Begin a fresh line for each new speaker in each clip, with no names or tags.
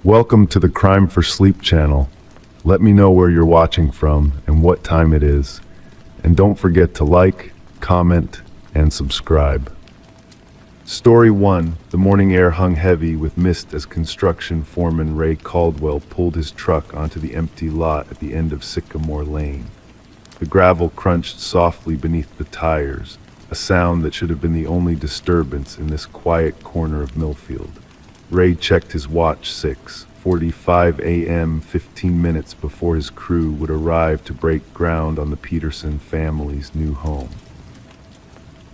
Welcome to the Crime for Sleep channel. Let me know where you're watching from and what time it is. And don't forget to like, comment, and subscribe. Story 1. The morning air hung heavy with mist as construction foreman Ray Caldwell pulled his truck onto the empty lot at the end of Sycamore Lane. The gravel crunched softly beneath the tires, a sound that should have been the only disturbance in this quiet corner of Millfield. Ray checked his watch. 6:45 a.m., 15 minutes before his crew would arrive to break ground on the Peterson family's new home.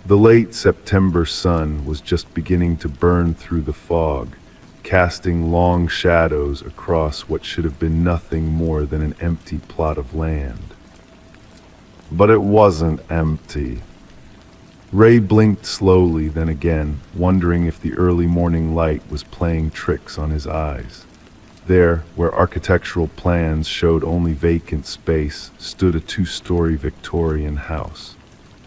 The late September sun was just beginning to burn through the fog, casting long shadows across what should have been nothing more than an empty plot of land. But it wasn't empty. Ray blinked slowly, then again, wondering if the early morning light was playing tricks on his eyes. There, where architectural plans showed only vacant space, stood a two-story Victorian house.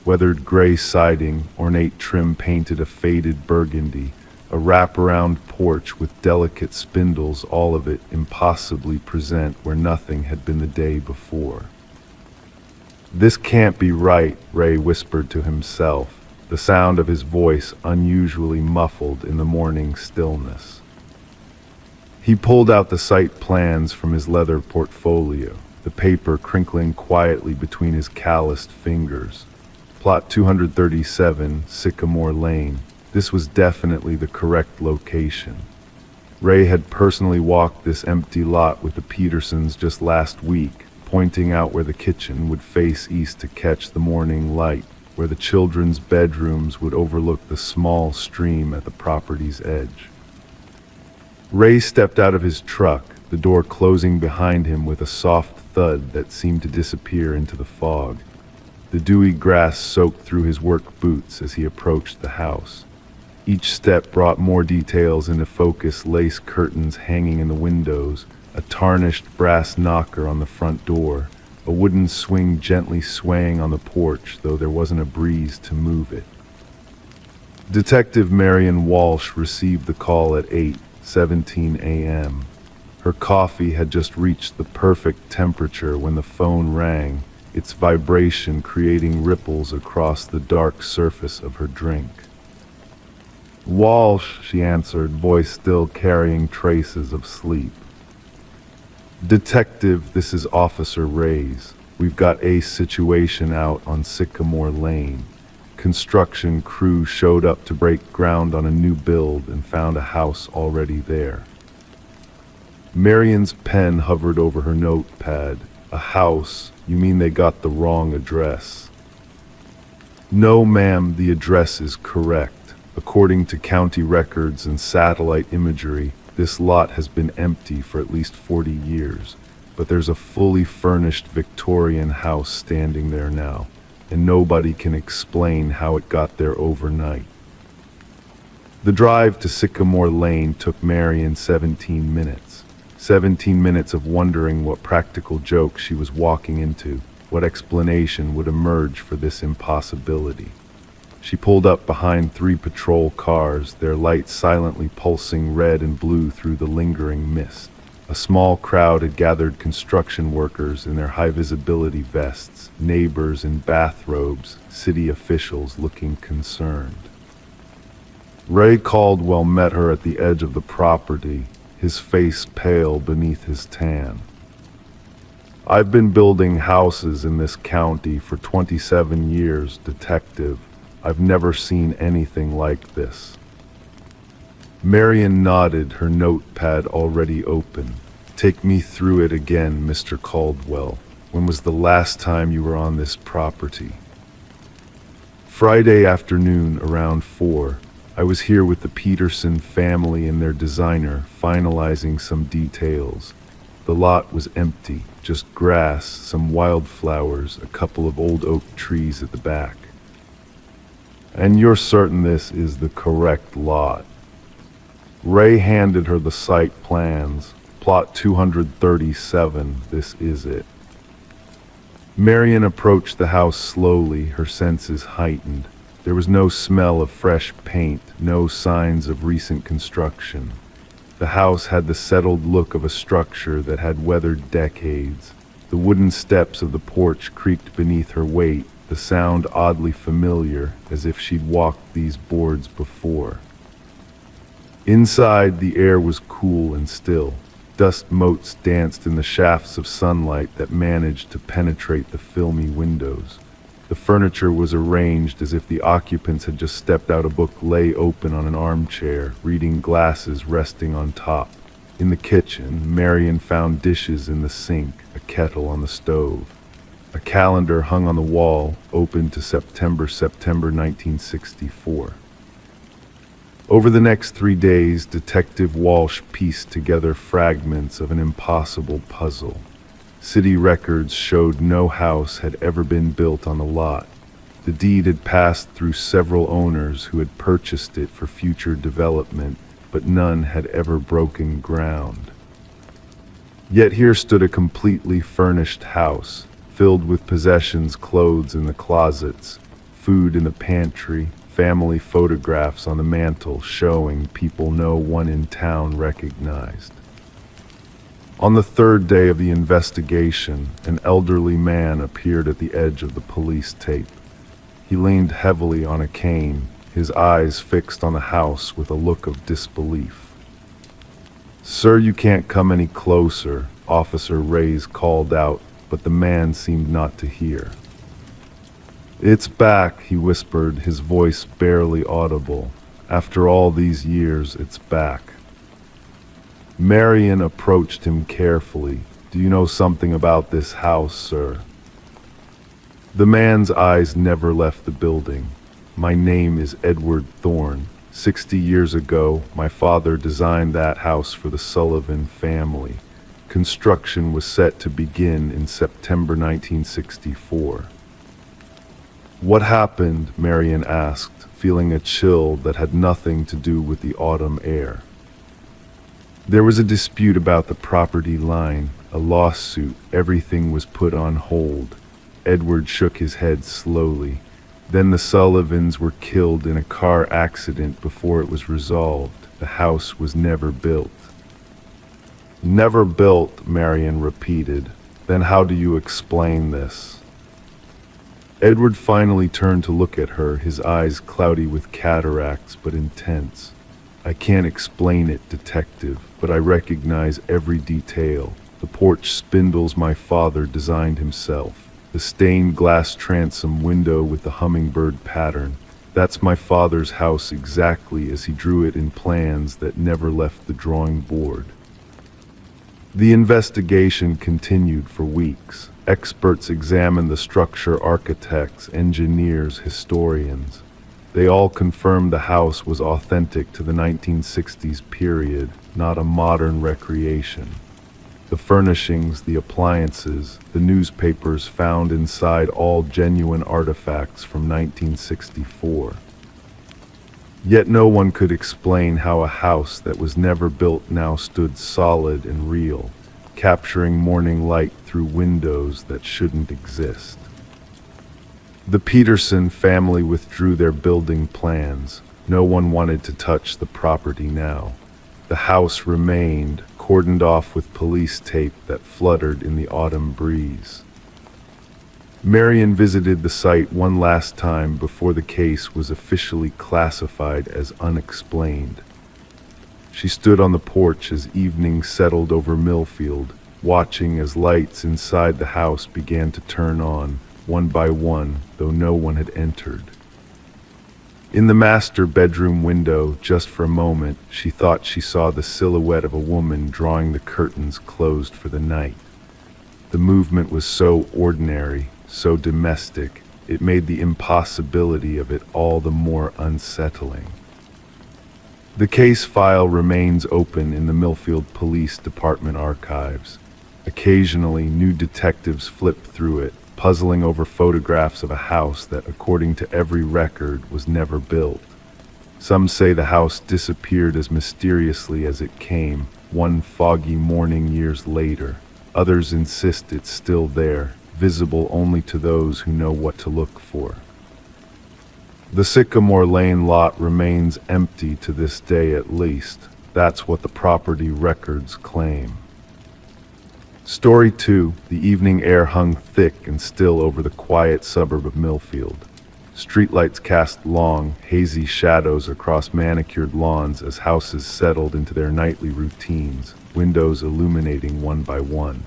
Weathered gray siding, ornate trim painted a faded burgundy, a wraparound porch with delicate spindles, all of it impossibly present where nothing had been the day before. "This can't be right," Ray whispered to himself, the sound of his voice unusually muffled in the morning stillness. He pulled out the site plans from his leather portfolio, the paper crinkling quietly between his calloused fingers. Plot 237, Sycamore Lane. This was definitely the correct location. Ray had personally walked this empty lot with the Petersons just last week, pointing out where the kitchen would face east to catch the morning light, where the children's bedrooms would overlook the small stream at the property's edge. Ray stepped out of his truck, the door closing behind him with a soft thud that seemed to disappear into the fog. The dewy grass soaked through his work boots as he approached the house. Each step brought more details into focus: lace curtains hanging in the windows, a tarnished brass knocker on the front door, a wooden swing gently swaying on the porch, though there wasn't a breeze to move it. Detective Marion Walsh received the call at 8:17 a.m. Her coffee had just reached the perfect temperature when the phone rang, its vibration creating ripples across the dark surface of her drink. "Walsh," she answered, voice still carrying traces of sleep. "Detective, this is Officer Reyes. We've got a situation out on Sycamore Lane. Construction crew showed up to break ground on a new build and found a house already there." Marion's pen hovered over her notepad. "A house? You mean they got the wrong address?" "No, ma'am, the address is correct. According to county records and satellite imagery, this lot has been empty for at least 40 years, but there's a fully furnished Victorian house standing there now, and nobody can explain how it got there overnight." The drive to Sycamore Lane took Marion 17 minutes. 17 minutes of wondering what practical joke she was walking into, what explanation would emerge for this impossibility. She pulled up behind 3 patrol cars, their lights silently pulsing red and blue through the lingering mist. A small crowd had gathered: construction workers in their high-visibility vests, neighbors in bathrobes, city officials looking concerned. Ray Caldwell met her at the edge of the property, his face pale beneath his tan. "I've been building houses in this county for 27 years, Detective. I've never seen anything like this." Marion nodded, her notepad already open. "Take me through it again, Mr. Caldwell. When was the last time you were on this property?" "Friday afternoon around 4. I was here with the Peterson family and their designer, finalizing some details. The lot was empty, just grass, some wildflowers, a couple of old oak trees at the back." "And you're certain this is the correct lot?" Ray handed her the site plans. "Plot 237, this is it." Marion approached the house slowly, her senses heightened. There was no smell of fresh paint, no signs of recent construction. The house had the settled look of a structure that had weathered decades. The wooden steps of the porch creaked beneath her weight, the sound oddly familiar, as if she'd walked these boards before. Inside, the air was cool and still. Dust motes danced in the shafts of sunlight that managed to penetrate the filmy windows. The furniture was arranged as if the occupants had just stepped out. A book lay open on an armchair, reading glasses resting on top. In the kitchen, Marion found dishes in the sink, a kettle on the stove. A calendar hung on the wall, open to September 1964. Over the next 3 days, Detective Walsh pieced together fragments of an impossible puzzle. City records showed no house had ever been built on the lot. The deed had passed through several owners who had purchased it for future development, but none had ever broken ground. Yet here stood a completely furnished house, filled with possessions, clothes in the closets, food in the pantry, family photographs on the mantle showing people no one in town recognized. On the third day of the investigation, an elderly man appeared at the edge of the police tape. He leaned heavily on a cane, his eyes fixed on the house with a look of disbelief. "Sir, you can't come any closer," Officer Reyes called out, but the man seemed not to hear. "It's back," he whispered, his voice barely audible. "After all these years, it's back." Marion approached him carefully. "Do you know something about this house, sir?" The man's eyes never left the building. "My name is Edward Thorne. 60 years ago, my father designed that house for the Sullivan family. Construction was set to begin in September 1964. "What happened?" Marion asked, feeling a chill that had nothing to do with the autumn air. "There was a dispute about the property line, a lawsuit. Everything was put on hold." Edward shook his head slowly. "Then the Sullivans were killed in a car accident before it was resolved. The house was never built." "Never built," Marion repeated. "Then how do you explain this?" Edward finally turned to look at her, his eyes cloudy with cataracts but intense. "I can't explain it, detective, but I recognize every detail. The porch spindles my father designed himself. The stained glass transom window with the hummingbird pattern. That's my father's house exactly as he drew it in plans that never left the drawing board." The investigation continued for weeks. Experts examined the structure, architects, engineers, historians. They all confirmed the house was authentic to the 1960s period, not a modern recreation. The furnishings, the appliances, the newspapers found inside, all genuine artifacts from 1964. Yet no one could explain how a house that was never built now stood solid and real, capturing morning light through windows that shouldn't exist. The Peterson family withdrew their building plans. No one wanted to touch the property now. The house remained, cordoned off with police tape that fluttered in the autumn breeze. Marion visited the site one last time before the case was officially classified as unexplained. She stood on the porch as evening settled over Millfield, watching as lights inside the house began to turn on, one by one, though no one had entered. In the master bedroom window, just for a moment, she thought she saw the silhouette of a woman drawing the curtains closed for the night. The movement was so ordinary, so domestic, it made the impossibility of it all the more unsettling. The case file remains open in the Millfield Police Department archives. Occasionally, new detectives flip through it, puzzling over photographs of a house that, according to every record, was never built. Some say the house disappeared as mysteriously as it came, one foggy morning years later. Others insist it's still there, visible only to those who know what to look for. The Sycamore Lane lot remains empty to this day at least. That's what the property records claim. Story 2. The evening air hung thick and still over the quiet suburb of Millfield. Streetlights cast long, hazy shadows across manicured lawns as houses settled into their nightly routines, windows illuminating one by one.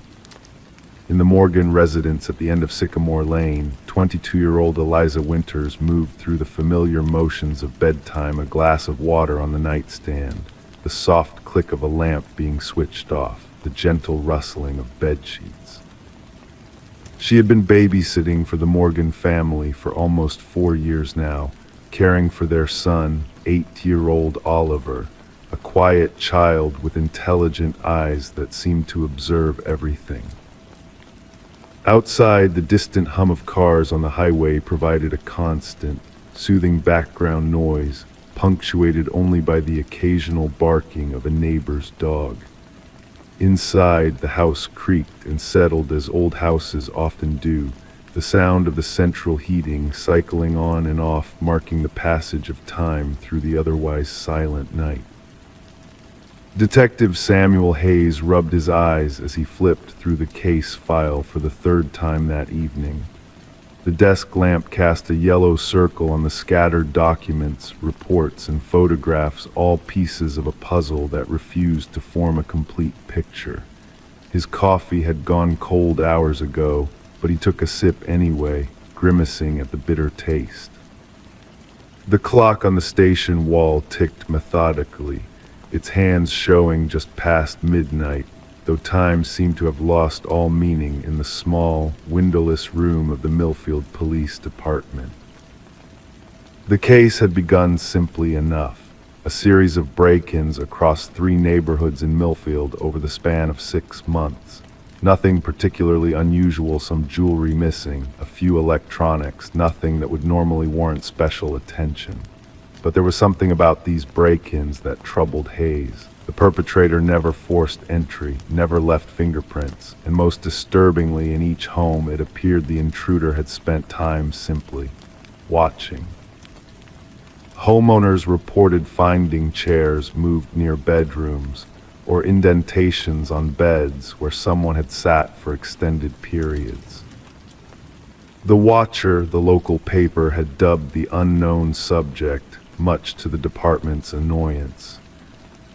In the Morgan residence at the end of Sycamore Lane, 22-year-old Eliza Winters moved through the familiar motions of bedtime, a glass of water on the nightstand, the soft click of a lamp being switched off, the gentle rustling of bedsheets. She had been babysitting for the Morgan family for almost 4 years now, caring for their son, 8-year-old Oliver, a quiet child with intelligent eyes that seemed to observe everything. Outside, the distant hum of cars on the highway provided a constant, soothing background noise, punctuated only by the occasional barking of a neighbor's dog. Inside, the house creaked and settled as old houses often do, the sound of the central heating cycling on and off, marking the passage of time through the otherwise silent night. Detective Samuel Hayes rubbed his eyes as he flipped through the case file for the third time that evening. The desk lamp cast a yellow circle on the scattered documents, reports, and photographs, all pieces of a puzzle that refused to form a complete picture. His coffee had gone cold hours ago, but he took a sip anyway, grimacing at the bitter taste. The clock on the station wall ticked methodically, its hands showing just past midnight, though time seemed to have lost all meaning in the small, windowless room of the Millfield Police Department. The case had begun simply enough, a series of break-ins across 3 neighborhoods in Millfield over the span of 6 months. Nothing particularly unusual, some jewelry missing, a few electronics, nothing that would normally warrant special attention. But there was something about these break-ins that troubled Hayes. The perpetrator never forced entry, never left fingerprints, and most disturbingly, in each home it appeared the intruder had spent time simply watching. Homeowners reported finding chairs moved near bedrooms, or indentations on beds where someone had sat for extended periods. The Watcher, the local paper, had dubbed the unknown subject, much to the department's annoyance.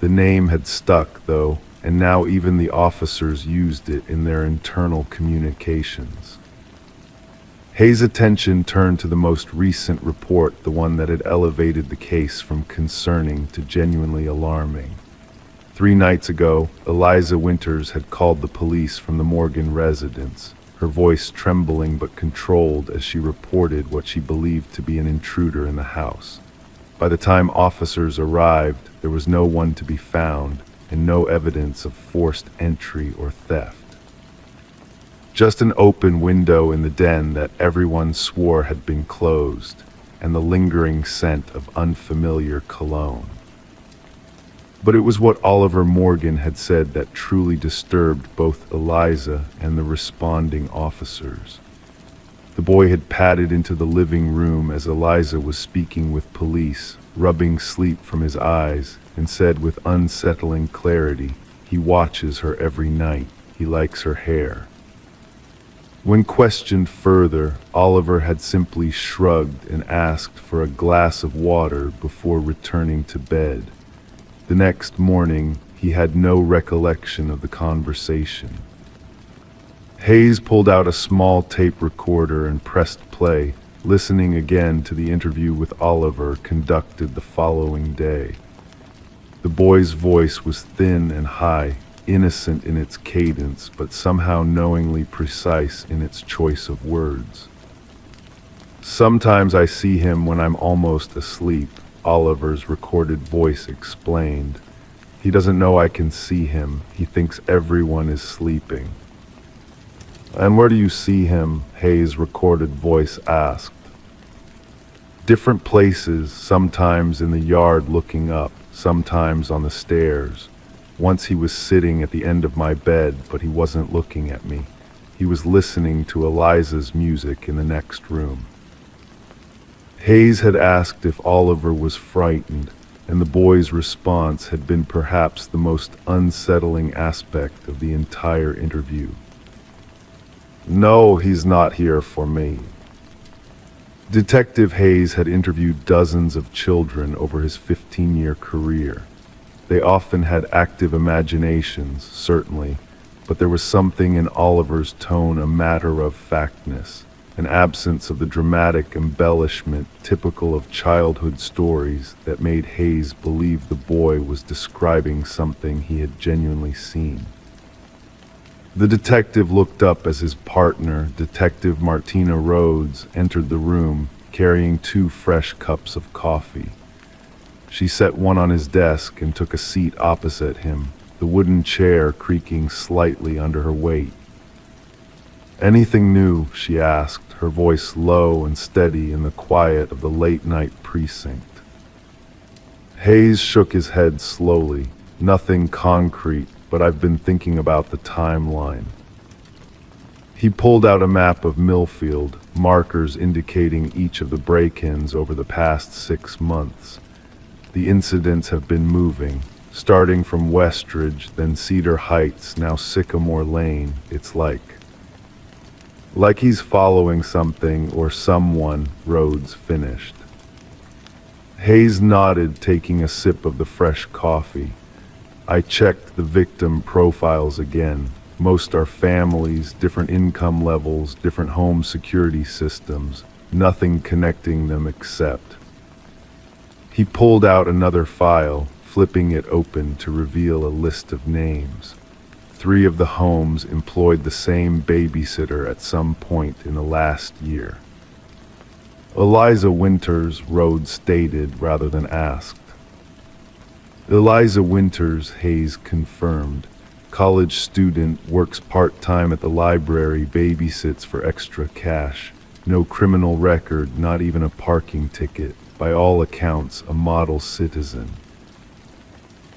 The name had stuck, though, and now even the officers used it in their internal communications. Hayes' attention turned to the most recent report, the one that had elevated the case from concerning to genuinely alarming. 3 nights ago, Eliza Winters had called the police from the Morgan residence, her voice trembling but controlled as she reported what she believed to be an intruder in the house. By the time officers arrived, there was no one to be found and no evidence of forced entry or theft. Just an open window in the den that everyone swore had been closed, and the lingering scent of unfamiliar cologne. But it was what Oliver Morgan had said that truly disturbed both Eliza and the responding officers. The boy had padded into the living room as Eliza was speaking with police, rubbing sleep from his eyes, and said with unsettling clarity, "He watches her every night. He likes her hair." When questioned further, Oliver had simply shrugged and asked for a glass of water before returning to bed. The next morning, he had no recollection of the conversation. Hayes pulled out a small tape recorder and pressed play, listening again to the interview with Oliver conducted the following day. The boy's voice was thin and high, innocent in its cadence, but somehow knowingly precise in its choice of words. "Sometimes I see him when I'm almost asleep," Oliver's recorded voice explained. "He doesn't know I can see him. He thinks everyone is sleeping." "And where do you see him?" Hayes' recorded voice asked. "Different places, sometimes in the yard looking up, sometimes on the stairs. Once he was sitting at the end of my bed, but he wasn't looking at me. He was listening to Eliza's music in the next room." Hayes had asked if Oliver was frightened, and the boy's response had been perhaps the most unsettling aspect of the entire interview. "No, he's not here for me." Detective Hayes had interviewed dozens of children over his 15-year career. They often had active imaginations, certainly, but there was something in Oliver's tone, a matter-of-factness, an absence of the dramatic embellishment typical of childhood stories that made Hayes believe the boy was describing something he had genuinely seen. The detective looked up as his partner, Detective Martina Rhodes, entered the room, carrying 2 fresh cups of coffee. She set one on his desk and took a seat opposite him, the wooden chair creaking slightly under her weight. "Anything new?" she asked, her voice low and steady in the quiet of the late-night precinct. Hayes shook his head slowly. "Nothing concrete, but I've been thinking about the timeline." He pulled out a map of Millfield, markers indicating each of the break-ins over the past 6 months. The incidents have been moving, starting from Westridge, then Cedar Heights, now Sycamore Lane. It's like he's following something or someone, Rhodes finished. Hayes nodded, taking a sip of the fresh coffee. "I checked the victim profiles again. Most are families, different income levels, different home security systems, nothing connecting them except..." He pulled out another file, flipping it open to reveal a list of names. 3 of the homes employed the same babysitter at some point in the last year. "Eliza Winters," Rhodes stated rather than asked. "Eliza Winters," Hayes confirmed. "College student, works part-time at the library, babysits for extra cash. No criminal record, not even a parking ticket. By all accounts, a model citizen."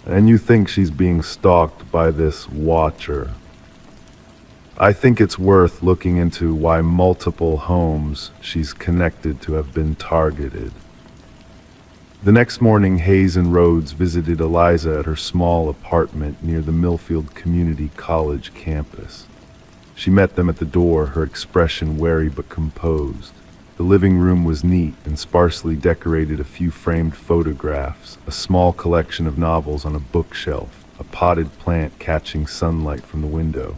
"And you think she's being stalked by this watcher?" "I think it's worth looking into why multiple homes she's connected to have been targeted." The next morning, Hayes and Rhodes visited Eliza at her small apartment near the Millfield Community College campus. She met them at the door, her expression wary but composed. The living room was neat and sparsely decorated, a few framed photographs, a small collection of novels on a bookshelf, a potted plant catching sunlight from the window.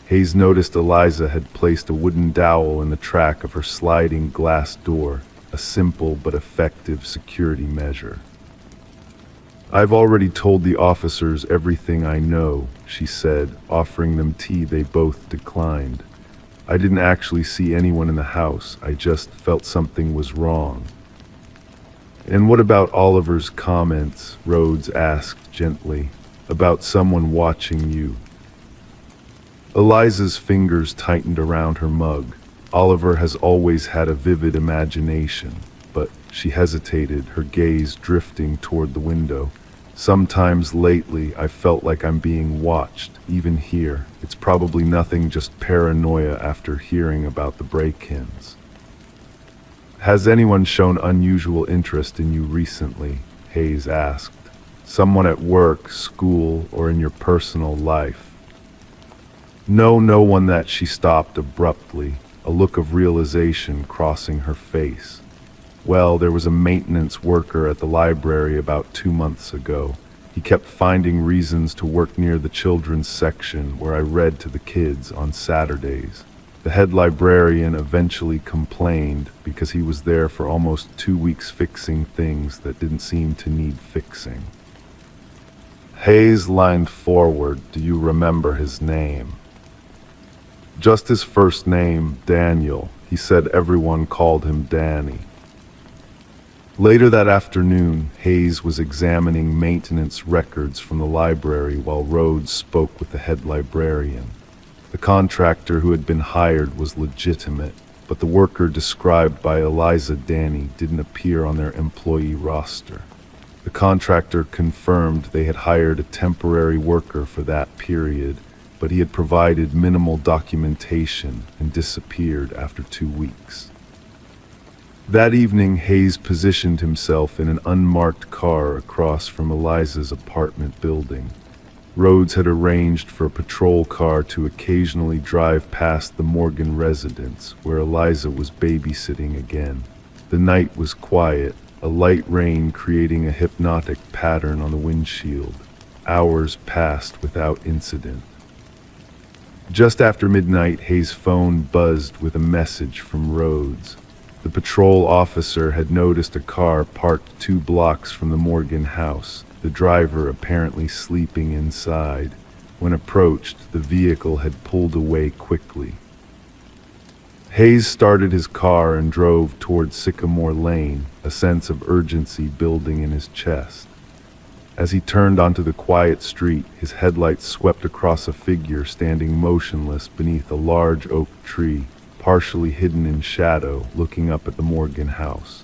Hayes noticed Eliza had placed a wooden dowel in the track of her sliding glass door, a simple but effective security measure. "I've already told the officers everything I know," she said, offering them tea they both declined. "I didn't actually see anyone in the house, I just felt something was wrong." "And what about Oliver's comments?" Rhodes asked gently. "About someone watching you?" Eliza's fingers tightened around her mug. Oliver has always had a vivid imagination, but she hesitated, her gaze drifting toward the window. "Sometimes lately I felt like I'm being watched, even here. It's probably nothing, just paranoia after hearing about the break-ins." "Has anyone shown unusual interest in you recently?" Hayes asked. "Someone at work, school, or in your personal life?" "No, no one." That she stopped abruptly, a look of realization crossing her face. "Well, there was a maintenance worker at the library about 2 months ago. He kept finding reasons to work near the children's section where I read to the kids on Saturdays. The head librarian eventually complained because he was there for almost 2 weeks fixing things that didn't seem to need fixing." Hayes leaned forward. "Do you remember his name?" "Just his first name, Daniel. He said everyone called him Danny." Later that afternoon, Hayes was examining maintenance records from the library while Rhodes spoke with the head librarian. The contractor who had been hired was legitimate, but the worker described by Eliza Danny didn't appear on their employee roster. The contractor confirmed they had hired a temporary worker for that period, but he had provided minimal documentation and disappeared after 2 weeks. That evening, Hayes positioned himself in an unmarked car across from Eliza's apartment building. Rhodes had arranged for a patrol car to occasionally drive past the Morgan residence, where Eliza was babysitting again. The night was quiet, a light rain creating a hypnotic pattern on the windshield. Hours passed without incident. Just after midnight, Hayes' phone buzzed with a message from Rhodes. The patrol officer had noticed a car parked 2 blocks from the Morgan house, the driver apparently sleeping inside. When approached, the vehicle had pulled away quickly. Hayes started his car and drove toward Sycamore Lane, a sense of urgency building in his chest. As he turned onto the quiet street, his headlights swept across a figure standing motionless beneath a large oak tree, partially hidden in shadow, looking up at the Morgan house.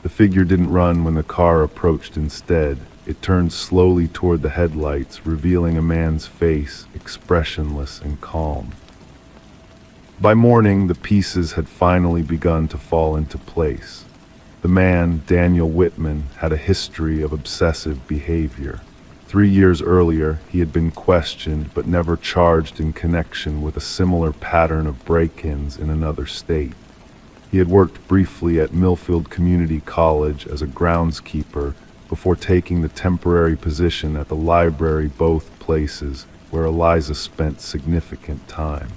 The figure didn't run when the car approached. Instead, it turned slowly toward the headlights, revealing a man's face, expressionless and calm. By morning, the pieces had finally begun to fall into place. The man, Daniel Whitman, had a history of obsessive behavior. 3 years earlier, he had been questioned but never charged in connection with a similar pattern of break-ins in another state. He had worked briefly at Millfield Community College as a groundskeeper before taking the temporary position at the library, both places where Eliza spent significant time.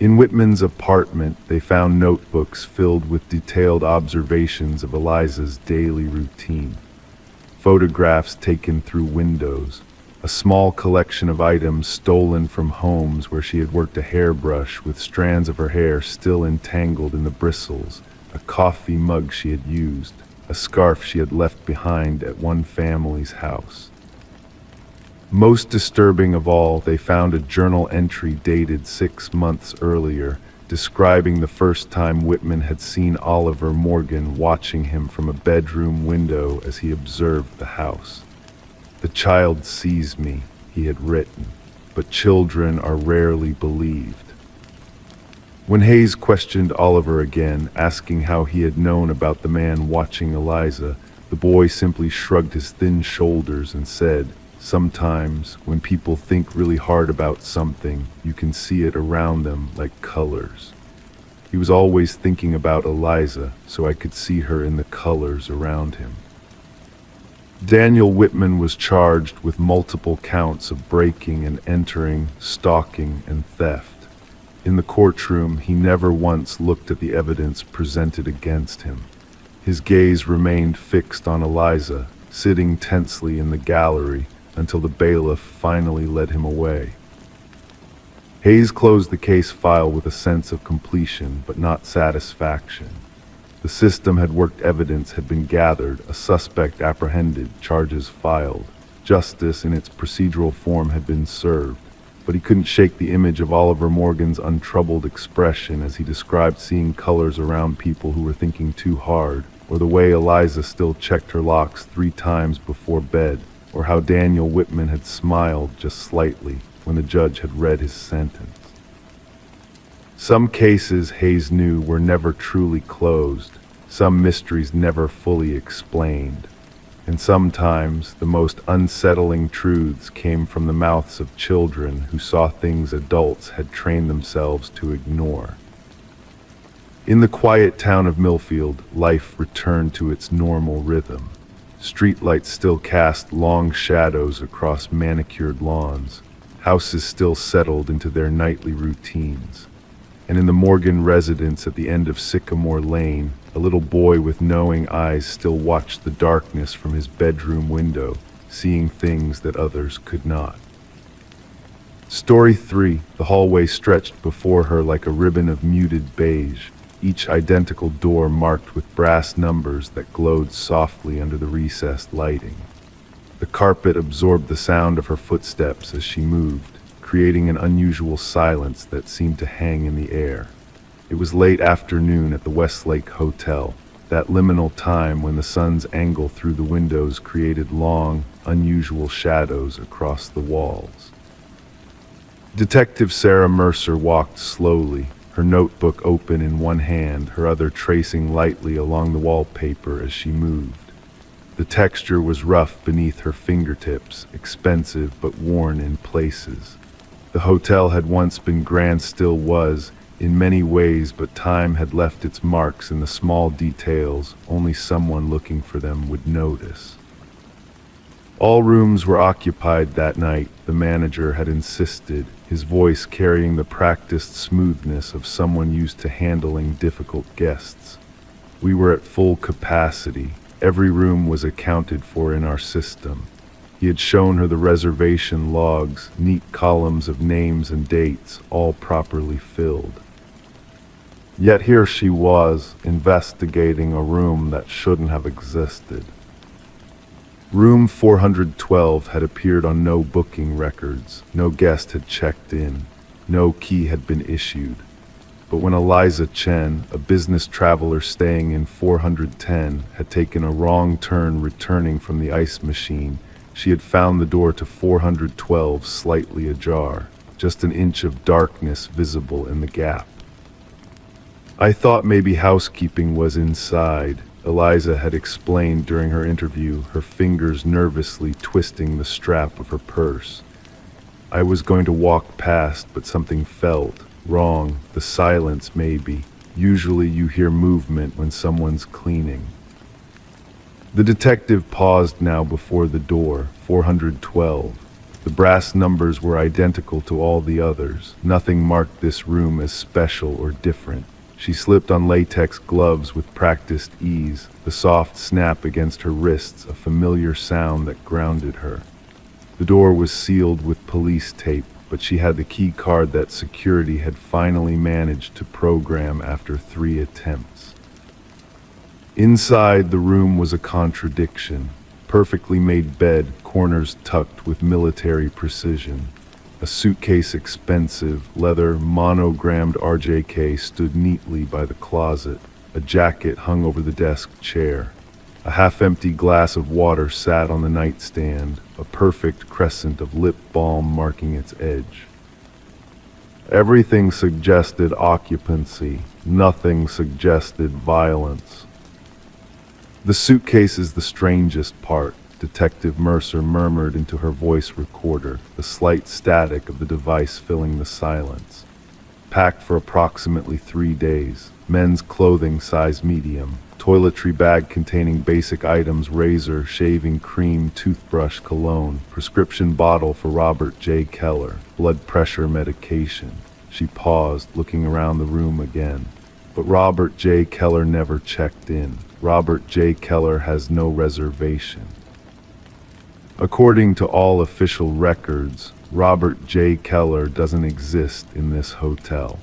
In Whitman's apartment, they found notebooks filled with detailed observations of Eliza's daily routine. Photographs taken through windows, a small collection of items stolen from homes where she had worked a hairbrush with strands of her hair still entangled in the bristles, a coffee mug she had used, a scarf she had left behind at one family's house. Most disturbing of all, they found a journal entry dated 6 months earlier, describing the first time Whitman had seen Oliver Morgan watching him from a bedroom window as he observed the house. "The child sees me," he had written, "but children are rarely believed." When Hayes questioned Oliver again, asking how he had known about the man watching Eliza, the boy simply shrugged his thin shoulders and said, "Sometimes, when people think really hard about something, you can see it around them like colors." He was always thinking about Eliza, so I could see her in the colors around him. Daniel Whitman was charged with multiple counts of breaking and entering, stalking, and theft. In the courtroom, he never once looked at the evidence presented against him. His gaze remained fixed on Eliza, sitting tensely in the gallery, until the bailiff finally led him away. Hayes closed the case file with a sense of completion, but not satisfaction. The system had worked, evidence had been gathered, a suspect apprehended, charges filed. Justice in its procedural form had been served, but he couldn't shake the image of Oliver Morgan's untroubled expression as he described seeing colors around people who were thinking too hard, or the way Eliza still checked her locks 3 times before bed, or how Daniel Whitman had smiled just slightly when the judge had read his sentence. Some cases, Hayes knew, were never truly closed, some mysteries never fully explained, and sometimes the most unsettling truths came from the mouths of children who saw things adults had trained themselves to ignore. In the quiet town of Millfield, life returned to its normal rhythm. Streetlights still cast long shadows across manicured lawns. Houses still settled into their nightly routines. And in the Morgan residence at the end of Sycamore Lane, a little boy with knowing eyes still watched the darkness from his bedroom window, seeing things that others could not. Story 3. The hallway stretched before her like a ribbon of muted beige, each identical door marked with brass numbers that glowed softly under the recessed lighting. The carpet absorbed the sound of her footsteps as she moved, creating an unusual silence that seemed to hang in the air. It was late afternoon at the Westlake Hotel, that liminal time when the sun's angle through the windows created long, unusual shadows across the walls. Detective Sarah Mercer walked slowly, her notebook open in one hand, her other tracing lightly along the wallpaper as she moved. The texture was rough beneath her fingertips, expensive but worn in places. The hotel had once been grand, still was, in many ways, but time had left its marks in the small details only someone looking for them would notice. All rooms were occupied that night, the manager had insisted, his voice carrying the practiced smoothness of someone used to handling difficult guests. We were at full capacity. Every room was accounted for in our system. He had shown her the reservation logs, neat columns of names and dates, all properly filled. Yet here she was, investigating a room that shouldn't have existed. Room 412 had appeared on no booking records, no guest had checked in, no key had been issued. But when Eliza Chen, a business traveler staying in 410, had taken a wrong turn returning from the ice machine, she had found the door to 412 slightly ajar, just an inch of darkness visible in the gap. "I thought maybe housekeeping was inside," Eliza had explained during her interview, her fingers nervously twisting the strap of her purse. "I was going to walk past, but something felt wrong, the silence maybe. Usually you hear movement when someone's cleaning." The detective paused now before the door, 412. The brass numbers were identical to all the others. Nothing marked this room as special or different. She slipped on latex gloves with practiced ease, the soft snap against her wrists a familiar sound that grounded her. The door was sealed with police tape, but she had the key card that security had finally managed to program after 3 attempts. Inside the room was a contradiction. Perfectly made bed, corners tucked with military precision. A suitcase, expensive, leather, monogrammed RJK stood neatly by the closet. A jacket hung over the desk chair. A half-empty glass of water sat on the nightstand, a perfect crescent of lip balm marking its edge. Everything suggested occupancy. Nothing suggested violence. "The suitcase is the strangest part," Detective Mercer murmured into her voice recorder, the slight static of the device filling the silence. "Packed for approximately 3 days. Men's clothing, size medium. Toiletry bag containing basic items, razor, shaving cream, toothbrush, cologne. Prescription bottle for Robert J. Keller. Blood pressure medication." She paused, looking around the room again. "But Robert J. Keller never checked in. Robert J. Keller has no reservation." According to all official records, Robert J. Keller doesn't exist in this hotel.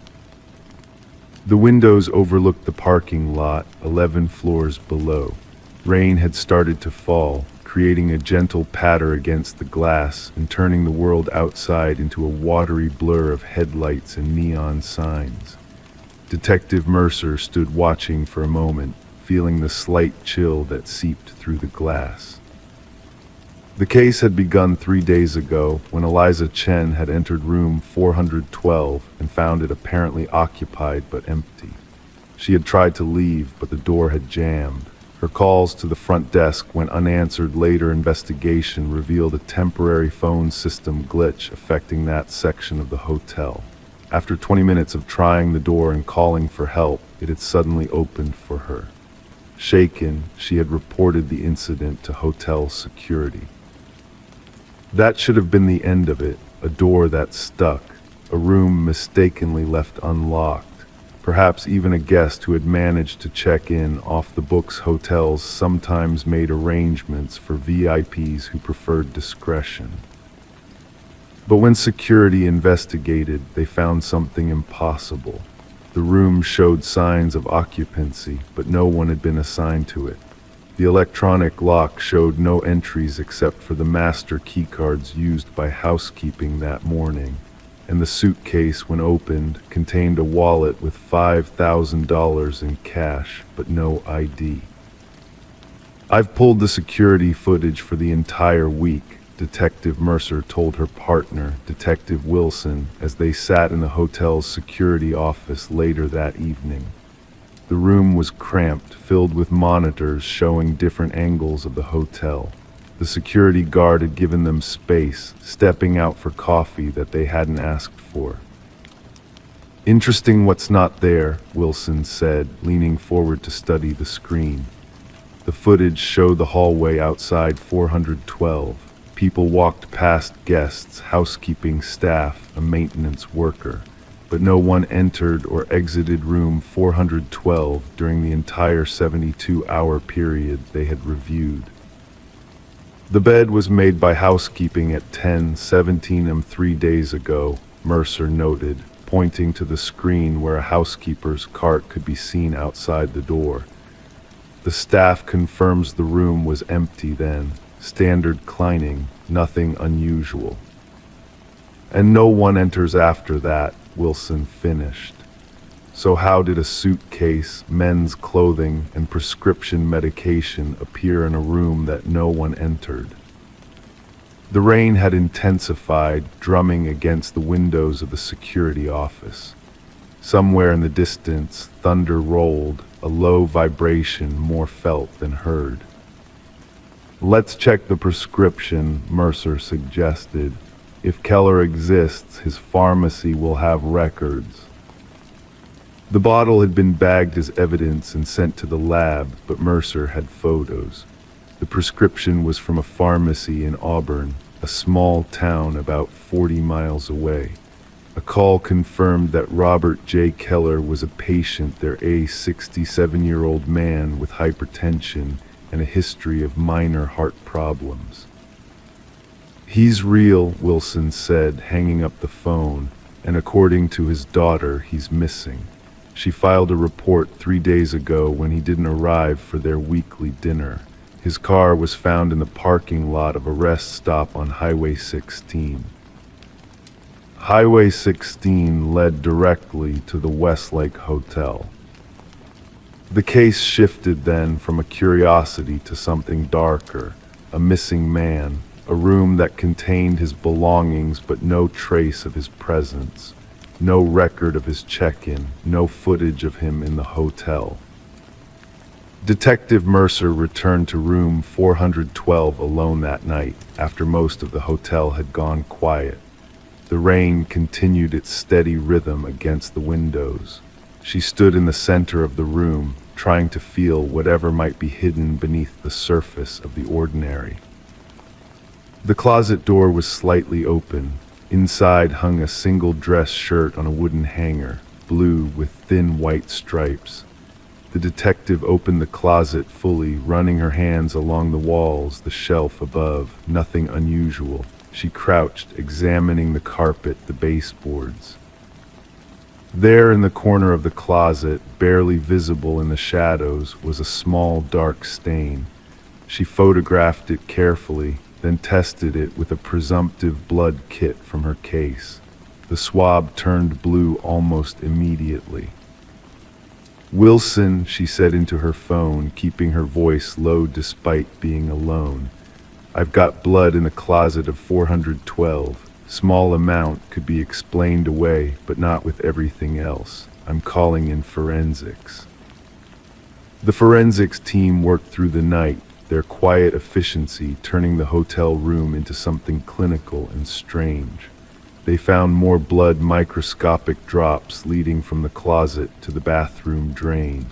The windows overlooked the parking lot, 11 floors below. Rain had started to fall, creating a gentle patter against the glass and turning the world outside into a watery blur of headlights and neon signs. Detective Mercer stood watching for a moment, feeling the slight chill that seeped through the glass. The case had begun 3 days ago when Eliza Chen had entered room 412 and found it apparently occupied but empty. She had tried to leave, but the door had jammed. Her calls to the front desk went unanswered. Later investigation revealed a temporary phone system glitch affecting that section of the hotel. After 20 minutes of trying the door and calling for help, it had suddenly opened for her. Shaken, she had reported the incident to hotel security. That should have been the end of it, a door that stuck, a room mistakenly left unlocked, perhaps even a guest who had managed to check in. Off-the-books hotels sometimes made arrangements for VIPs who preferred discretion. But when security investigated, they found something impossible. The room showed signs of occupancy, but no one had been assigned to it. The electronic lock showed no entries except for the master keycards used by housekeeping that morning, and the suitcase, when opened, contained a wallet with $5,000 in cash, but no ID. "I've pulled the security footage for the entire week," Detective Mercer told her partner, Detective Wilson, as they sat in the hotel's security office later that evening. The room was cramped, filled with monitors showing different angles of the hotel. The security guard had given them space, stepping out for coffee that they hadn't asked for. "Interesting what's not there," Wilson said, leaning forward to study the screen. The footage showed the hallway outside 412. People walked past guests, housekeeping staff, a maintenance worker, but no one entered or exited room 412 during the entire 72-hour period they had reviewed. The bed was made by housekeeping at 10:17 am 3 days ago, Mercer noted, pointing to the screen where a housekeeper's cart could be seen outside the door. The staff confirms the room was empty then, standard cleaning, nothing unusual. "And no one enters after that," Wilson finished. "So how did a suitcase, men's clothing, and prescription medication appear in a room that no one entered?" The rain had intensified, drumming against the windows of the security office. Somewhere in the distance, thunder rolled, a low vibration more felt than heard. "Let's check the prescription," Mercer suggested. "If Keller exists, his pharmacy will have records." The bottle had been bagged as evidence and sent to the lab, but Mercer had photos. The prescription was from a pharmacy in Auburn, a small town about 40 miles away. A call confirmed that Robert J. Keller was a patient there, a 67-year-old man with hypertension and a history of minor heart problems. "He's real," Wilson said, hanging up the phone, "and according to his daughter, he's missing. She filed a report 3 days ago when he didn't arrive for their weekly dinner. His car was found in the parking lot of a rest stop on Highway 16. Highway 16 led directly to the Westlake Hotel. The case shifted then from a curiosity to something darker, a missing man, a room that contained his belongings but no trace of his presence, no record of his check-in, no footage of him in the hotel. Detective Mercer returned to room 412 alone that night, after most of the hotel had gone quiet. The rain continued its steady rhythm against the windows. She stood in the center of the room, trying to feel whatever might be hidden beneath the surface of the ordinary. The closet door was slightly open. Inside hung a single dress shirt on a wooden hanger, blue with thin white stripes. The detective opened the closet fully, running her hands along the walls, the shelf above. Nothing unusual. She crouched, examining the carpet, the baseboards. There in the corner of the closet, barely visible in the shadows, was a small dark stain. She photographed it carefully, then tested it with a presumptive blood kit from her case. The swab turned blue almost immediately. "Wilson," she said into her phone, keeping her voice low despite being alone. "I've got blood in the closet of 412. Small amount could be explained away, but not with everything else. I'm calling in forensics." The forensics team worked through the night, their quiet efficiency turning the hotel room into something clinical and strange. They found more blood, microscopic drops leading from the closet to the bathroom drain.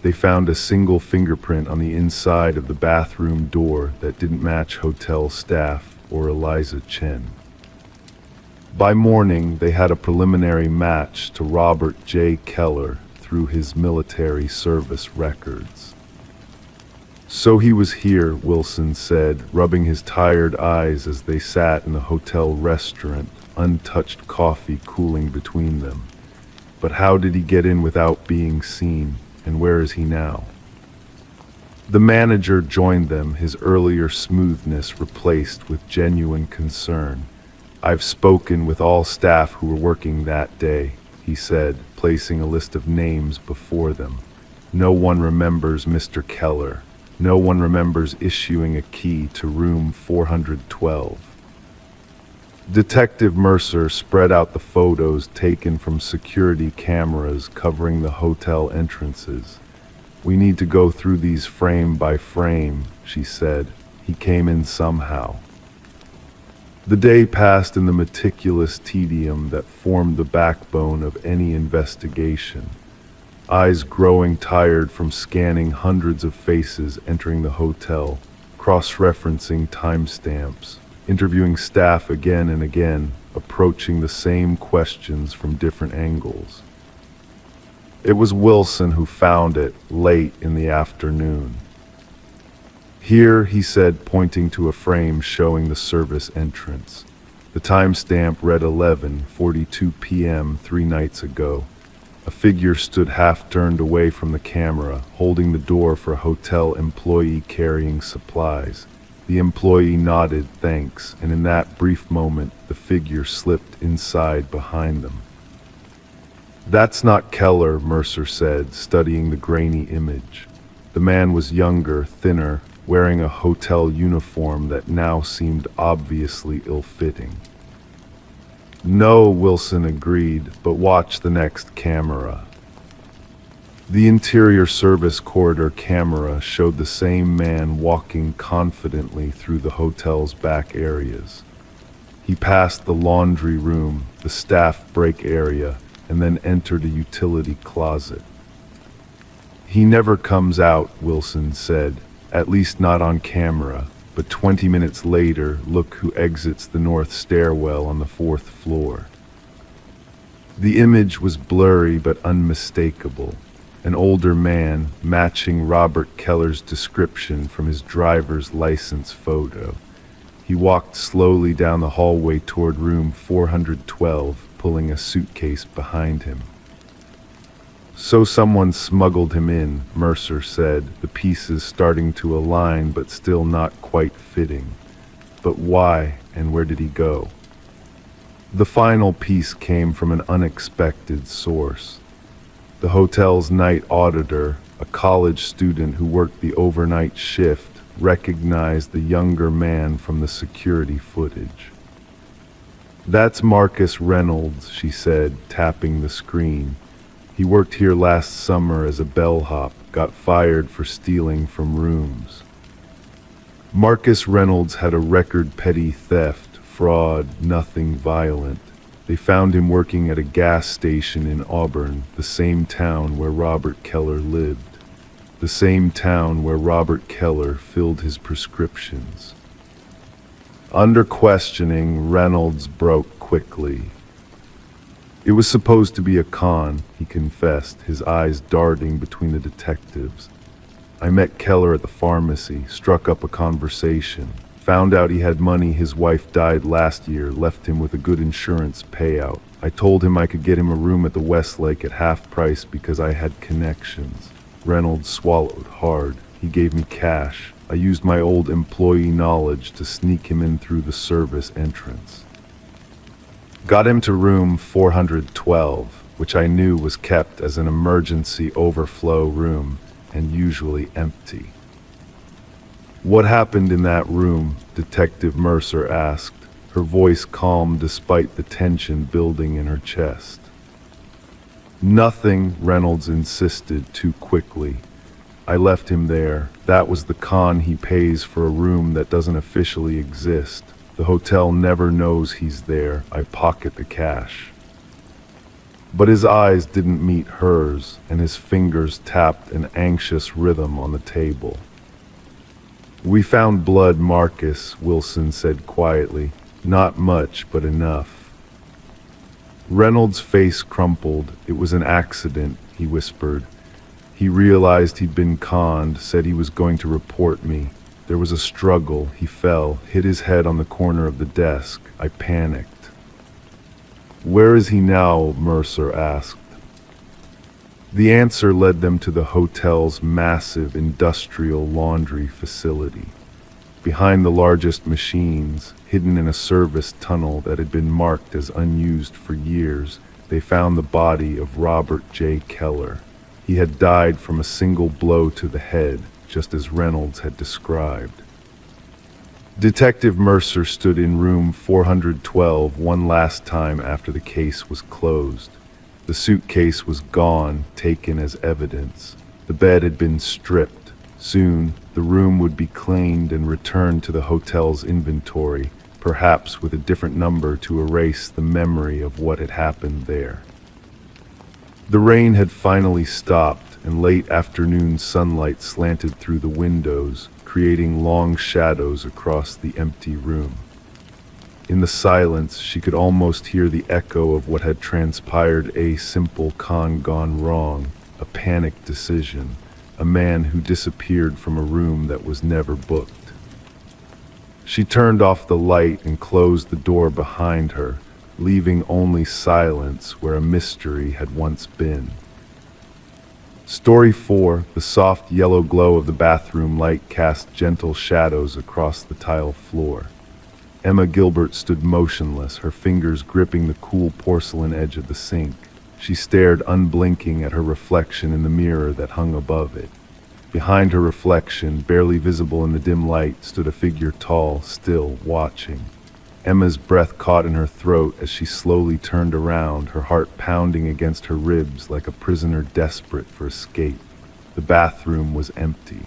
They found a single fingerprint on the inside of the bathroom door that didn't match hotel staff or Eliza Chen. By morning, they had a preliminary match to Robert J. Keller through his military service records. "So he was here," Wilson said, rubbing his tired eyes as they sat in the hotel restaurant, untouched coffee cooling between them. "But how did he get in without being seen, and where is he now?" The manager joined them, his earlier smoothness replaced with genuine concern. "I've spoken with all staff who were working that day," he said, placing a list of names before them. "No one remembers Mr. Keller. No one remembers issuing a key to room 412. Detective Mercer spread out the photos taken from security cameras covering the hotel entrances. "We need to go through these frame by frame," she said. "He came in somehow." The day passed in the meticulous tedium that formed the backbone of any investigation. Eyes growing tired from scanning hundreds of faces entering the hotel, cross-referencing timestamps, interviewing staff again and again, approaching the same questions from different angles. It was Wilson who found it late in the afternoon. "Here," he said, pointing to a frame showing the service entrance. The timestamp read 11:42 p.m. 3 nights ago. A figure stood half-turned away from the camera, holding the door for a hotel employee carrying supplies. The employee nodded thanks, and in that brief moment, the figure slipped inside behind them. "That's not Keller," Mercer said, studying the grainy image. The man was younger, thinner, wearing a hotel uniform that now seemed obviously ill-fitting. "No," Wilson agreed, "but watch the next camera." The interior service corridor camera showed the same man walking confidently through the hotel's back areas. He passed the laundry room, the staff break area, and then entered a utility closet. "He never comes out," Wilson said, "at least not on camera, but 20 minutes later, look who exits the north stairwell on the 4th floor." The image was blurry but unmistakable. An older man, matching Robert Keller's description from his driver's license photo. He walked slowly down the hallway toward room 412, pulling a suitcase behind him. "So someone smuggled him in," Mercer said, the pieces starting to align but still not quite fitting. "But why, and where did he go?" The final piece came from an unexpected source. The hotel's night auditor, a college student who worked the overnight shift, recognized the younger man from the security footage. "That's Marcus Reynolds," she said, tapping the screen. "He worked here last summer as a bellhop, got fired for stealing from rooms." Marcus Reynolds had a record: petty theft, fraud, nothing violent. They found him working at a gas station in Auburn, the same town where Robert Keller lived, the same town where Robert Keller filled his prescriptions. Under questioning, Reynolds broke quickly. "It was supposed to be a con," he confessed, his eyes darting between the detectives. "I met Keller at the pharmacy, struck up a conversation. Found out he had money his wife died last year, left him with a good insurance payout. I told him I could get him a room at the Westlake at half price because I had connections." Reynolds swallowed hard. "He gave me cash. I used my old employee knowledge to sneak him in through the service entrance. Got him to room 412, which I knew was kept as an emergency overflow room and usually empty." "What happened in that room?" Detective Mercer asked, her voice calm despite the tension building in her chest. "Nothing," Reynolds insisted too quickly. "I left him there. That was the con he pays for a room that doesn't officially exist. The hotel never knows he's there. I pocket the cash." But his eyes didn't meet hers, and his fingers tapped an anxious rhythm on the table. "We found blood, Marcus," Wilson said quietly. "Not much, but enough." Reynolds' face crumpled. "It was an accident," he whispered. "He realized he'd been conned, said he was going to report me. There was a struggle. He fell, hit his head on the corner of the desk. I panicked." "Where is he now?" Mercer asked. The answer led them to the hotel's massive industrial laundry facility. Behind the largest machines, hidden in a service tunnel that had been marked as unused for years, they found the body of Robert J. Keller. He had died from a single blow to the head, just as Reynolds had described. Detective Mercer stood in room 412 one last time after the case was closed. The suitcase was gone, taken as evidence. The bed had been stripped. Soon, the room would be cleaned and returned to the hotel's inventory, perhaps with a different number to erase the memory of what had happened there. The rain had finally stopped, and late afternoon sunlight slanted through the windows, creating long shadows across the empty room. In the silence, she could almost hear the echo of what had transpired: a simple con gone wrong, a panicked decision, a man who disappeared from a room that was never booked. She turned off the light and closed the door behind her, leaving only silence where a mystery had once been. Story 4. The soft yellow glow of the bathroom light cast gentle shadows across the tile floor. Emma Gilbert stood motionless, her fingers gripping the cool porcelain edge of the sink. She stared unblinking at her reflection in the mirror that hung above it. Behind her reflection, barely visible in the dim light, stood a figure tall, still, watching. Emma's breath caught in her throat as she slowly turned around, her heart pounding against her ribs like a prisoner desperate for escape. The bathroom was empty.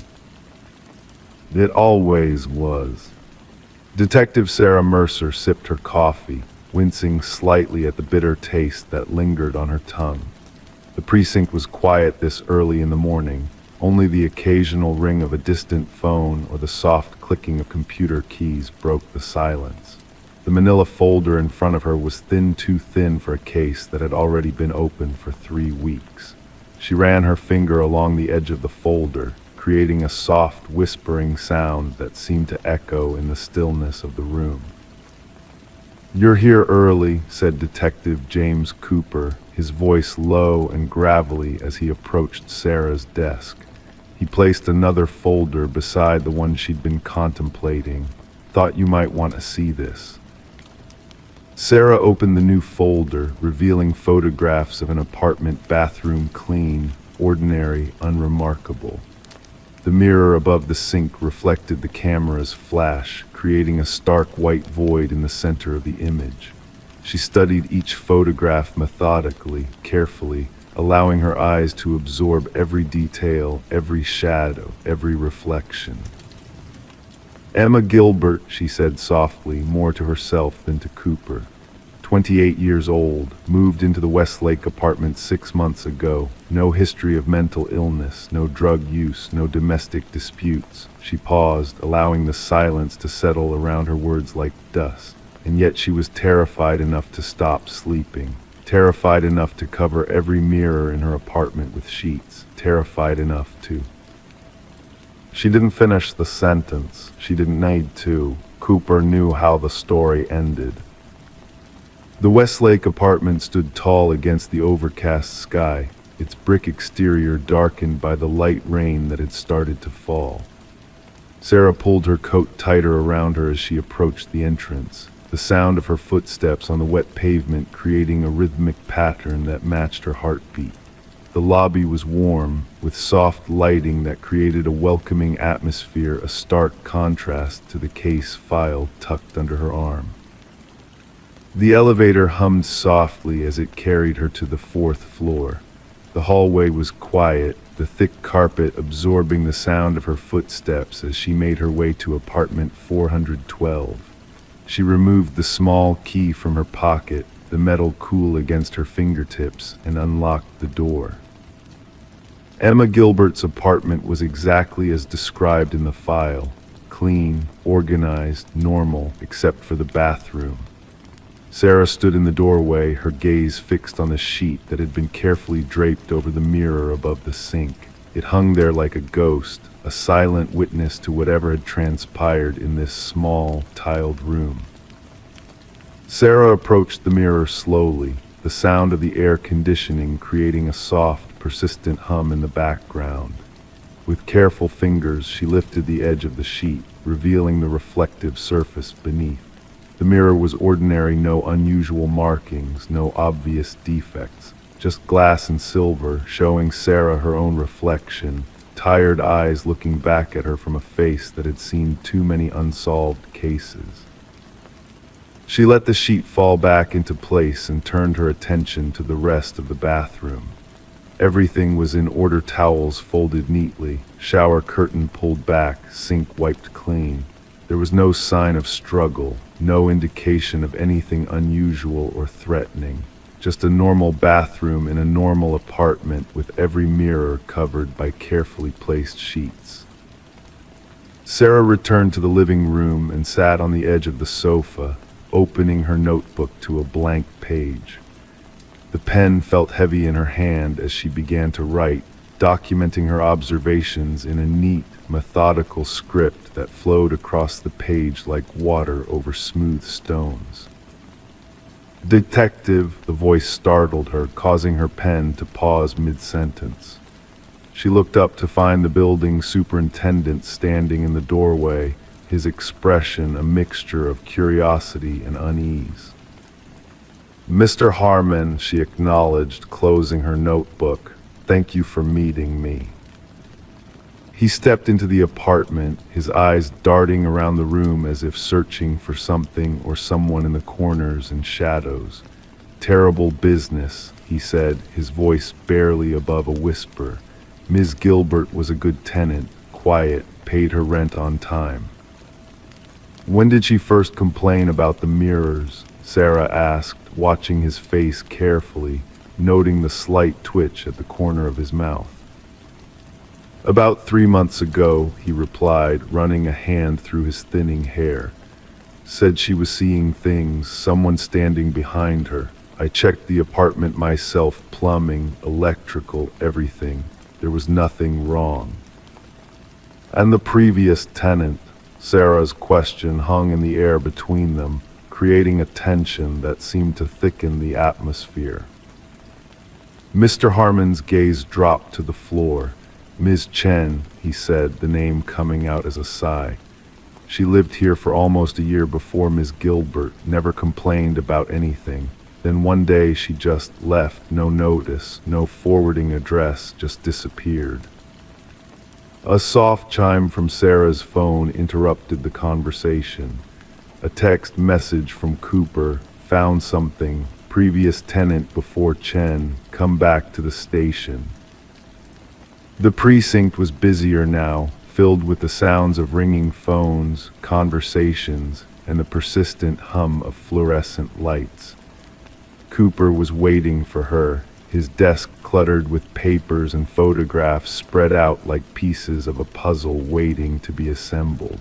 It always was. Detective Sarah Mercer sipped her coffee, wincing slightly at the bitter taste that lingered on her tongue. The precinct was quiet this early in the morning, only the occasional ring of a distant phone or the soft clicking of computer keys broke the silence. The manila folder in front of her was too thin for a case that had already been open for 3 weeks. She ran her finger along the edge of the folder, creating a soft, whispering sound that seemed to echo in the stillness of the room. "You're here early," said Detective James Cooper, his voice low and gravelly as he approached Sarah's desk. He placed another folder beside the one she'd been contemplating. "Thought you might want to see this." Sarah opened the new folder, revealing photographs of an apartment bathroom clean, ordinary, unremarkable. The mirror above the sink reflected the camera's flash, creating a stark white void in the center of the image. She studied each photograph methodically, carefully, allowing her eyes to absorb every detail, every shadow, every reflection. "Emma Gilbert," she said softly, more to herself than to Cooper. 28 years old, moved into the Westlake apartment 6 months ago. No history of mental illness, no drug use, no domestic disputes. She paused, allowing the silence to settle around her words like dust. And yet she was terrified enough to stop sleeping. Terrified enough to cover every mirror in her apartment with sheets. Terrified enough to... She didn't finish the sentence. She didn't need to. Cooper knew how the story ended. The Westlake apartment stood tall against the overcast sky, its brick exterior darkened by the light rain that had started to fall. Sarah pulled her coat tighter around her as she approached the entrance, the sound of her footsteps on the wet pavement creating a rhythmic pattern that matched her heartbeat. The lobby was warm, with soft lighting that created a welcoming atmosphere, a stark contrast to the case file tucked under her arm. The elevator hummed softly as it carried her to the 4th floor. The hallway was quiet, the thick carpet absorbing the sound of her footsteps as she made her way to apartment 412. She removed the small key from her pocket, the metal cool against her fingertips, and unlocked the door. Emma Gilbert's apartment was exactly as described in the file: clean, organized, normal, except for the bathroom. Sarah stood in the doorway, her gaze fixed on the sheet that had been carefully draped over the mirror above the sink. It hung there like a ghost, a silent witness to whatever had transpired in this small, tiled room. Sarah approached the mirror slowly, the sound of the air conditioning creating a soft, persistent hum in the background. With careful fingers, she lifted the edge of the sheet, revealing the reflective surface beneath. The mirror was ordinary, no unusual markings, no obvious defects, just glass and silver, showing Sarah her own reflection, tired eyes looking back at her from a face that had seen too many unsolved cases. She let the sheet fall back into place and turned her attention to the rest of the bathroom. Everything was in order, towels folded neatly, shower curtain pulled back, sink wiped clean. There was no sign of struggle, no indication of anything unusual or threatening. Just a normal bathroom in a normal apartment with every mirror covered by carefully placed sheets. Sarah returned to the living room and sat on the edge of the sofa, opening her notebook to a blank page. The pen felt heavy in her hand as she began to write, documenting her observations in a neat, methodical script that flowed across the page like water over smooth stones. "Detective," the voice startled her, causing her pen to pause mid-sentence. She looked up to find the building superintendent standing in the doorway, his expression a mixture of curiosity and unease. "Mr. Harmon," she acknowledged, closing her notebook, "thank you for meeting me." He stepped into the apartment, his eyes darting around the room as if searching for something or someone in the corners and shadows. "Terrible business," he said, his voice barely above a whisper. "Ms. Gilbert was a good tenant, quiet, paid her rent on time." "When did she first complain about the mirrors?" Sarah asked, watching his face carefully, noting the slight twitch at the corner of his mouth. "About 3 months ago," he replied, running a hand through his thinning hair. "Said she was seeing things, someone standing behind her. I checked the apartment myself, plumbing, electrical, everything. There was nothing wrong." "And the previous tenant?" Sarah's question hung in the air between them, creating a tension that seemed to thicken the atmosphere. Mr. Harmon's gaze dropped to the floor. "Ms. Chen," he said, the name coming out as a sigh. "She lived here for almost a year before Ms. Gilbert, never complained about anything. Then one day she just left, no notice, no forwarding address, just disappeared." A soft chime from Sarah's phone interrupted the conversation. A text message from Cooper: "Found something. Previous tenant before Chen. Come back to the station." The precinct was busier now, filled with the sounds of ringing phones, conversations, and the persistent hum of fluorescent lights. Cooper was waiting for her, his desk cluttered with papers and photographs spread out like pieces of a puzzle waiting to be assembled.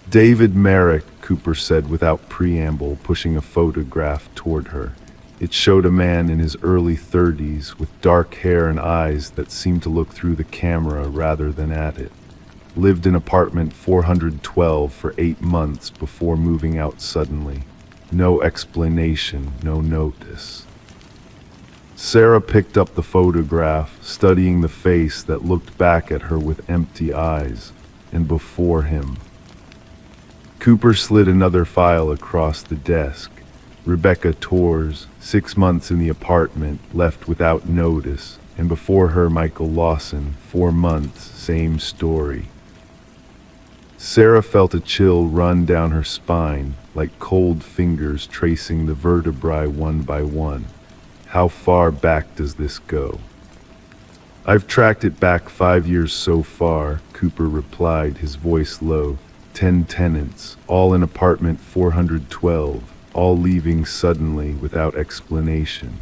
"David Merrick," Cooper said without preamble, pushing a photograph toward her. It showed a man in his early 30s with dark hair and eyes that seemed to look through the camera rather than at it. Lived in apartment 412 for 8 months before moving out suddenly. No explanation, no notice. Sarah picked up the photograph, studying the face that looked back at her with empty eyes, and before him. Cooper slid another file across the desk. Rebecca Torres, 6 months in the apartment, left without notice, and before her Michael Lawson, 4 months, same story. Sarah felt a chill run down her spine, like cold fingers tracing the vertebrae one by one. How far back does this go? "I've tracked it back 5 years so far," Cooper replied, his voice low. 10 tenants, all in apartment 412, all leaving suddenly without explanation.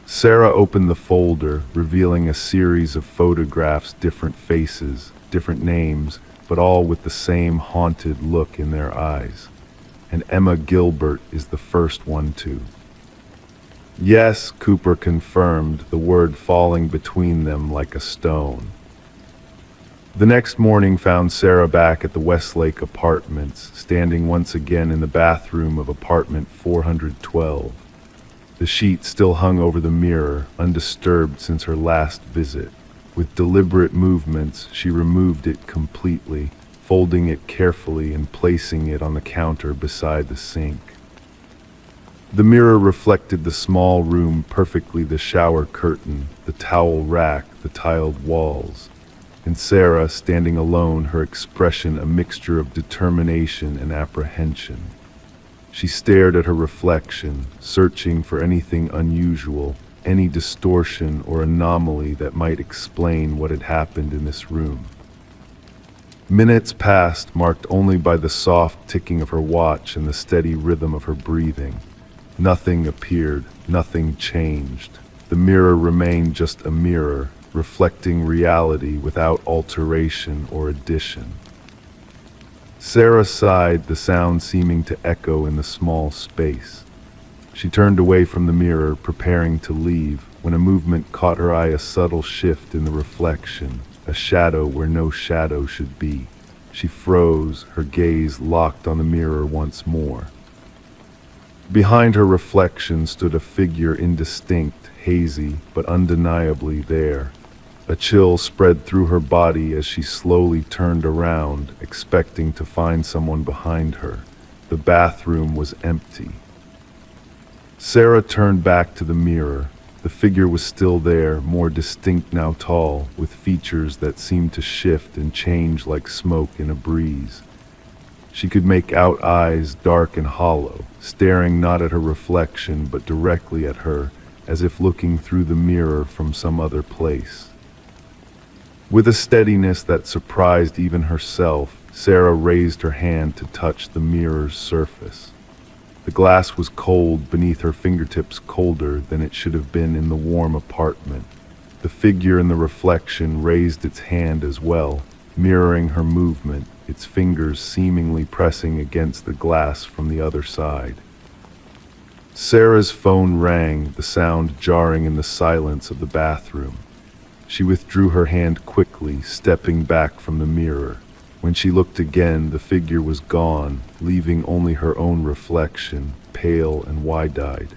Sarah opened the folder, revealing a series of photographs, different faces, different names, but all with the same haunted look in their eyes. And Emma Gilbert is the first one too. "Yes," Cooper confirmed, the word falling between them like a stone. The next morning found Sarah back at the Westlake Apartments, standing once again in the bathroom of apartment 412. The sheet still hung over the mirror, undisturbed since her last visit. With deliberate movements, she removed it completely, folding it carefully and placing it on the counter beside the sink. The mirror reflected the small room perfectly, the shower curtain, the towel rack, the tiled walls. And Sarah, standing alone, her expression a mixture of determination and apprehension. She stared at her reflection, searching for anything unusual, any distortion or anomaly that might explain what had happened in this room. Minutes passed, marked only by the soft ticking of her watch and the steady rhythm of her breathing. Nothing appeared, nothing changed. The mirror remained just a mirror, reflecting reality without alteration or addition. Sarah sighed, the sound seeming to echo in the small space. She turned away from the mirror, preparing to leave, when a movement caught her eye, a subtle shift in the reflection, a shadow where no shadow should be. She froze, her gaze locked on the mirror once more. Behind her reflection stood a figure, indistinct, hazy, but undeniably there. A chill spread through her body as she slowly turned around, expecting to find someone behind her. The bathroom was empty. Sarah turned back to the mirror. The figure was still there, more distinct now, tall, with features that seemed to shift and change like smoke in a breeze. She could make out eyes, dark and hollow, staring not at her reflection but directly at her, as if looking through the mirror from some other place. With a steadiness that surprised even herself, Sarah raised her hand to touch the mirror's surface. The glass was cold beneath her fingertips, colder than it should have been in the warm apartment. The figure in the reflection raised its hand as well, mirroring her movement, its fingers seemingly pressing against the glass from the other side. Sarah's phone rang, the sound jarring in the silence of the bathroom. She withdrew her hand quickly, stepping back from the mirror. When she looked again, the figure was gone, leaving only her own reflection, pale and wide-eyed.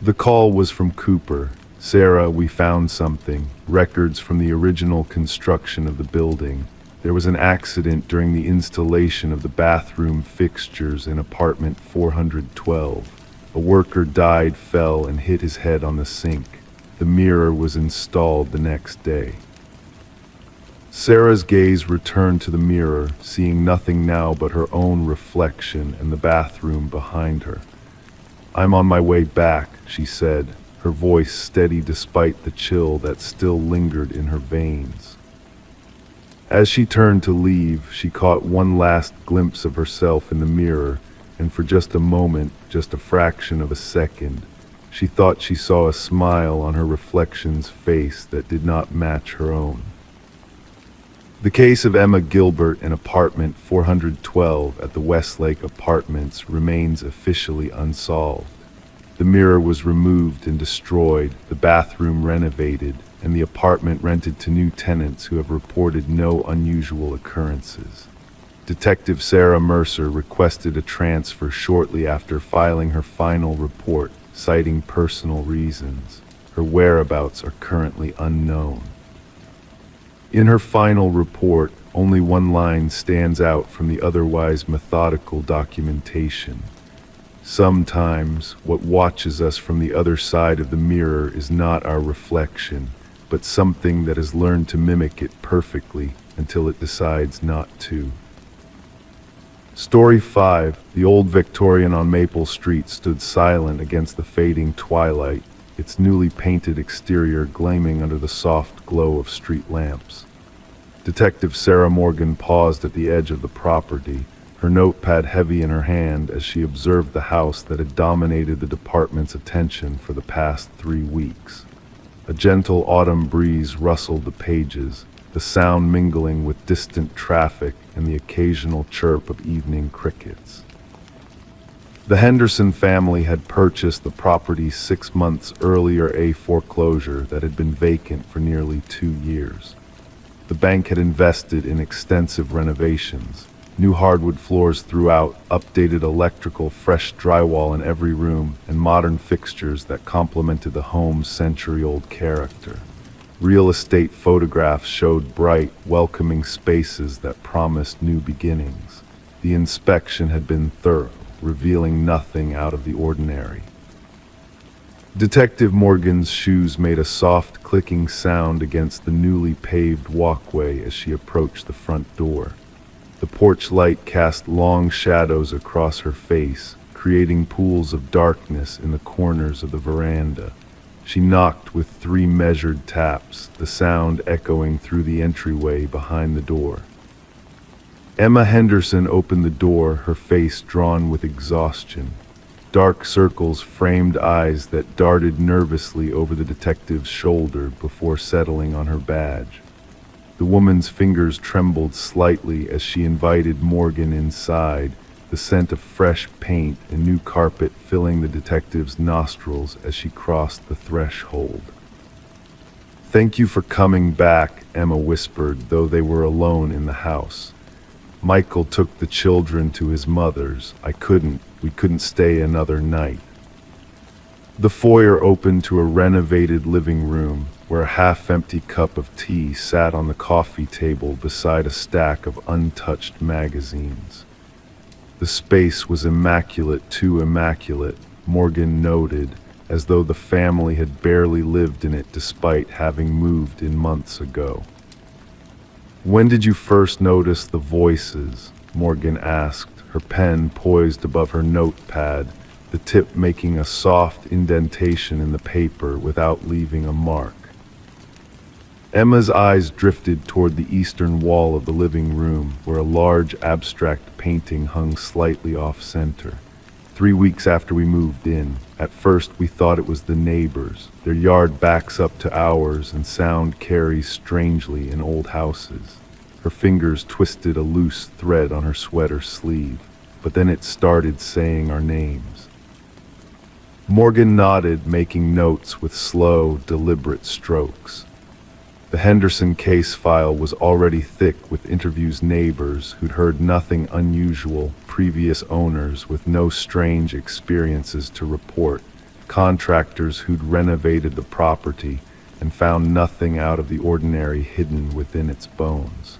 The call was from Cooper. "Sarah, we found something. Records from the original construction of the building. There was an accident during the installation of the bathroom fixtures in apartment 412. A worker died, fell, and hit his head on the sink. The mirror was installed the next day." Sarah's gaze returned to the mirror, seeing nothing now but her own reflection and the bathroom behind her. "I'm on my way back," she said, her voice steady despite the chill that still lingered in her veins. As she turned to leave, she caught one last glimpse of herself in the mirror, and for just a moment, just a fraction of a second, she thought she saw a smile on her reflection's face that did not match her own. The case of Emma Gilbert in apartment 412 at the Westlake Apartments remains officially unsolved. The mirror was removed and destroyed, the bathroom renovated, and the apartment rented to new tenants who have reported no unusual occurrences. Detective Sarah Mercer requested a transfer shortly after filing her final report, citing personal reasons. Her whereabouts are currently unknown. In her final report, only one line stands out from the otherwise methodical documentation. "Sometimes, what watches us from the other side of the mirror is not our reflection, but something that has learned to mimic it perfectly until it decides not to." Story 5. The old Victorian on Maple Street stood silent against the fading twilight, its newly painted exterior gleaming under the soft glow of street lamps. Detective Sarah Morgan paused at the edge of the property, her notepad heavy in her hand as she observed the house that had dominated the department's attention for the past 3 weeks. A gentle autumn breeze rustled the pages, the sound mingling with distant traffic and the occasional chirp of evening crickets. The Henderson family had purchased the property 6 months earlier, a foreclosure that had been vacant for nearly 2 years. The bank had invested in extensive renovations, new hardwood floors throughout, updated electrical, fresh drywall in every room, and modern fixtures that complemented the home's century-old character. Real estate photographs showed bright, welcoming spaces that promised new beginnings. The inspection had been thorough, revealing nothing out of the ordinary. Detective Morgan's shoes made a soft clicking sound against the newly paved walkway as she approached the front door. The porch light cast long shadows across her face, creating pools of darkness in the corners of the veranda. She knocked with 3 measured taps, the sound echoing through the entryway behind the door. Emma Henderson opened the door, her face drawn with exhaustion. Dark circles framed eyes that darted nervously over the detective's shoulder before settling on her badge. The woman's fingers trembled slightly as she invited Morgan inside, the scent of fresh paint and new carpet filling the detective's nostrils as she crossed the threshold. "Thank you for coming back," Emma whispered, though they were alone in the house. "Michael took the children to his mother's. We couldn't stay another night." The foyer opened to a renovated living room, where a half-empty cup of tea sat on the coffee table beside a stack of untouched magazines. The space was immaculate, too immaculate, Morgan noted, as though the family had barely lived in it despite having moved in months ago. "When did you first notice the voices?" Morgan asked, her pen poised above her notepad, the tip making a soft indentation in the paper without leaving a mark. Emma's eyes drifted toward the eastern wall of the living room, where a large abstract painting hung slightly off-center. 3 weeks after we moved in, at first we thought it was the neighbors. Their yard backs up to ours and sound carries strangely in old houses. Her fingers twisted a loose thread on her sweater sleeve, but then it started saying our names. Morgan nodded, making notes with slow, deliberate strokes. The Henderson case file was already thick with interviews, neighbors who'd heard nothing unusual, previous owners with no strange experiences to report, contractors who'd renovated the property and found nothing out of the ordinary hidden within its bones.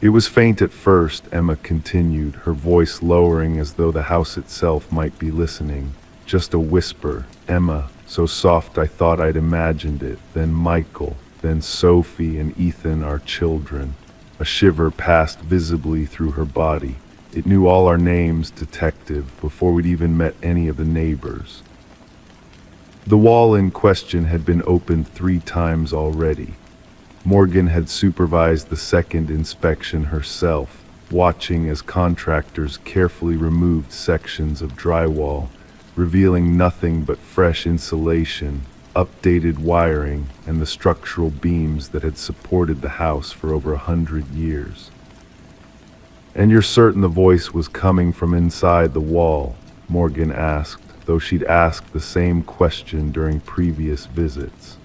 "It was faint at first," Emma continued, her voice lowering as though the house itself might be listening. "Just a whisper, Emma, so soft I thought I'd imagined it. Then Michael, then Sophie and Ethan, our children." A shiver passed visibly through her body. "It knew all our names, detective, before we'd even met any of the neighbors." The wall in question had been opened 3 times already. Morgan had supervised the second inspection herself, watching as contractors carefully removed sections of drywall, revealing nothing but fresh insulation, updated wiring, and the structural beams that had supported the house for over 100 years. "And you're certain the voice was coming from inside the wall?" Morgan asked, though she'd asked the same question during previous visits.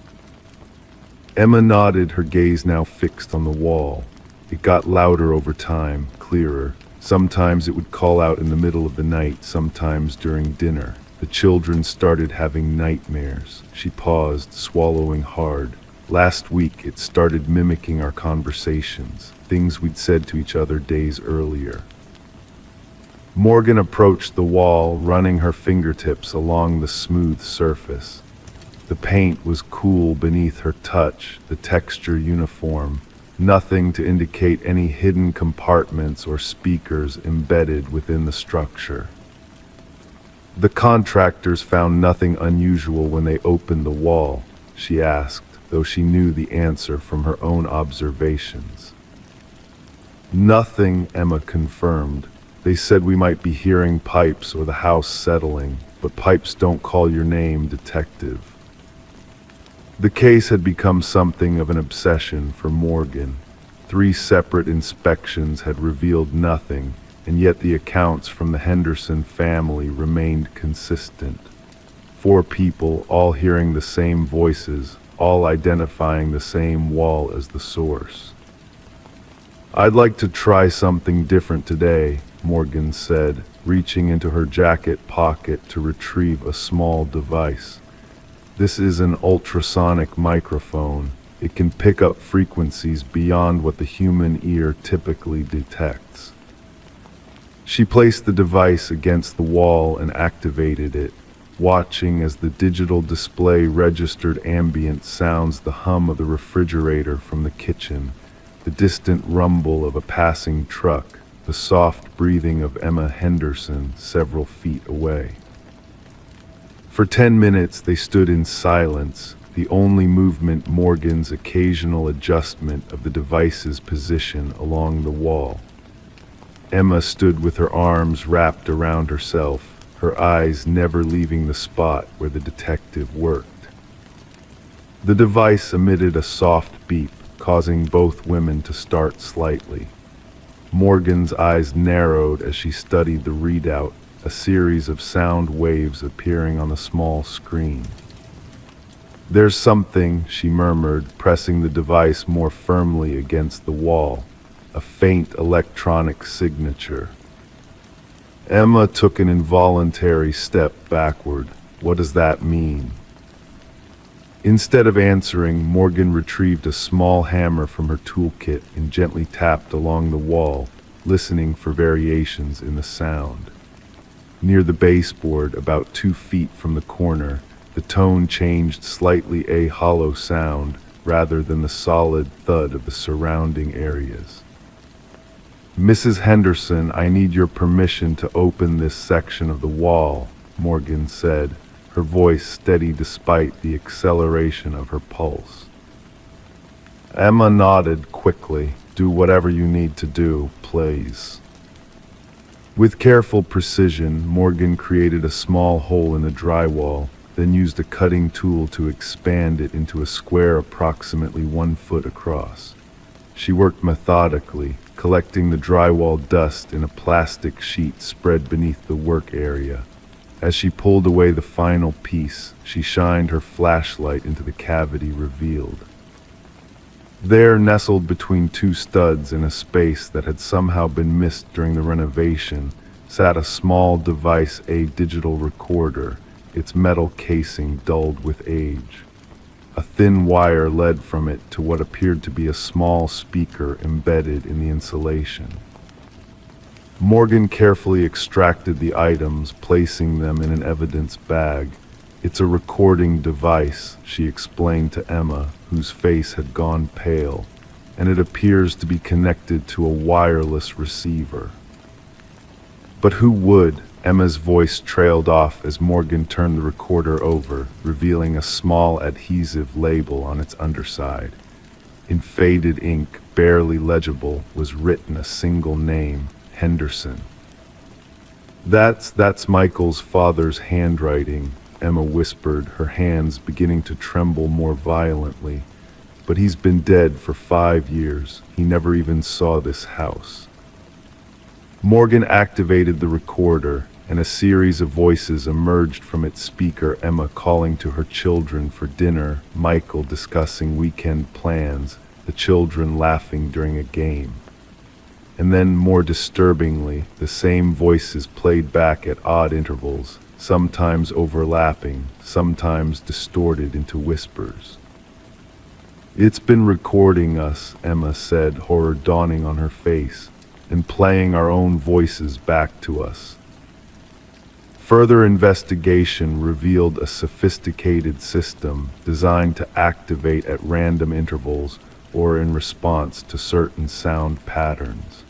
Emma nodded, her gaze now fixed on the wall. It got louder over time, clearer. Sometimes it would call out in the middle of the night, sometimes during dinner. The children started having nightmares. She paused, swallowing hard. "Last week it started mimicking our conversations, things we'd said to each other days earlier." Morgan approached the wall, running her fingertips along the smooth surface. The paint was cool beneath her touch, the texture uniform, nothing to indicate any hidden compartments or speakers embedded within the structure. "The contractors found nothing unusual when they opened the wall?" she asked, though she knew the answer from her own observations. "Nothing," Emma confirmed. "They said we might be hearing pipes or the house settling, but pipes don't call your name, detective." The case had become something of an obsession for Morgan. 3 separate inspections had revealed nothing, and yet the accounts from the Henderson family remained consistent. 4 people, all hearing the same voices, all identifying the same wall as the source. "I'd like to try something different today," Morgan said, reaching into her jacket pocket to retrieve a small device. "This is an ultrasonic microphone. It can pick up frequencies beyond what the human ear typically detects." She placed the device against the wall and activated it. watching as the digital display registered ambient sounds, the hum of the refrigerator from the kitchen, the distant rumble of a passing truck, the soft breathing of Emma Henderson several feet away. For 10 minutes they stood in silence, the only movement Morgan's occasional adjustment of the device's position along the wall. Emma stood with her arms wrapped around herself, her eyes never leaving the spot where the detective worked. The device emitted a soft beep, causing both women to start slightly. Morgan's eyes narrowed as she studied the readout, a series of sound waves appearing on the small screen. "There's something," she murmured, pressing the device more firmly against the wall. A faint electronic signature. Emma took an involuntary step backward. What does that mean? Instead of answering, Morgan retrieved a small hammer from her toolkit and gently tapped along the wall, listening for variations in the sound. Near the baseboard, about 2 feet from the corner, the tone changed slightly, a hollow sound rather than the solid thud of the surrounding areas. "Mrs. Henderson, I need your permission to open this section of the wall," Morgan said, her voice steady despite the acceleration of her pulse. Emma nodded quickly. "Do whatever you need to do, please." With careful precision, Morgan created a small hole in the drywall, then used a cutting tool to expand it into a square approximately 1 foot across. She worked methodically, collecting the drywall dust in a plastic sheet spread beneath the work area. As she pulled away the final piece, she shined her flashlight into the cavity revealed. There, nestled between 2 studs in a space that had somehow been missed during the renovation, sat a small device, a digital recorder, its metal casing dulled with age. A thin wire led from it to what appeared to be a small speaker embedded in the insulation. Morgan carefully extracted the items, placing them in an evidence bag. "It's a recording device," she explained to Emma, whose face had gone pale, "and it appears to be connected to a wireless receiver." "But who would?" Emma's voice trailed off as Morgan turned the recorder over, revealing a small adhesive label on its underside. In faded ink, barely legible, was written a single name, Henderson. That's Michael's father's handwriting," Emma whispered, her hands beginning to tremble more violently. "But he's been dead for 5 years. He never even saw this house." Morgan activated the recorder, and a series of voices emerged from its speaker, Emma calling to her children for dinner, Michael discussing weekend plans, the children laughing during a game. And then, more disturbingly, the same voices played back at odd intervals, sometimes overlapping, sometimes distorted into whispers. "It's been recording us," Emma said, horror dawning on her face, "and playing our own voices back to us." Further investigation revealed a sophisticated system designed to activate at random intervals or in response to certain sound patterns.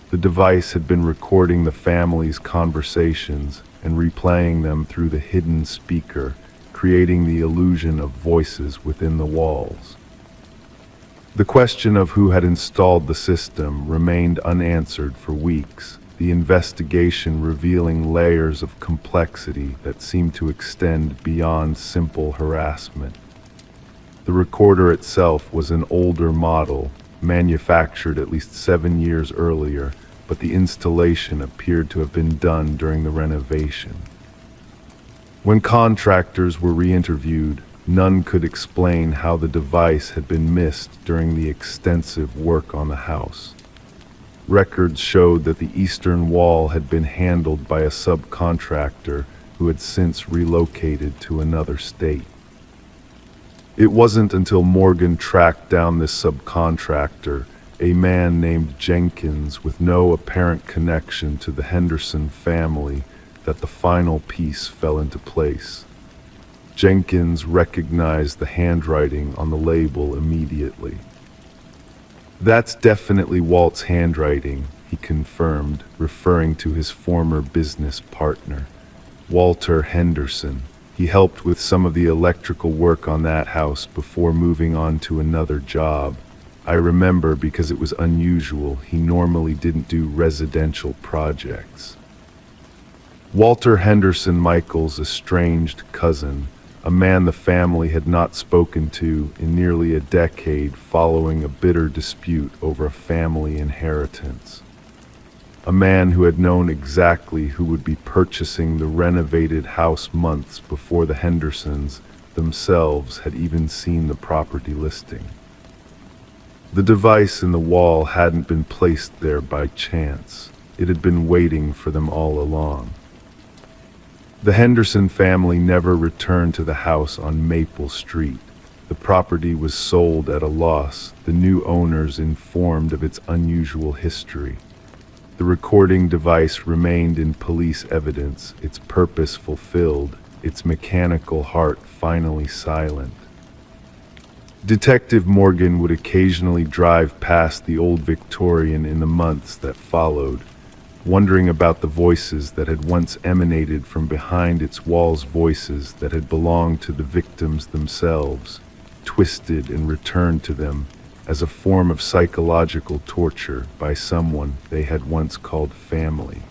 The device had been recording the family's conversations and replaying them through the hidden speaker, creating the illusion of voices within the walls. The question of who had installed the system remained unanswered for weeks, the investigation revealing layers of complexity that seemed to extend beyond simple harassment. The recorder itself was an older model, manufactured at least 7 years earlier, but the installation appeared to have been done during the renovation. When contractors were re-interviewed, none could explain how the device had been missed during the extensive work on the house. Records showed that the eastern wall had been handled by a subcontractor who had since relocated to another state. It wasn't until Morgan tracked down this subcontractor, a man named Jenkins with no apparent connection to the Henderson family, that the final piece fell into place. Jenkins recognized the handwriting on the label immediately. "That's definitely Walt's handwriting," he confirmed, referring to his former business partner, Walter Henderson. He helped with some of the electrical work on that house before moving on to another job. I remember because it was unusual. He normally didn't do residential projects. Walter Henderson, Michael's estranged cousin, a man the family had not spoken to in nearly a decade following a bitter dispute over a family inheritance. A man who had known exactly who would be purchasing the renovated house months before the Hendersons themselves had even seen the property listing. The device in the wall hadn't been placed there by chance. It had been waiting for them all along. The Henderson family never returned to the house on Maple Street. The property was sold at a loss, the new owners informed of its unusual history. The recording device remained in police evidence, its purpose fulfilled, its mechanical heart finally silent. Detective Morgan would occasionally drive past the old Victorian in the months that followed, wondering about the voices that had once emanated from behind its walls, voices that had belonged to the victims themselves, twisted and returned to them as a form of psychological torture by someone they had once called family.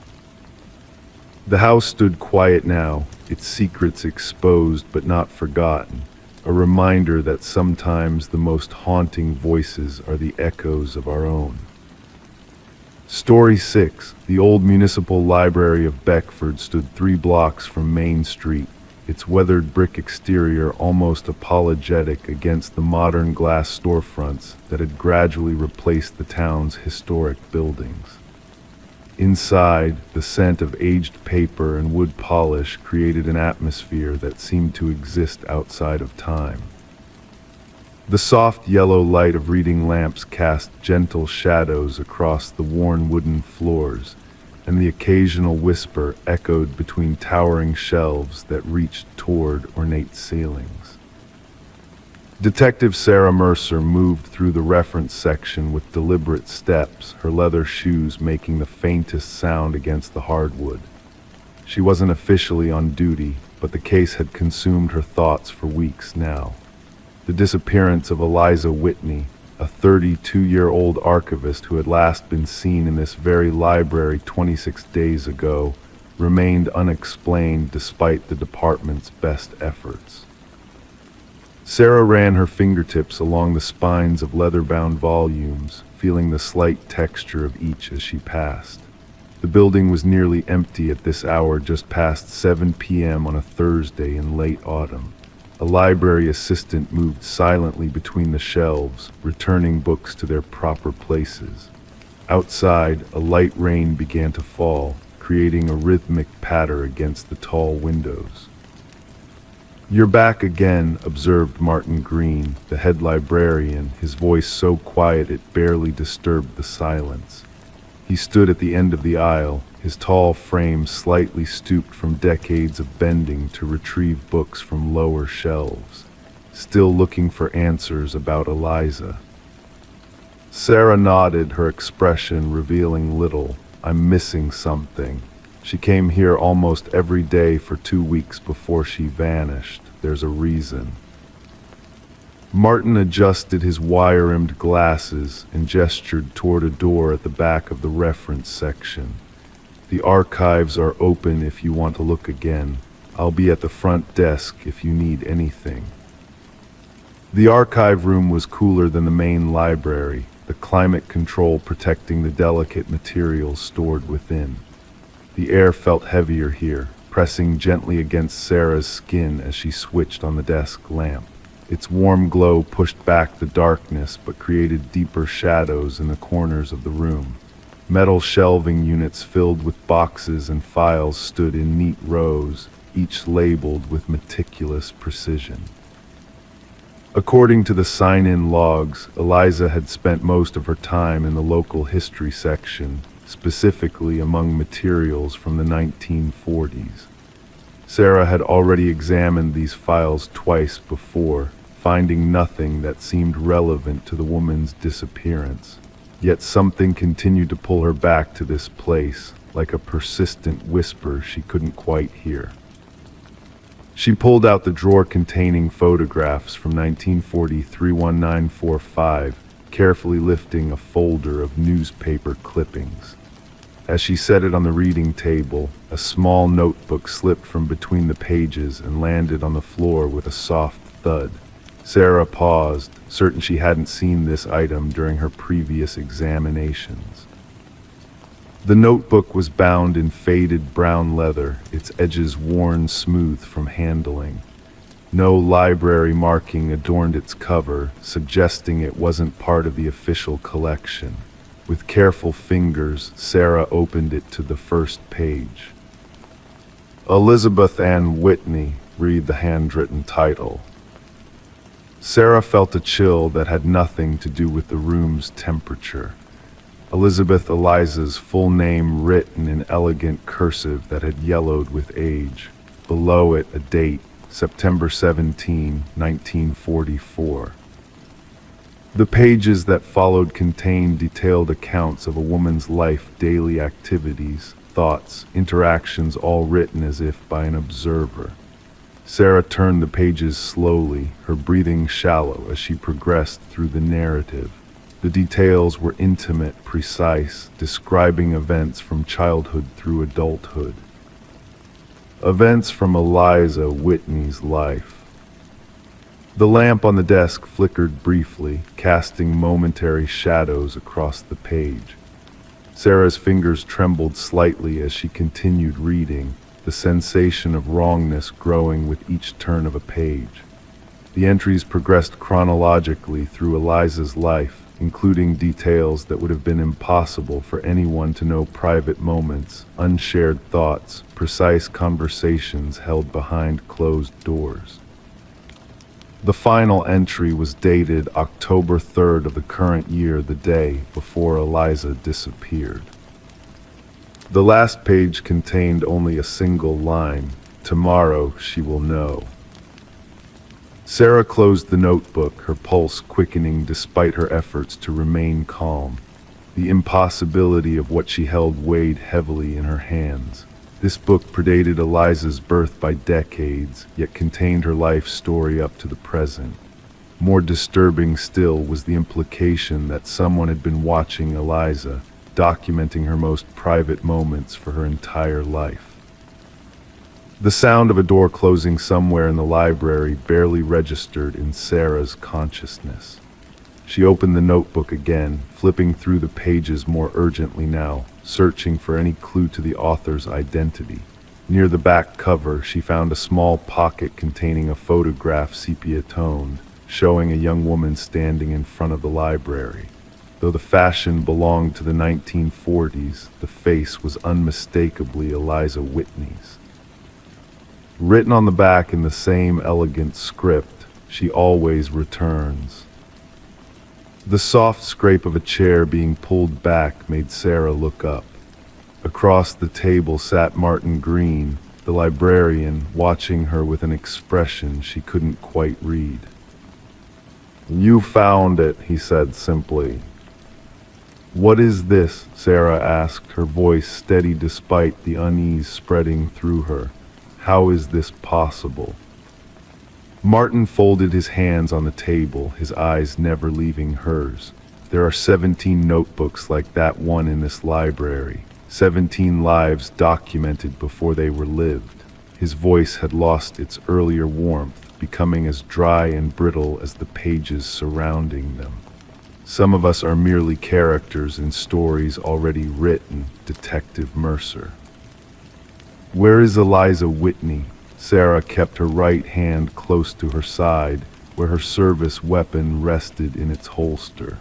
The house stood quiet now, its secrets exposed but not forgotten, a reminder that sometimes the most haunting voices are the echoes of our own. Story 6. The old municipal library of Beckford stood 3 blocks from Main Street, its weathered brick exterior almost apologetic against the modern glass storefronts that had gradually replaced the town's historic buildings. Inside, the scent of aged paper and wood polish created an atmosphere that seemed to exist outside of time. The soft yellow light of reading lamps cast gentle shadows across the worn wooden floors, and the occasional whisper echoed between towering shelves that reached toward ornate ceilings. Detective Sarah Mercer moved through the reference section with deliberate steps, her leather shoes making the faintest sound against the hardwood. She wasn't officially on duty, but the case had consumed her thoughts for weeks now. The disappearance of Eliza Whitney, a 32-year-old archivist who had last been seen in this very library 26 days ago, remained unexplained despite the department's best efforts. Sarah ran her fingertips along the spines of leather-bound volumes, feeling the slight texture of each as she passed. The building was nearly empty at this hour, just past 7 p.m. on a Thursday in late autumn. A library assistant moved silently between the shelves, returning books to their proper places. Outside, a light rain began to fall, creating a rhythmic patter against the tall windows. "You're back again," observed Martin Green, the head librarian, his voice so quiet it barely disturbed the silence. He stood at the end of the aisle, his tall frame slightly stooped from decades of bending to retrieve books from lower shelves, still looking for answers about Eliza. Sarah nodded, her expression revealing little. "I'm missing something. She came here almost every day for 2 weeks before she vanished. There's a reason." Martin adjusted his wire-rimmed glasses and gestured toward a door at the back of the reference section. "The archives are open if you want to look again. I'll be at the front desk if you need anything." The archive room was cooler than the main library, the climate control protecting the delicate materials stored within. The air felt heavier here, pressing gently against Sarah's skin as she switched on the desk lamp. Its warm glow pushed back the darkness but created deeper shadows in the corners of the room. Metal shelving units filled with boxes and files stood in neat rows, each labeled with meticulous precision. According to the sign-in logs, Eliza had spent most of her time in the local history section, specifically among materials from the 1940s. Sarah had already examined these files twice before, finding nothing that seemed relevant to the woman's disappearance. Yet something continued to pull her back to this place, like a persistent whisper she couldn't quite hear. She pulled out the drawer containing photographs from 1940-31945, carefully lifting a folder of newspaper clippings. As she set it on the reading table, a small notebook slipped from between the pages and landed on the floor with a soft thud. Sarah paused, certain she hadn't seen this item during her previous examinations. The notebook was bound in faded brown leather, its edges worn smooth from handling. No library marking adorned its cover, suggesting it wasn't part of the official collection. With careful fingers, Sarah opened it to the first page. Elizabeth Ann Whitney, read the handwritten title. Sarah felt a chill that had nothing to do with the room's temperature. Elizabeth Eliza's full name written in elegant cursive that had yellowed with age. Below it, a date, September 17, 1944. The pages that followed contained detailed accounts of a woman's life, daily activities, thoughts, interactions, all written as if by an observer. Sarah turned the pages slowly, her breathing shallow as she progressed through the narrative. The details were intimate, precise, describing events from childhood through adulthood. Events from Eliza Whitney's life. The lamp on the desk flickered briefly, casting momentary shadows across the page. Sarah's fingers trembled slightly as she continued reading, the sensation of wrongness growing with each turn of a page. The entries progressed chronologically through Eliza's life, including details that would have been impossible for anyone to know: private moments, unshared thoughts, precise conversations held behind closed doors. The final entry was dated October 3rd of the current year, the day before Eliza disappeared. The last page contained only a single line: "Tomorrow she will know." Sarah closed the notebook, her pulse quickening despite her efforts to remain calm. The impossibility of what she held weighed heavily in her hands. This book predated Eliza's birth by decades, yet contained her life story up to the present. More disturbing still was the implication that someone had been watching Eliza, documenting her most private moments for her entire life. The sound of a door closing somewhere in the library barely registered in Sarah's consciousness. She opened the notebook again, flipping through the pages more urgently now, searching for any clue to the author's identity. Near the back cover, she found a small pocket containing a photograph, sepia-toned, showing a young woman standing in front of the library. Though the fashion belonged to the 1940s, the face was unmistakably Eliza Whitney's. Written on the back in the same elegant script, "She always returns." The soft scrape of a chair being pulled back made Sarah look up. Across the table sat Martin Green, the librarian, watching her with an expression she couldn't quite read. "You found it," he said simply. "What is this?" Sarah asked, her voice steady despite the unease spreading through her. "How is this possible?" Martin folded his hands on the table, his eyes never leaving hers. "There are 17 notebooks like that one in this library. 17 lives documented before they were lived." His voice had lost its earlier warmth, becoming as dry and brittle as the pages surrounding them. "Some of us are merely characters in stories already written, Detective Mercer." "Where is Eliza Whitney?" Sarah kept her right hand close to her side, where her service weapon rested in its holster.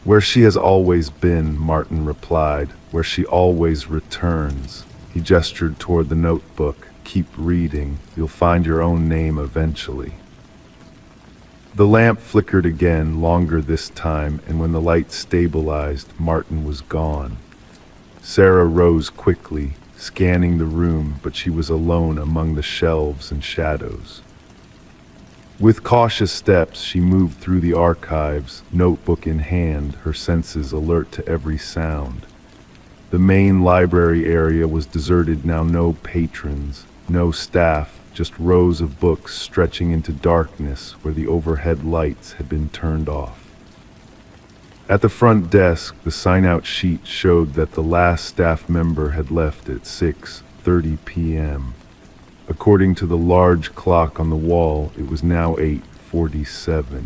"Where she has always been," Martin replied, "where she always returns." He gestured toward the notebook. "Keep reading. You'll find your own name eventually." The lamp flickered again, longer this time, and when the light stabilized, Martin was gone. Sarah rose quickly, scanning the room, but she was alone among the shelves and shadows. With cautious steps, she moved through the archives, notebook in hand, her senses alert to every sound. The main library area was deserted now, no patrons, no staff, just rows of books stretching into darkness where the overhead lights had been turned off. At the front desk, the sign-out sheet showed that the last staff member had left at 6:30 p.m. According to the large clock on the wall, it was now 8:47.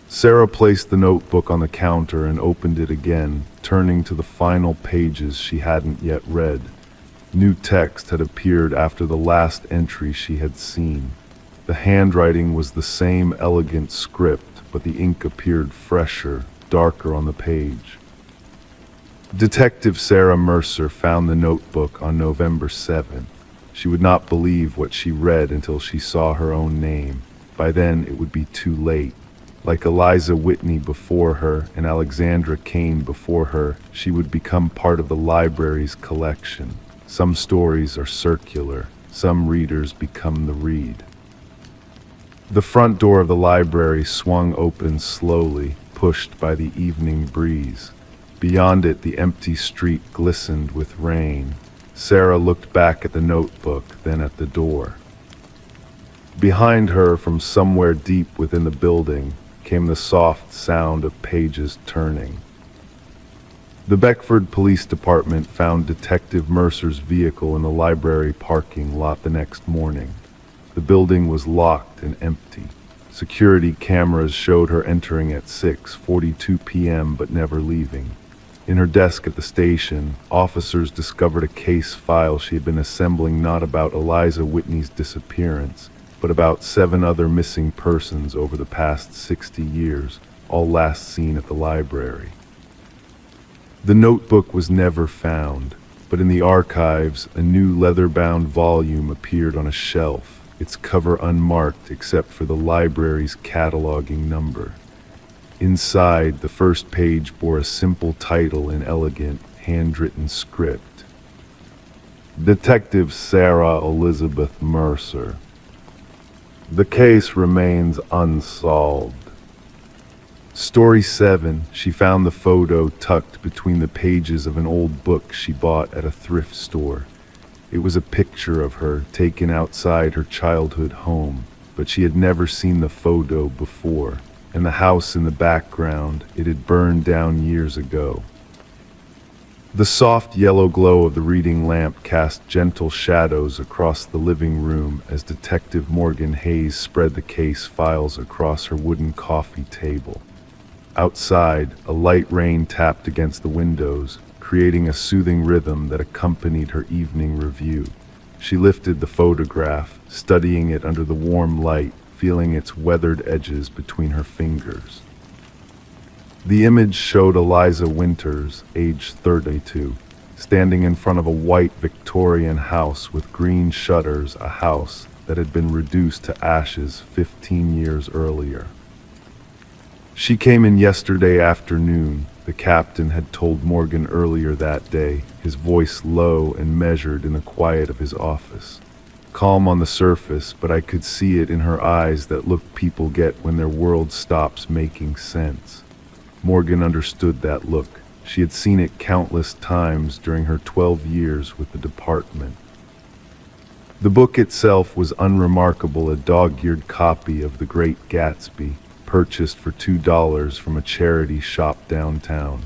Sarah placed the notebook on the counter and opened it again, turning to the final pages she hadn't yet read. New text had appeared after the last entry she had seen. The handwriting was the same elegant script, but the ink appeared fresher, darker on the page. Detective Sarah Mercer found the notebook on November 7th. She would not believe what she read until she saw her own name. By then, it would be too late. Like Eliza Whitney before her and Alexandra Kane before her, she would become part of the library's collection. Some stories are circular, some readers become the read. The front door of the library swung open slowly, pushed by the evening breeze. Beyond it, the empty street glistened with rain. Sarah looked back at the notebook, then at the door. Behind her, from somewhere deep within the building, came the soft sound of pages turning. The Beckford Police Department found Detective Mercer's vehicle in the library parking lot the next morning. The building was locked and empty. Security cameras showed her entering at 6:42 p.m. but never leaving. In her desk at the station, officers discovered a case file she had been assembling, not about Eliza Whitney's disappearance, but about 7 other missing persons over the past 60 years, all last seen at the library. The notebook was never found, but in the archives, a new leather-bound volume appeared on a shelf, its cover unmarked except for the library's cataloging number. Inside, the first page bore a simple title in elegant, handwritten script. Detective Sarah Elizabeth Mercer. The case remains unsolved. Story 7, she found the photo tucked between the pages of an old book she bought at a thrift store. It was a picture of her taken outside her childhood home, but she had never seen the photo before, and the house in the background, it had burned down years ago. The soft yellow glow of the reading lamp cast gentle shadows across the living room as Detective Morgan Hayes spread the case files across her wooden coffee table. Outside, a light rain tapped against the windows, creating a soothing rhythm that accompanied her evening review. She lifted the photograph, studying it under the warm light, feeling its weathered edges between her fingers. The image showed Eliza Winters, age 32, standing in front of a white Victorian house with green shutters, a house that had been reduced to ashes 15 years earlier. She came in yesterday afternoon, the captain had told Morgan earlier that day, his voice low and measured in the quiet of his office. Calm on the surface, but I could see it in her eyes, that look people get when their world stops making sense. Morgan understood that look. She had seen it countless times during her 12 years with the department. The book itself was unremarkable, a dog-eared copy of The Great Gatsby, purchased for $2 from a charity shop downtown.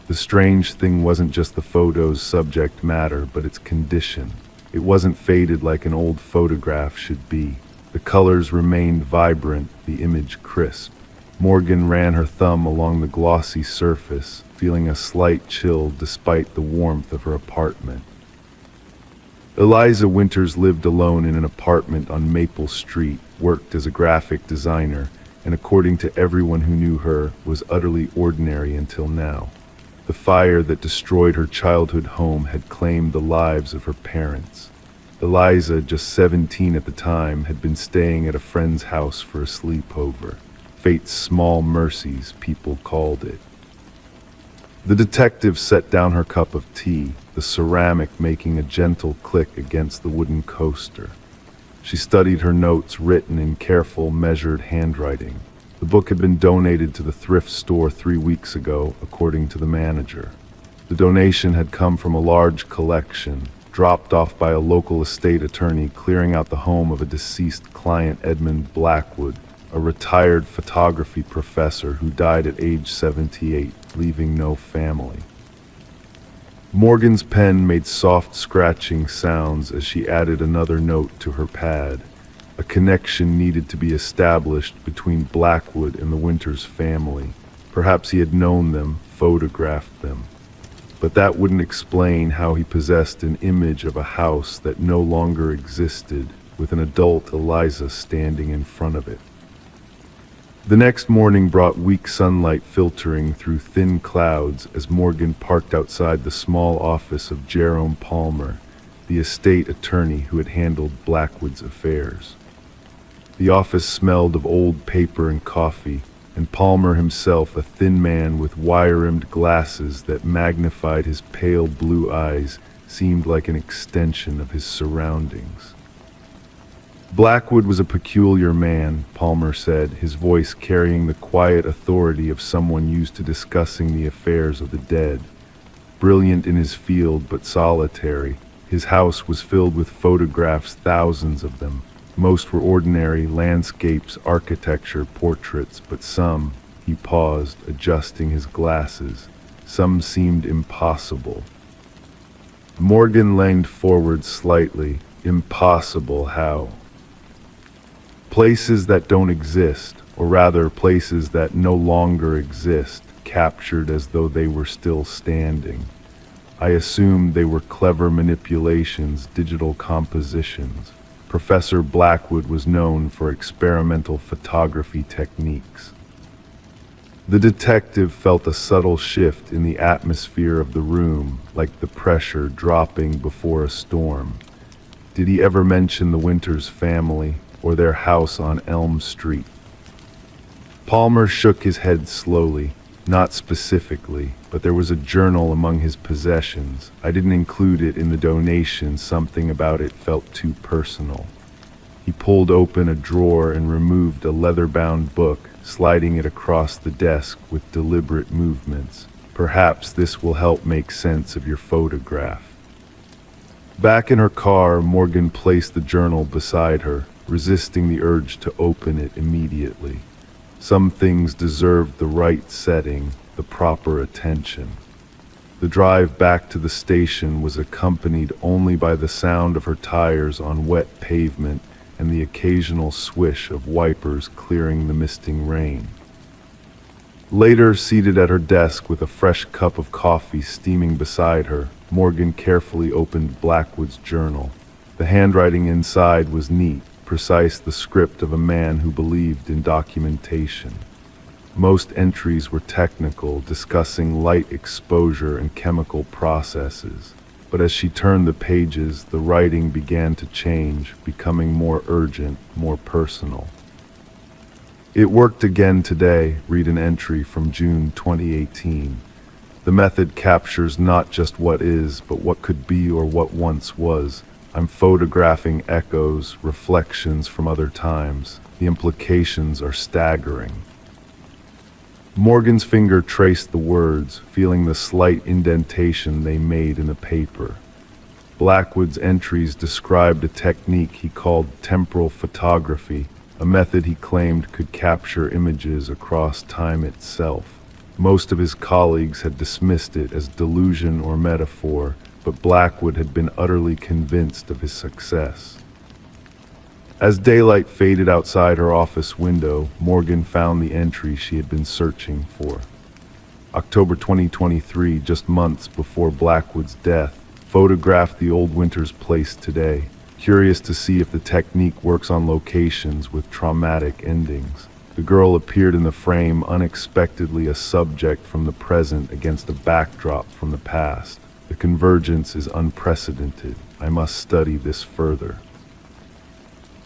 The strange thing wasn't just the photo's subject matter, but its condition. It wasn't faded like an old photograph should be. The colors remained vibrant, the image crisp. Morgan ran her thumb along the glossy surface, feeling a slight chill despite the warmth of her apartment. Eliza Winters lived alone in an apartment on Maple Street, worked as a graphic designer, and according to everyone who knew her, was utterly ordinary until now. The fire that destroyed her childhood home had claimed the lives of her parents. Eliza, just 17 at the time, had been staying at a friend's house for a sleepover. Fate's small mercies, people called it. The detective set down her cup of tea, the ceramic making a gentle click against the wooden coaster. She studied her notes written in careful, measured handwriting. The book had been donated to the thrift store 3 weeks ago, according to the manager. The donation had come from a large collection, dropped off by a local estate attorney clearing out the home of a deceased client, Edmund Blackwood, a retired photography professor who died at age 78, leaving no family. Morgan's pen made soft scratching sounds as she added another note to her pad. A connection needed to be established between Blackwood and the Winters family. Perhaps he had known them, photographed them. But that wouldn't explain how he possessed an image of a house that no longer existed, with an adult Eliza standing in front of it. The next morning brought weak sunlight filtering through thin clouds as Morgan parked outside the small office of Jerome Palmer, the estate attorney who had handled Blackwood's affairs. The office smelled of old paper and coffee, and Palmer himself, a thin man with wire-rimmed glasses that magnified his pale blue eyes, seemed like an extension of his surroundings. Blackwood was a peculiar man, Palmer said, his voice carrying the quiet authority of someone used to discussing the affairs of the dead. Brilliant in his field but solitary, his house was filled with photographs, thousands of them. Most were ordinary landscapes, architecture, portraits, but some, he paused, adjusting his glasses, some seemed impossible. Morgan leaned forward slightly. Impossible how? Places that don't exist, or rather places that no longer exist, captured as though they were still standing. I assumed they were clever manipulations, digital compositions. Professor Blackwood was known for experimental photography techniques. The detective felt a subtle shift in the atmosphere of the room, like the pressure dropping before a storm. Did he ever mention the Winters family, or their house on Elm Street? Palmer shook his head slowly. Not specifically, but there was a journal among his possessions. I didn't include it in the donation, something about it felt too personal. He pulled open a drawer and removed a leather-bound book, sliding it across the desk with deliberate movements. Perhaps this will help make sense of your photograph. Back in her car, Morgan placed the journal beside her, resisting the urge to open it immediately. Some things deserved the right setting, the proper attention. The drive back to the station was accompanied only by the sound of her tires on wet pavement and the occasional swish of wipers clearing the misting rain. Later, seated at her desk with a fresh cup of coffee steaming beside her, Morgan carefully opened Blackwood's journal. The handwriting inside was neat, precise, the script of a man who believed in documentation. Most entries were technical, discussing light exposure and chemical processes. But as she turned the pages, the writing began to change, becoming more urgent, more personal. It worked again today, read an entry from June 2018. The method captures not just what is, but what could be or what once was. I'm photographing echoes, reflections from other times. The implications are staggering. Morgan's finger traced the words, feeling the slight indentation they made in the paper. Blackwood's entries described a technique he called temporal photography, a method he claimed could capture images across time itself. Most of his colleagues had dismissed it as delusion or metaphor, but Blackwood had been utterly convinced of his success. As daylight faded outside her office window, Morgan found the entry she had been searching for. October 2023, just months before Blackwood's death, photographed the old Winters place today, curious to see if the technique works on locations with traumatic endings. The girl appeared in the frame, unexpectedly a subject from the present against a backdrop from the past. The convergence is unprecedented. I must study this further.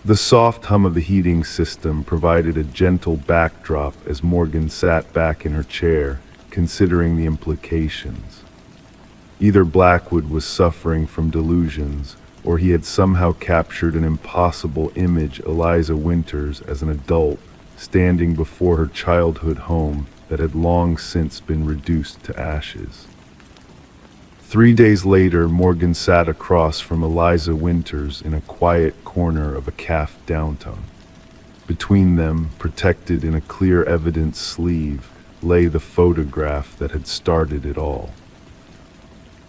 The soft hum of the heating system provided a gentle backdrop as Morgan sat back in her chair, considering the implications. Either Blackwood was suffering from delusions, or he had somehow captured an impossible image Eliza Winters as an adult, standing before her childhood home that had long since been reduced to ashes. 3 days later, Morgan sat across from Eliza Winters in a quiet corner of a cafe downtown. Between them, protected in a clear evidence sleeve, lay the photograph that had started it all.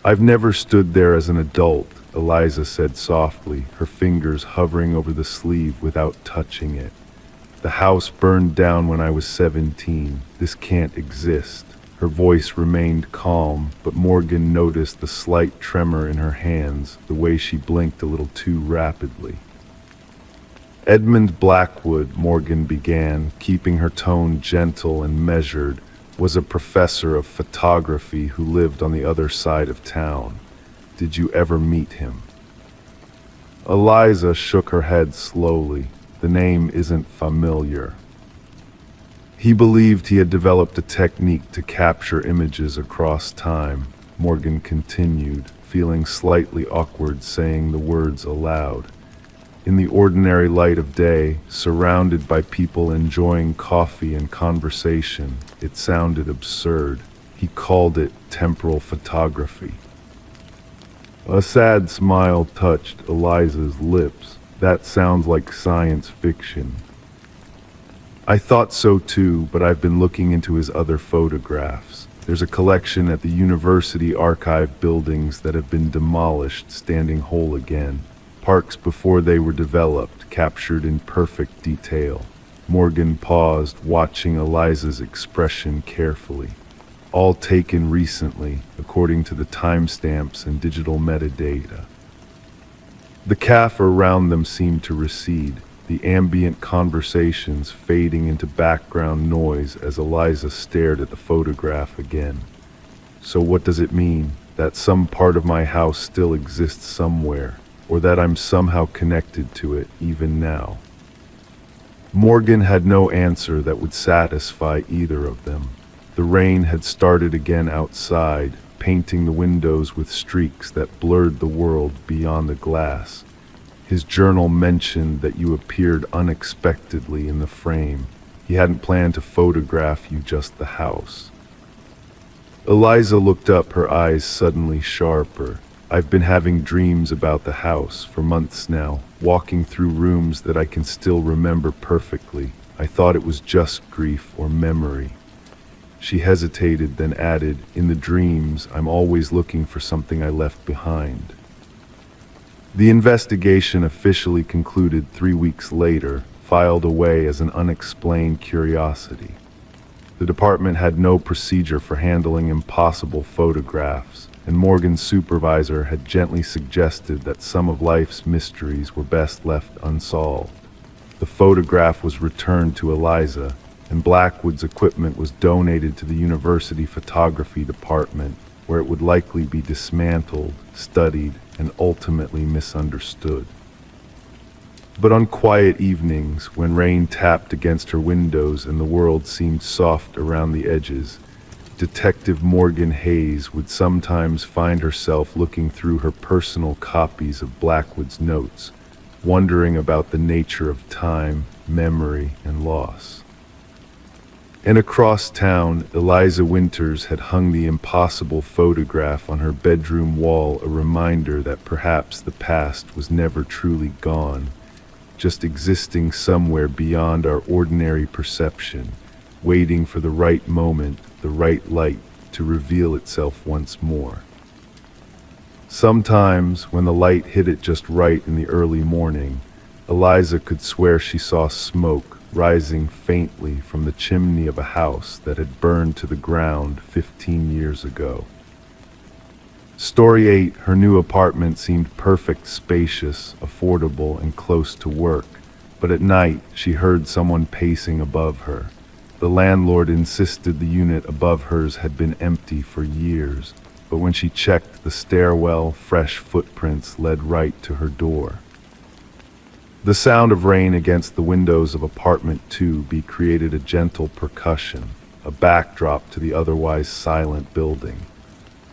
"I've never stood there as an adult," Eliza said softly, her fingers hovering over the sleeve without touching it. "The house burned down when I was 17. This can't exist." Her voice remained calm, but Morgan noticed the slight tremor in her hands, the way she blinked a little too rapidly. "Edmund Blackwood," Morgan began, keeping her tone gentle and measured, "was a professor of photography who lived on the other side of town. Did you ever meet him?" Eliza shook her head slowly. "The name isn't familiar." "He believed he had developed a technique to capture images across time," Morgan continued, feeling slightly awkward saying the words aloud. In the ordinary light of day, surrounded by people enjoying coffee and conversation, it sounded absurd. He called it temporal photography. A sad smile touched Eliza's lips. "That sounds like science fiction." "I thought so too, but I've been looking into his other photographs. There's a collection at the university archive buildings that have been demolished, standing whole again. Parks before they were developed, captured in perfect detail." Morgan paused, watching Eliza's expression carefully. "All taken recently, according to the timestamps and digital metadata." The cafe around them seemed to recede, the ambient conversations fading into background noise as Eliza stared at the photograph again. "So what does it mean? That some part of my house still exists somewhere, or that I'm somehow connected to it even now?" Morgan had no answer that would satisfy either of them. The rain had started again outside, painting the windows with streaks that blurred the world beyond the glass. His journal mentioned that you appeared unexpectedly in the frame. He hadn't planned to photograph you, just the house. Eliza looked up, her eyes suddenly sharper. "I've been having dreams about the house for months now, walking through rooms that I can still remember perfectly. I thought it was just grief or memory." She hesitated, then added, "In the dreams, I'm always looking for something I left behind." The investigation officially concluded 3 weeks later, filed away as an unexplained curiosity. The department had no procedure for handling impossible photographs, and Morgan's supervisor had gently suggested that some of life's mysteries were best left unsolved. The photograph was returned to Eliza, and Blackwood's equipment was donated to the university photography department, where it would likely be dismantled, studied, and ultimately misunderstood. But on quiet evenings, when rain tapped against her windows and the world seemed soft around the edges, Detective Morgan Hayes would sometimes find herself looking through her personal copies of Blackwood's notes, wondering about the nature of time, memory, and loss. And across town, Eliza Winters had hung the impossible photograph on her bedroom wall, a reminder that perhaps the past was never truly gone, just existing somewhere beyond our ordinary perception, waiting for the right moment, the right light to reveal itself once more. Sometimes, when the light hit it just right in the early morning, Eliza could swear she saw smoke rising faintly from the chimney of a house that had burned to the ground 15 years ago. Story 8, her new apartment seemed perfect, spacious, affordable, and close to work, but at night she heard someone pacing above her. The landlord insisted the unit above hers had been empty for years. but when she checked the stairwell, fresh footprints led right to her door. The sound of rain against the windows of apartment 2B created a gentle percussion, a backdrop to the otherwise silent building.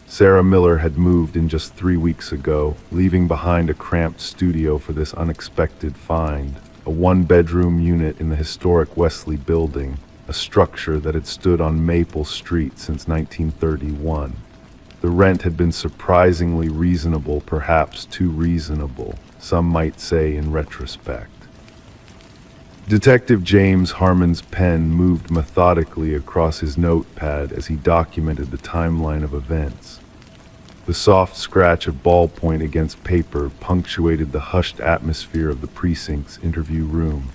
Sarah Miller had moved in just 3 weeks ago, leaving behind a cramped studio for this unexpected find, a one-bedroom unit in the historic Wesley building, a structure that had stood on Maple Street since 1931. The rent had been surprisingly reasonable, perhaps too reasonable, some might say in retrospect. Detective James Harmon's pen moved methodically across his notepad as he documented the timeline of events. The soft scratch of ballpoint against paper punctuated the hushed atmosphere of the precinct's interview room.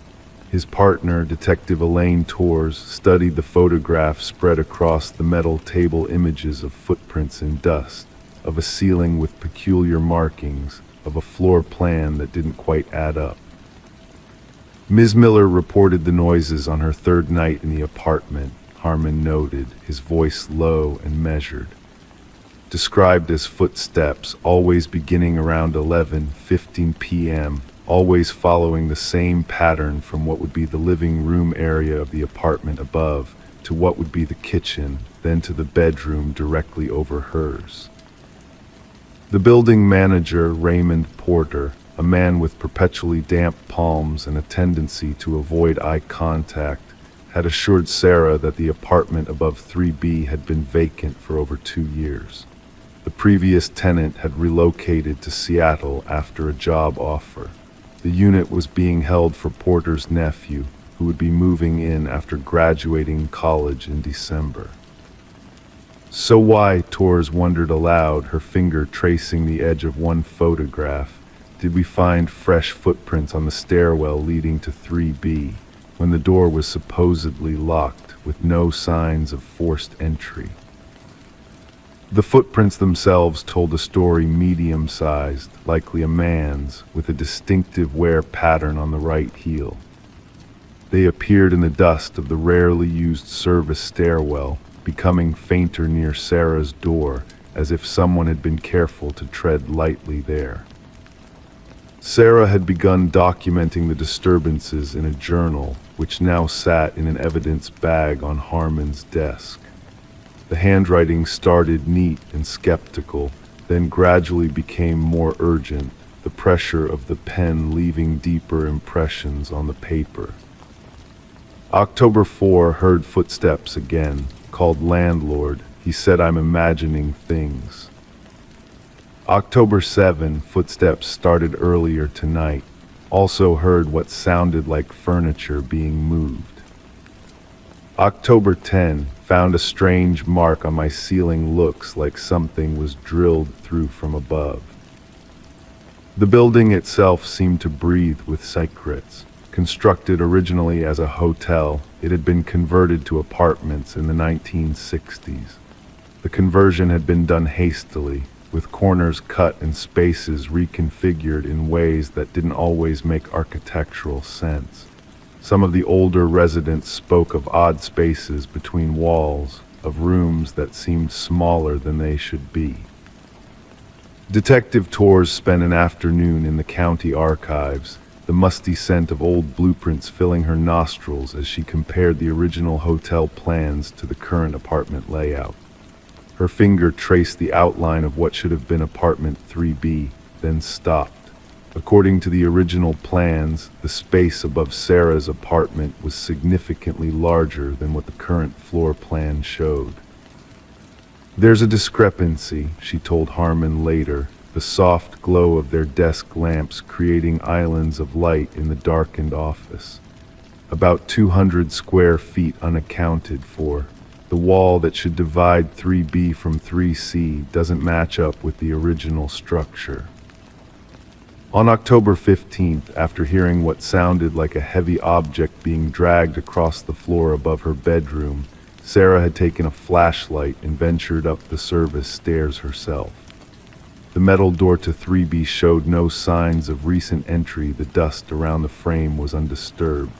His partner, Detective Elaine Torres, studied the photographs spread across the metal table, images of footprints in dust, of a ceiling with peculiar markings, of a floor plan that didn't quite add up. Ms. Miller reported the noises on her third night in the apartment, Harmon noted, his voice low and measured. Described as footsteps, always beginning around 11:15 p.m., always following the same pattern from what would be the living room area of the apartment above to what would be the kitchen, then to the bedroom directly over hers. The building manager, Raymond Porter, a man with perpetually damp palms and a tendency to avoid eye contact, had assured Sarah that the apartment above 3B had been vacant for over 2 years. The previous tenant had relocated to Seattle after a job offer. The unit was being held for Porter's nephew, who would be moving in after graduating college in December. So why, Torres wondered aloud, her finger tracing the edge of one photograph, did we find fresh footprints on the stairwell leading to 3B, when the door was supposedly locked, with no signs of forced entry? The footprints themselves told a story medium-sized, likely a man's, with a distinctive wear pattern on the right heel. They appeared in the dust of the rarely used service stairwell, becoming fainter near Sarah's door, as if someone had been careful to tread lightly there. Sarah had begun documenting the disturbances in a journal, which now sat in an evidence bag on Harmon's desk. The handwriting started neat and skeptical, then gradually became more urgent, the pressure of the pen leaving deeper impressions on the paper. October 4, heard footsteps again. Called landlord, he said I'm imagining things. October 7, footsteps started earlier tonight. Also heard what sounded like furniture being moved. October 10, found a strange mark on my ceiling, looks like something was drilled through from above. The building itself seemed to breathe with secrets. Constructed originally as a hotel, it had been converted to apartments in the 1960s. The conversion had been done hastily, with corners cut and spaces reconfigured in ways that didn't always make architectural sense. Some of the older residents spoke of odd spaces between walls, of rooms that seemed smaller than they should be. Detective Torres spent an afternoon in the county archives, the musty scent of old blueprints filling her nostrils as she compared the original hotel plans to the current apartment layout. Her finger traced the outline of what should have been apartment 3B, then stopped. According to the original plans, the space above Sarah's apartment was significantly larger than what the current floor plan showed. There's a discrepancy, she told Harmon later, the soft glow of their desk lamps creating islands of light in the darkened office. About 200 square feet unaccounted for. The wall that should divide 3B from 3C doesn't match up with the original structure. On October 15th, after hearing what sounded like a heavy object being dragged across the floor above her bedroom, Sarah had taken a flashlight and ventured up the service stairs herself. The metal door to 3B showed no signs of recent entry. The dust around the frame was undisturbed,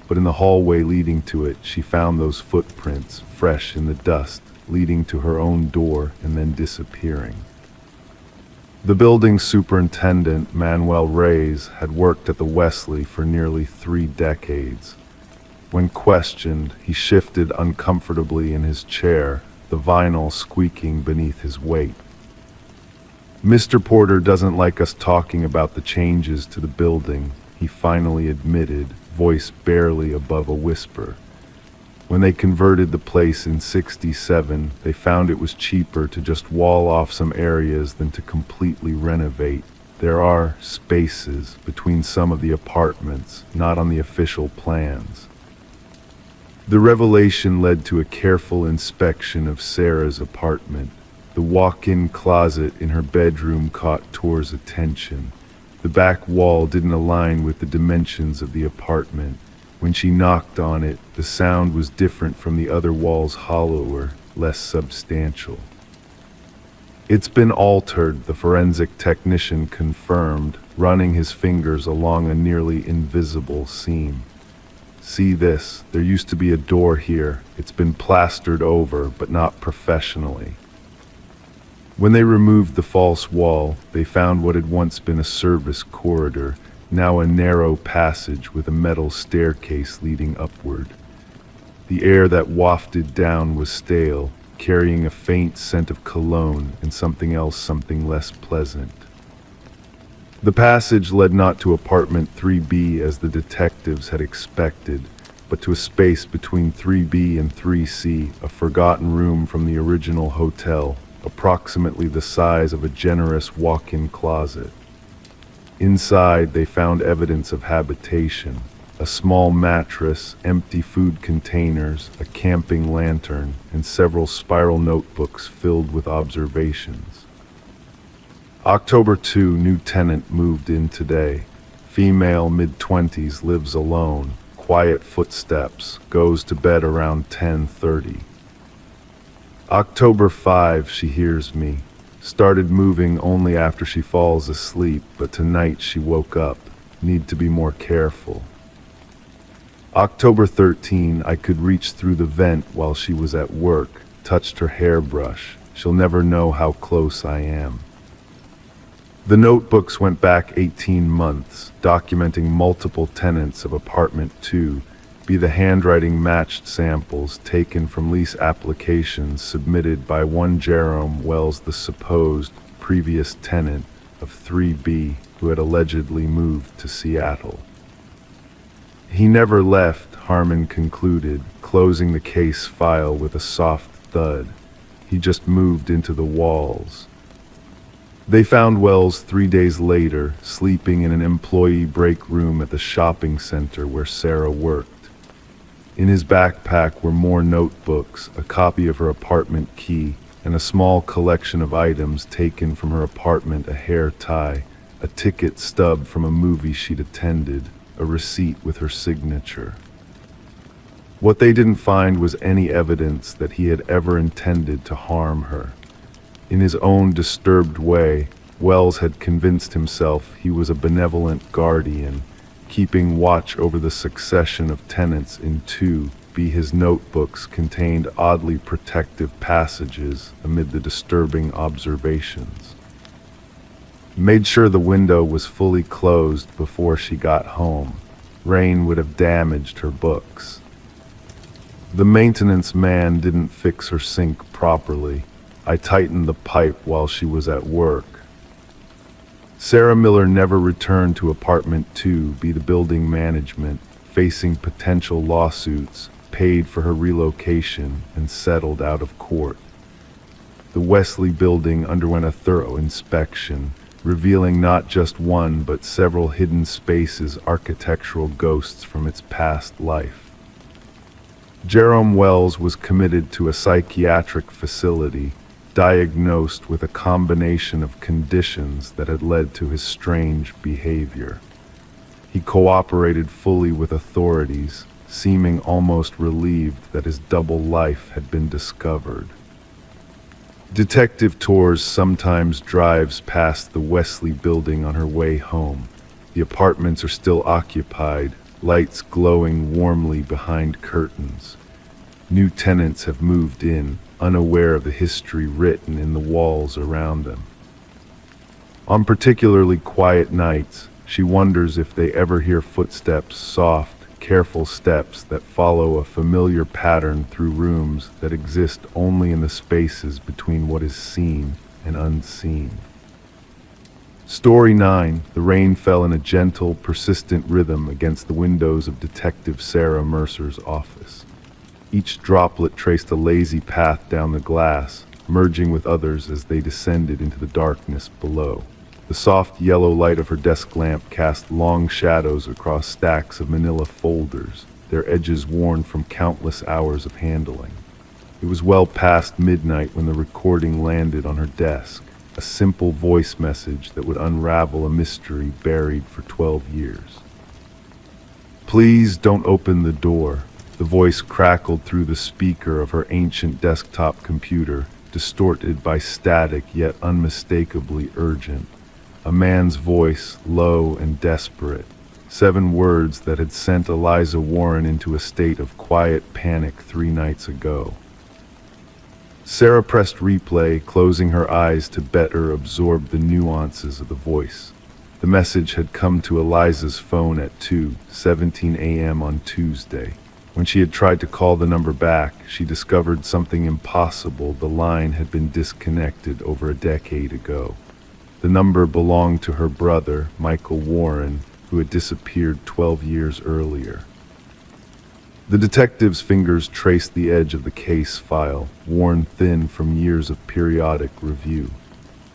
but in the hallway leading to it, she found those footprints, fresh in the dust, leading to her own door and then disappearing. The building superintendent, Manuel Reyes, had worked at the Wesley for nearly 3 decades. When questioned, he shifted uncomfortably in his chair, the vinyl squeaking beneath his weight. "Mr. Porter doesn't like us talking about the changes to the building," he finally admitted, voice barely above a whisper. When they converted the place in '67, they found it was cheaper to just wall off some areas than to completely renovate. There are spaces between some of the apartments, not on the official plans. The revelation led to a careful inspection of Sarah's apartment. The walk-in closet in her bedroom caught Tor's attention. The back wall didn't align with the dimensions of the apartment. When she knocked on it, the sound was different from the other walls, hollower, less substantial. "It's been altered," the forensic technician confirmed, running his fingers along a nearly invisible seam. "See this? There used to be a door here. It's been plastered over, but not professionally." When they removed the false wall, they found what had once been a service corridor, now a narrow passage with a metal staircase leading upward. The air that wafted down was stale, carrying a faint scent of cologne and something else, something less pleasant. The passage led not to apartment 3B as the detectives had expected, but to a space between 3B and 3C, a forgotten room from the original hotel, approximately the size of a generous walk-in closet. Inside, they found evidence of habitation: a small mattress, empty food containers, a camping lantern, and several spiral notebooks filled with observations. October 2, new tenant moved in today. Female, mid-20s, lives alone, quiet footsteps, goes to bed around 10:30. October 5, she hears me. Started moving only after she falls asleep, but tonight she woke up. Need to be more careful. October 13, I could reach through the vent while she was at work, touched her hairbrush. She'll never know how close I am. The notebooks went back 18 months, documenting multiple tenants of apartment 2, be the handwriting matched samples taken from lease applications submitted by one Jerome Wells, the supposed previous tenant of 3B, who had allegedly moved to Seattle. He never left, Harmon concluded, closing the case file with a soft thud. He just moved into the walls. They found Wells 3 days later, sleeping in an employee break room at the shopping center where Sarah worked. In his backpack were more notebooks, a copy of her apartment key, and a small collection of items taken from her apartment: a hair tie, a ticket stub from a movie she'd attended, a receipt with her signature. What they didn't find was any evidence that he had ever intended to harm her. In his own disturbed way, Wells had convinced himself he was a benevolent guardian, keeping watch over the succession of tenants in 2B. His notebooks contained oddly protective passages amid the disturbing observations. Made sure the window was fully closed before she got home. Rain would have damaged her books. The maintenance man didn't fix her sink properly. I tightened the pipe while she was at work. Sarah Miller never returned to apartment 2B. The building management, facing potential lawsuits, paid for her relocation and settled out of court. The Wesley building underwent a thorough inspection, revealing not just one but several hidden spaces, architectural ghosts from its past life. Jerome Wells was committed to a psychiatric facility, diagnosed with a combination of conditions that had led to his strange behavior. He cooperated fully with authorities, seeming almost relieved that his double life had been discovered. Detective Torres sometimes drives past the Wesley building on her way home. The apartments are still occupied, lights glowing warmly behind curtains. New tenants have moved in, unaware of the history written in the walls around them. On particularly quiet nights, she wonders if they ever hear footsteps, soft, careful steps that follow a familiar pattern through rooms that exist only in the spaces between what is seen and unseen. Story 9. The rain fell in a gentle, persistent rhythm against the windows of Detective Sarah Mercer's office. Each droplet traced a lazy path down the glass, merging with others as they descended into the darkness below. The soft yellow light of her desk lamp cast long shadows across stacks of manila folders, their edges worn from countless hours of handling. It was well past midnight when the recording landed on her desk, a simple voice message that would unravel a mystery buried for 12 years. "Please don't open the door." The voice crackled through the speaker of her ancient desktop computer, distorted by static yet unmistakably urgent. A man's voice, low and desperate. 7 words that had sent Eliza Warren into a state of quiet panic 3 nights ago. Sarah pressed replay, closing her eyes to better absorb the nuances of the voice. The message had come to Eliza's phone at 2:17 a.m. on Tuesday. When she had tried to call the number back, she discovered something impossible. The line had been disconnected over a decade ago. The number belonged to her brother, Michael Warren, who had disappeared 12 years earlier. The detective's fingers traced the edge of the case file, worn thin from years of periodic review.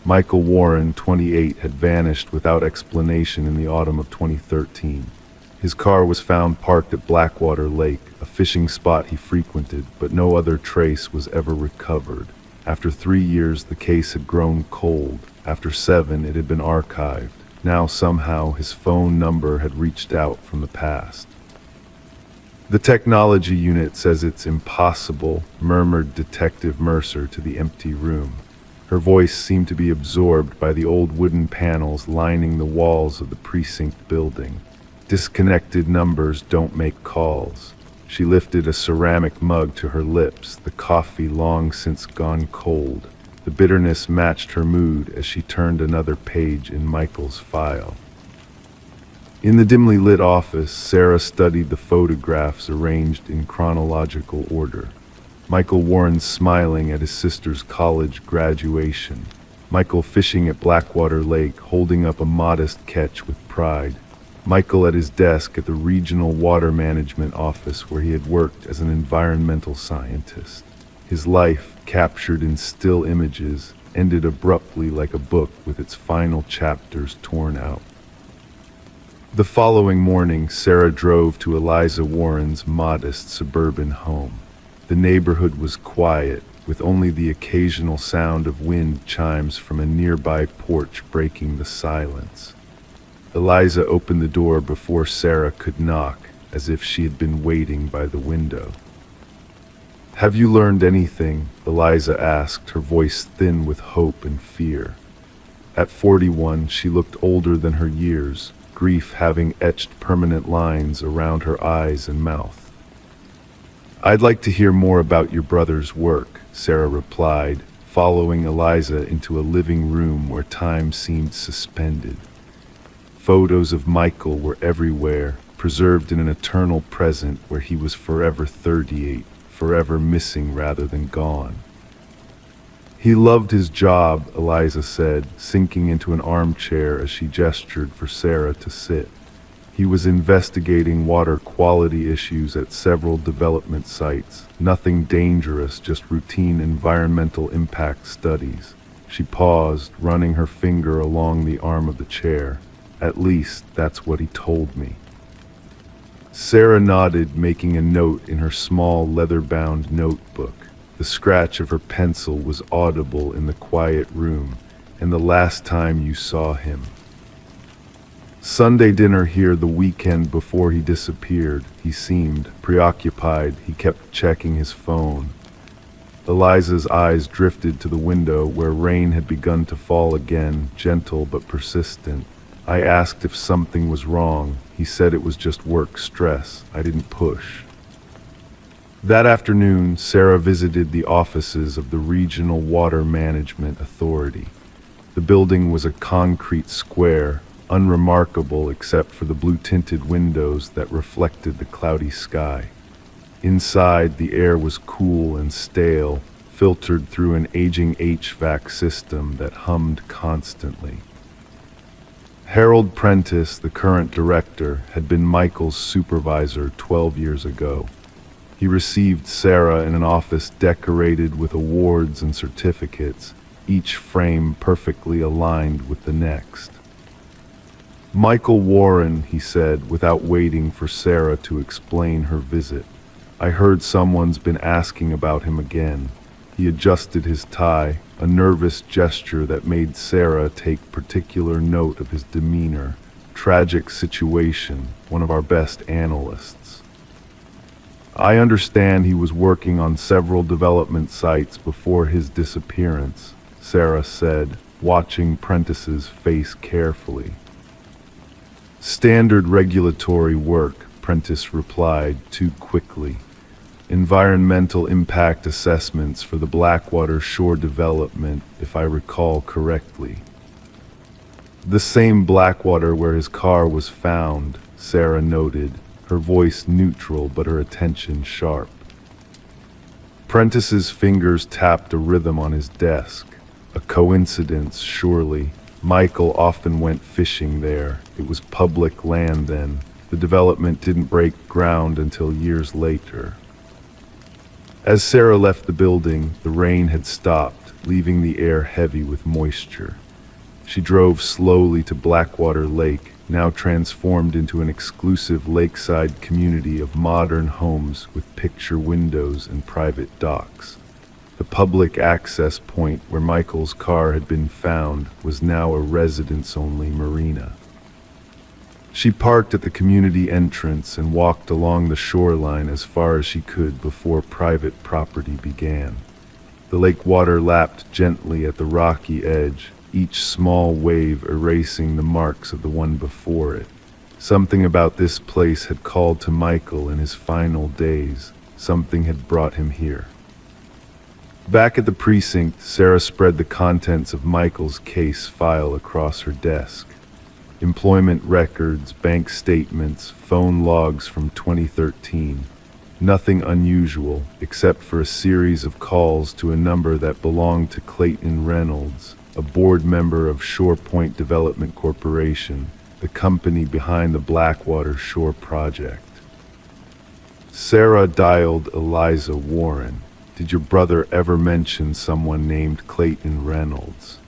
Michael Warren, 28, had vanished without explanation in the autumn of 2013. His car was found parked at Blackwater Lake, a fishing spot he frequented, but no other trace was ever recovered. After 3 years, the case had grown cold. After 7, it had been archived. Now somehow his phone number had reached out from the past. "The technology unit says it's impossible," murmured Detective Mercer to the empty room. Her voice seemed to be absorbed by the old wooden panels lining the walls of the precinct building. "Disconnected numbers don't make calls." She lifted a ceramic mug to her lips, the coffee long since gone cold. The bitterness matched her mood as she turned another page in Michael's file. In the dimly lit office, Sarah studied the photographs arranged in chronological order. Michael Warren smiling at his sister's college graduation. Michael fishing at Blackwater Lake, holding up a modest catch with pride. Michael at his desk at the regional water management office where he had worked as an environmental scientist. His life, captured in still images, ended abruptly like a book with its final chapters torn out. The following morning, Sarah drove to Eliza Warren's modest suburban home. The neighborhood was quiet, with only the occasional sound of wind chimes from a nearby porch breaking the silence. Eliza opened the door before Sarah could knock, as if she had been waiting by the window. "Have you learned anything?" Eliza asked, her voice thin with hope and fear. At 41, she looked older than her years, grief having etched permanent lines around her eyes and mouth. "I'd like to hear more about your brother's work," Sarah replied, following Eliza into a living room where time seemed suspended. Photos of Michael were everywhere, preserved in an eternal present where he was forever 38, forever missing rather than gone. "He loved his job," Eliza said, sinking into an armchair as she gestured for Sarah to sit. "He was investigating water quality issues at several development sites. Nothing dangerous, just routine environmental impact studies." She paused, running her finger along the arm of the chair. "At least, that's what he told me." Sarah nodded, making a note in her small leather-bound notebook. The scratch of her pencil was audible in the quiet room. "And the last time you saw him?" "Sunday dinner here the weekend before he disappeared. He seemed preoccupied. He kept checking his phone." Eliza's eyes drifted to the window where rain had begun to fall again, gentle but persistent. "I asked if something was wrong. He said it was just work stress. I didn't push." That afternoon, Sarah visited the offices of the Regional Water Management Authority. The building was a concrete square, unremarkable except for the blue-tinted windows that reflected the cloudy sky. Inside, the air was cool and stale, filtered through an aging HVAC system that hummed constantly. Harold Prentice, the current director, had been Michael's supervisor 12 years ago. He received Sarah in an office decorated with awards and certificates, each frame perfectly aligned with the next. "Michael Warren," he said, without waiting for Sarah to explain her visit. "I heard someone's been asking about him again." He adjusted his tie, a nervous gesture that made Sarah take particular note of his demeanor. "Tragic situation, one of our best analysts." "I understand he was working on several development sites before his disappearance," Sarah said, watching Prentice's face carefully. "Standard regulatory work," Prentice replied too quickly. "Environmental impact assessments for the Blackwater Shore development, if I recall correctly." "The same Blackwater where his car was found," Sarah noted, her voice neutral but her attention sharp. Prentice's fingers tapped a rhythm on his desk. A coincidence, surely. Michael often went fishing there. It was public land then. The development didn't break ground until years later. As Sarah left the building, the rain had stopped, leaving the air heavy with moisture. She drove slowly to Blackwater Lake, now transformed into an exclusive lakeside community of modern homes with picture windows and private docks. The public access point where Michael's car had been found was now a residents-only marina. She parked at the community entrance and walked along the shoreline as far as she could before private property began. The lake water lapped gently at the rocky edge, each small wave erasing the marks of the one before it. Something about this place had called to Michael in his final days. Something had brought him here. Back at the precinct, Sarah spread the contents of Michael's case file across her desk. Employment records, bank statements, phone logs from 2013. Nothing unusual, except for a series of calls to a number that belonged to Clayton Reynolds, a board member of Shore Point Development Corporation, the company behind the Blackwater Shore project. Sarah dialed Eliza Warren. "Did your brother ever mention someone named Clayton Reynolds?"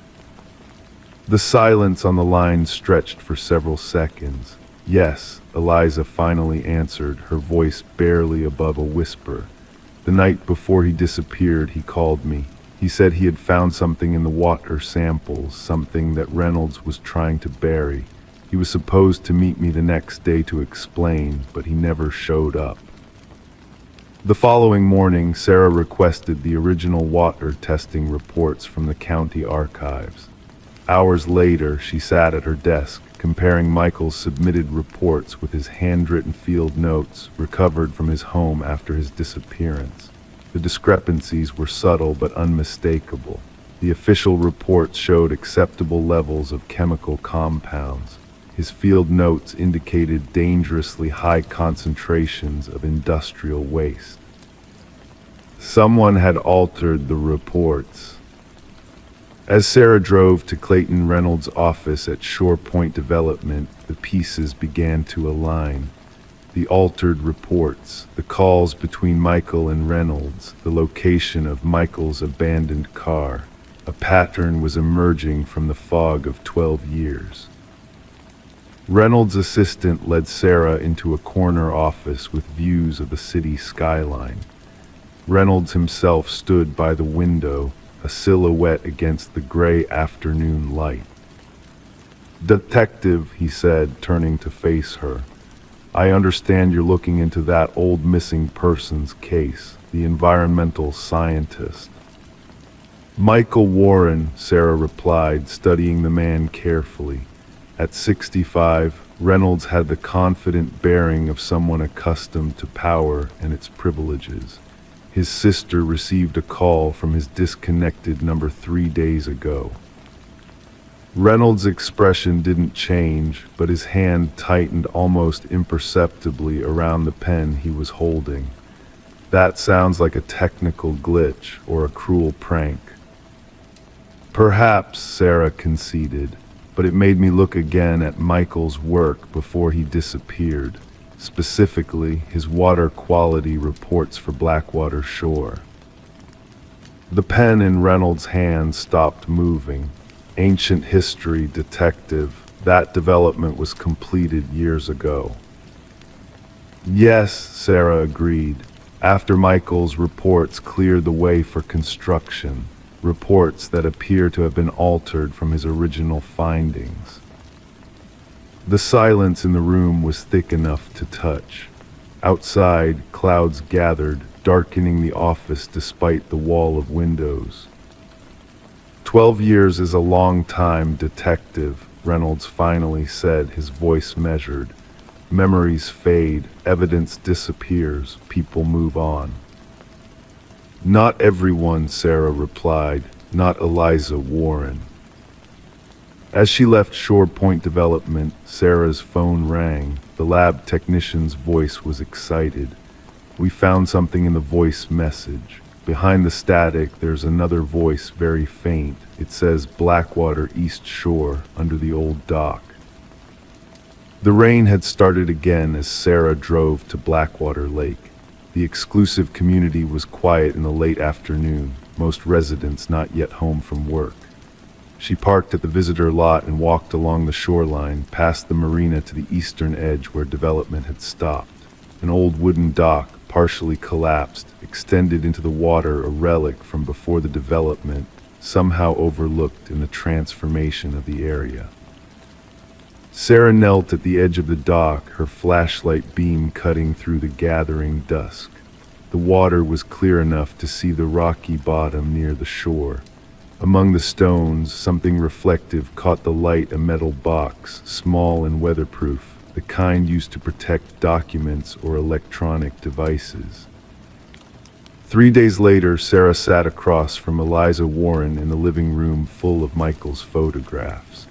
The silence on the line stretched for several seconds. "Yes," Eliza finally answered, her voice barely above a whisper. "The night before he disappeared, he called me. He said he had found something in the water samples, something that Reynolds was trying to bury. He was supposed to meet me the next day to explain, but he never showed up." The following morning, Sarah requested the original water testing reports from the county archives. Hours later, she sat at her desk, comparing Michael's submitted reports with his handwritten field notes recovered from his home after his disappearance. The discrepancies were subtle but unmistakable. The official reports showed acceptable levels of chemical compounds. His field notes indicated dangerously high concentrations of industrial waste. Someone had altered the reports. As Sarah drove to Clayton Reynolds' office at Shore Point Development, the pieces began to align. The altered reports, the calls between Michael and Reynolds, the location of Michael's abandoned car. A pattern was emerging from the fog of 12 years. Reynolds' assistant led Sarah into a corner office with views of the city skyline. Reynolds himself stood by the window, a silhouette against the gray afternoon light. "Detective," he said, turning to face her, "I understand you're looking into that old missing persons case, the environmental scientist." "Michael Warren," Sarah replied, studying the man carefully. "At 65, Reynolds had the confident bearing of someone accustomed to power and its privileges. His sister received a call from his disconnected number 3 days ago. Reynolds' expression didn't change, but his hand tightened almost imperceptibly around the pen he was holding. That sounds like a technical glitch or a cruel prank. Perhaps, Sarah conceded, but it made me look again at Michael's work before he disappeared, specifically his water quality reports for Blackwater Shore. The pen in Reynolds' hand stopped moving. Ancient history detective, that development was completed years ago. Yes, Sarah agreed. After Michael's reports cleared the way for construction, reports that appear to have been altered from his original findings. The silence in the room was thick enough to touch. Outside, clouds gathered, darkening the office despite the wall of windows. 12 years is a long time, detective, Reynolds finally said, his voice measured. Memories fade, evidence disappears, people move on. Not everyone, Sarah replied, not Eliza Warren. As she left Shore Point Development, Sarah's phone rang. The lab technician's voice was excited. We found something in the voice message. Behind the static, there's another voice, very faint. It says Blackwater East Shore, under the old dock. The rain had started again as Sarah drove to Blackwater Lake. The exclusive community was quiet in the late afternoon, most residents not yet home from work. She parked at the visitor lot and walked along the shoreline, past the marina to the eastern edge where development had stopped. An old wooden dock, partially collapsed, extended into the water, a relic from before the development, somehow overlooked in the transformation of the area. Sarah knelt at the edge of the dock, her flashlight beam cutting through the gathering dusk. The water was clear enough to see the rocky bottom near the shore. Among the stones, something reflective caught the light, a metal box, small and weatherproof, the kind used to protect documents or electronic devices. 3 days later, Sarah sat across from Eliza Warren in the living room full of Michael's photographs.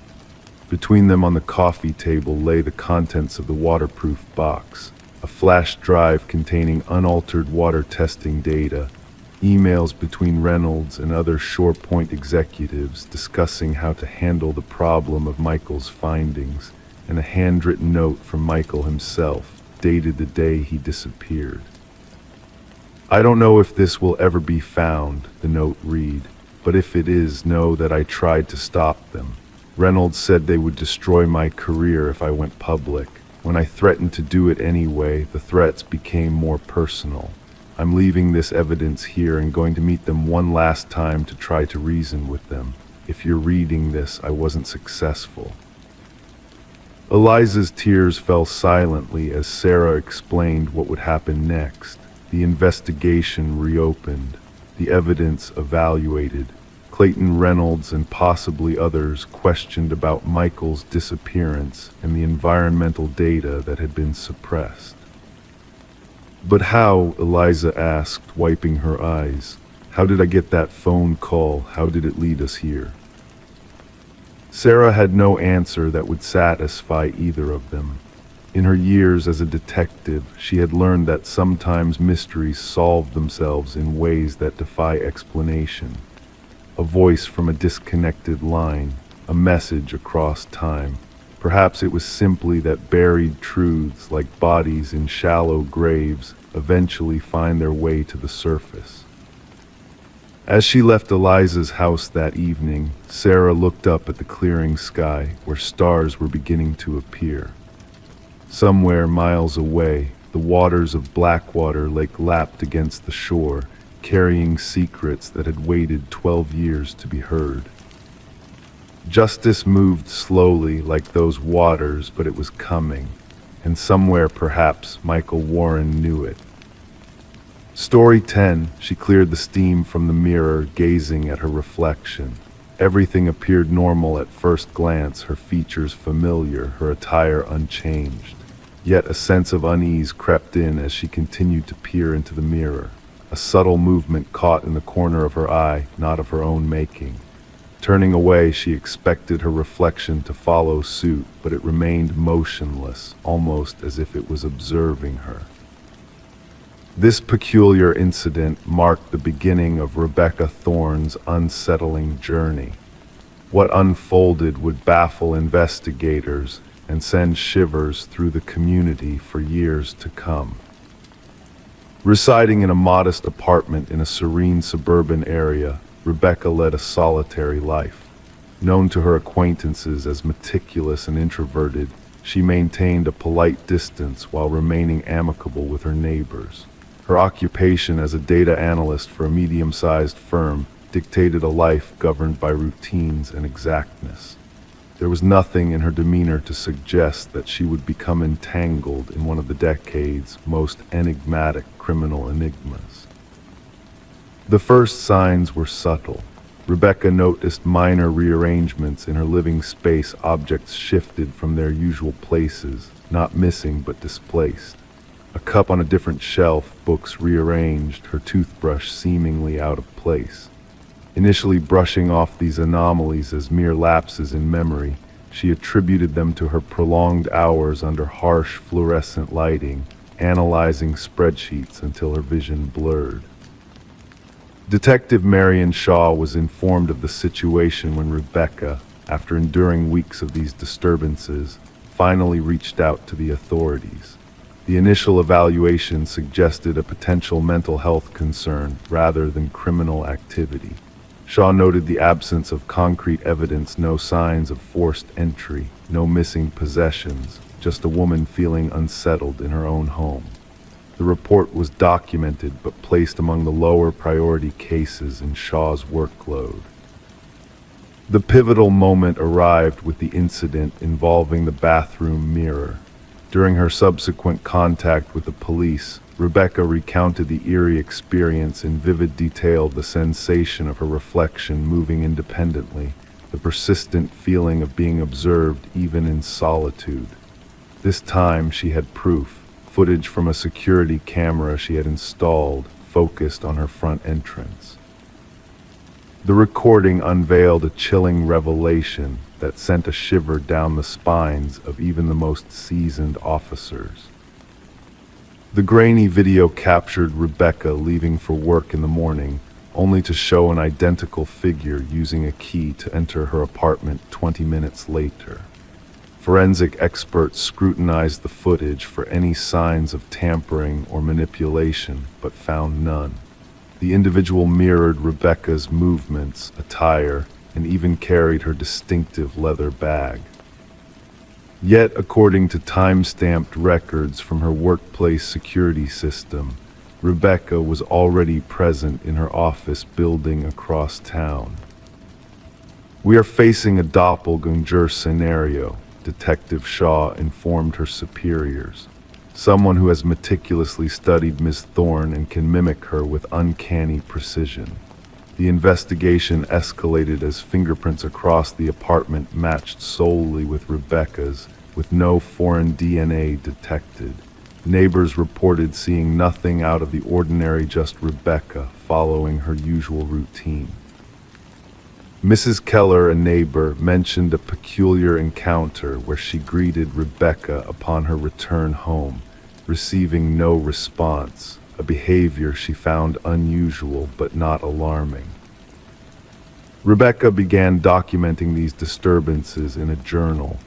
Between them on the coffee table lay the contents of the waterproof box, a flash drive containing unaltered water testing data, emails between Reynolds and other Shore Point executives discussing how to handle the problem of Michael's findings, and a handwritten note from Michael himself, dated the day he disappeared. I don't know if this will ever be found, the note read, but if it is, know that I tried to stop them. Reynolds said they would destroy my career if I went public. When I threatened to do it anyway, the threats became more personal. I'm leaving this evidence here and going to meet them one last time to try to reason with them. If you're reading this, I wasn't successful. Eliza's tears fell silently as Sarah explained what would happen next. The investigation reopened, the evidence evaluated. Clayton Reynolds and possibly others questioned about Michael's disappearance and the environmental data that had been suppressed. But how, Eliza asked, wiping her eyes. How did I get that phone call? How did it lead us here? Sarah had no answer that would satisfy either of them. In her years as a detective, she had learned that sometimes mysteries solve themselves in ways that defy explanation. A voice from a disconnected line, a message across time. Perhaps it was simply that buried truths, like bodies in shallow graves, eventually find their way to the surface. As she left Eliza's house that evening, Sarah looked up at the clearing sky, where stars were beginning to appear. Somewhere miles away, the waters of Blackwater Lake lapped against the shore, carrying secrets that had waited 12 years to be heard. Justice moved slowly like those waters, but it was coming, and somewhere perhaps Michael Warren knew it. Story 10, she cleared the steam from the mirror, gazing at her reflection. Everything appeared normal at first glance, her features familiar, her attire unchanged. Yet a sense of unease crept in as she continued to peer into the mirror. A subtle movement caught in the corner of her eye, not of her own making. Turning away, she expected her reflection to follow suit, but it remained motionless, almost as if it was observing her. This peculiar incident marked the beginning of Rebecca Thorne's unsettling journey. What unfolded would baffle investigators and send shivers through the community for years to come. Residing in a modest apartment in a serene suburban area, Rebecca led a solitary life. Known to her acquaintances as meticulous and introverted, she maintained a polite distance while remaining amicable with her neighbors. Her occupation as a data analyst for a medium-sized firm dictated a life governed by routines and exactness. There was nothing in her demeanor to suggest that she would become entangled in one of the decade's most enigmatic criminal enigmas. The first signs were subtle. Rebecca noticed minor rearrangements in her living space. Objects shifted from their usual places, not missing but displaced. A cup on a different shelf, books rearranged, her toothbrush seemingly out of place. Initially brushing off these anomalies as mere lapses in memory, she attributed them to her prolonged hours under harsh fluorescent lighting, analyzing spreadsheets until her vision blurred. Detective Marion Shaw was informed of the situation when Rebecca, after enduring weeks of these disturbances, finally reached out to the authorities. The initial evaluation suggested a potential mental health concern rather than criminal activity. Shaw noted the absence of concrete evidence, no signs of forced entry, no missing possessions, just a woman feeling unsettled in her own home. The report was documented but placed among the lower priority cases in Shaw's workload. The pivotal moment arrived with the incident involving the bathroom mirror. During her subsequent contact with the police, Rebecca recounted the eerie experience in vivid detail, the sensation of her reflection moving independently, the persistent feeling of being observed even in solitude. This time she had proof, footage from a security camera she had installed, focused on her front entrance. The recording unveiled a chilling revelation that sent a shiver down the spines of even the most seasoned officers. The grainy video captured Rebecca leaving for work in the morning, only to show an identical figure using a key to enter her apartment 20 minutes later. Forensic experts scrutinized the footage for any signs of tampering or manipulation, but found none. The individual mirrored Rebecca's movements, attire, and even carried her distinctive leather bag. Yet, according to time-stamped records from her workplace security system, Rebecca was already present in her office building across town. "We are facing a doppelganger scenario," Detective Shaw informed her superiors. "Someone who has meticulously studied Ms. Thorne and can mimic her with uncanny precision." The investigation escalated as fingerprints across the apartment matched solely with Rebecca's, with no foreign DNA detected. Neighbors reported seeing nothing out of the ordinary, just Rebecca following her usual routine. Mrs. Keller, a neighbor, mentioned a peculiar encounter where she greeted Rebecca upon her return home, receiving no response, a behavior she found unusual but not alarming. Rebecca began documenting these disturbances in a journal.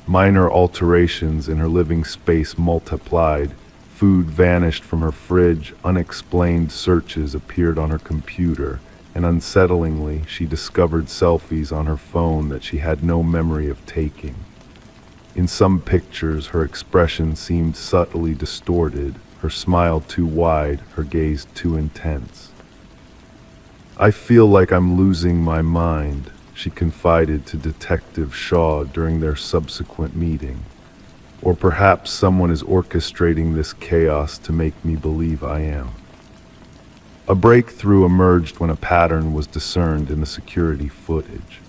Minor alterations in her living space multiplied. Food vanished from her fridge, unexplained searches appeared on her computer, and unsettlingly, she discovered selfies on her phone that she had no memory of taking. In some pictures, her expression seemed subtly distorted, her smile too wide, her gaze too intense. "I feel like I'm losing my mind," she confided to Detective Shaw during their subsequent meeting. "Or perhaps someone is orchestrating this chaos to make me believe I am." A breakthrough emerged when a pattern was discerned in the security footage.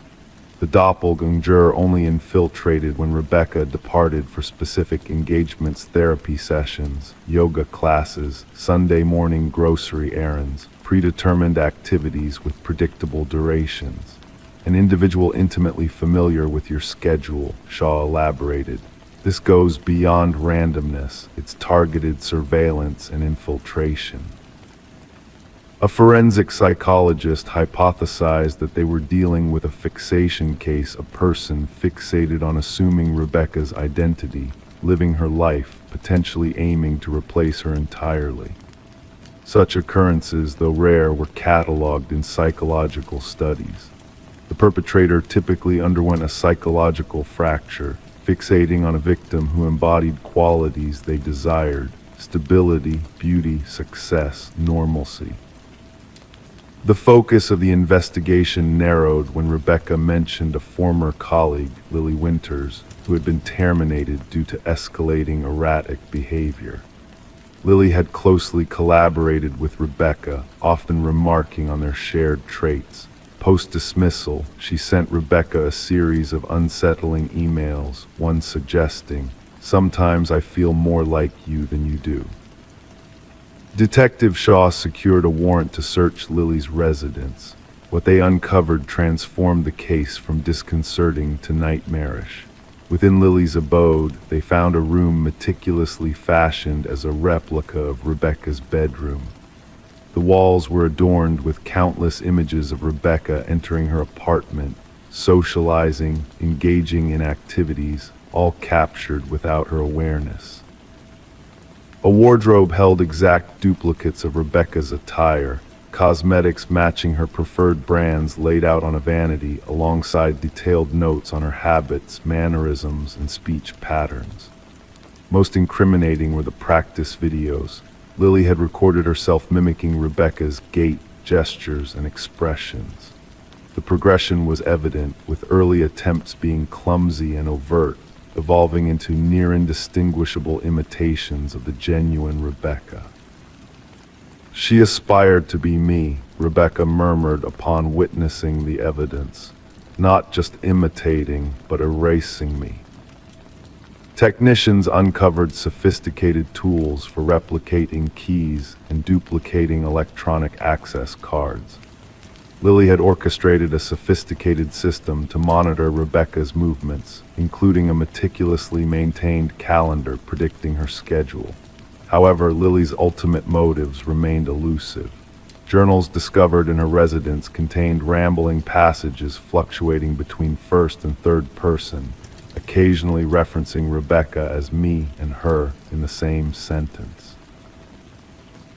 The doppelganger only infiltrated when Rebecca departed for specific engagements, therapy sessions, yoga classes, Sunday morning grocery errands, predetermined activities with predictable durations. An individual intimately familiar with your schedule, Shaw elaborated. This goes beyond randomness, it's targeted surveillance and infiltration. A forensic psychologist hypothesized that they were dealing with a fixation case, a person fixated on assuming Rebecca's identity, living her life, potentially aiming to replace her entirely. Such occurrences, though rare, were catalogued in psychological studies. The perpetrator typically underwent a psychological fracture, fixating on a victim who embodied qualities they desired: stability, beauty, success, normalcy. The focus of the investigation narrowed when Rebecca mentioned a former colleague, Lily Winters, who had been terminated due to escalating erratic behavior. Lily had closely collaborated with Rebecca, often remarking on their shared traits. Post-dismissal, she sent Rebecca a series of unsettling emails, one suggesting, "Sometimes I feel more like you than you do." Detective Shaw secured a warrant to search Lily's residence. What they uncovered transformed the case from disconcerting to nightmarish. Within Lily's abode, they found a room meticulously fashioned as a replica of Rebecca's bedroom. The walls were adorned with countless images of Rebecca entering her apartment, socializing, engaging in activities, all captured without her awareness. A wardrobe held exact duplicates of Rebecca's attire, cosmetics matching her preferred brands laid out on a vanity alongside detailed notes on her habits, mannerisms, and speech patterns. Most incriminating were the practice videos. Lily had recorded herself mimicking Rebecca's gait, gestures, and expressions. The progression was evident, with early attempts being clumsy and overt, evolving into near indistinguishable imitations of the genuine Rebecca. "She aspired to be me," Rebecca murmured upon witnessing the evidence, "not just imitating, but erasing me." Technicians uncovered sophisticated tools for replicating keys and duplicating electronic access cards. Lily had orchestrated a sophisticated system to monitor Rebecca's movements, including a meticulously maintained calendar predicting her schedule. However, Lily's ultimate motives remained elusive. Journals discovered in her residence contained rambling passages fluctuating between first and third person, occasionally referencing Rebecca as me and her in the same sentence.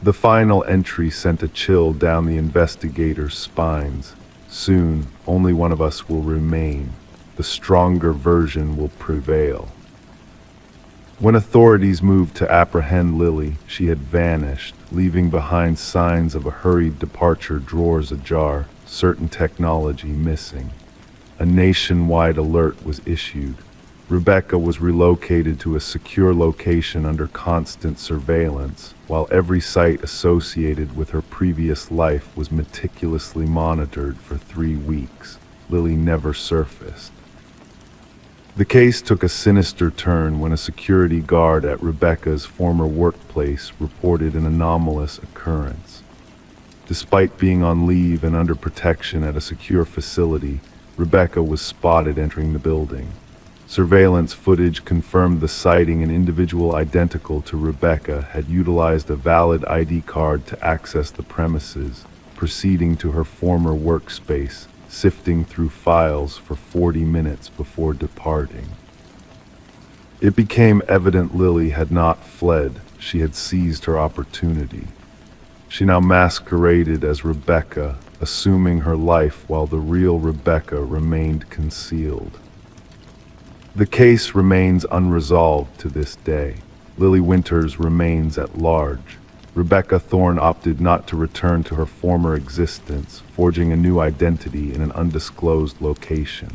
The final entry sent a chill down the investigators' spines. "Soon, only one of us will remain. The stronger version will prevail." When authorities moved to apprehend Lily, she had vanished, leaving behind signs of a hurried departure, drawers ajar, certain technology missing. A nationwide alert was issued. Rebecca was relocated to a secure location under constant surveillance, while every site associated with her previous life was meticulously monitored for 3 weeks. Lily never surfaced. The case took a sinister turn when a security guard at Rebecca's former workplace reported an anomalous occurrence. Despite being on leave and under protection at a secure facility, Rebecca was spotted entering the building. Surveillance footage confirmed the sighting. An individual identical to Rebecca had utilized a valid ID card to access the premises, proceeding to her former workspace, sifting through files for 40 minutes before departing. It became evident Lily had not fled, she had seized her opportunity. She now masqueraded as Rebecca, assuming her life while the real Rebecca remained concealed. The case remains unresolved to this day. Lily Winters remains at large. Rebecca Thorne opted not to return to her former existence, forging a new identity in an undisclosed location.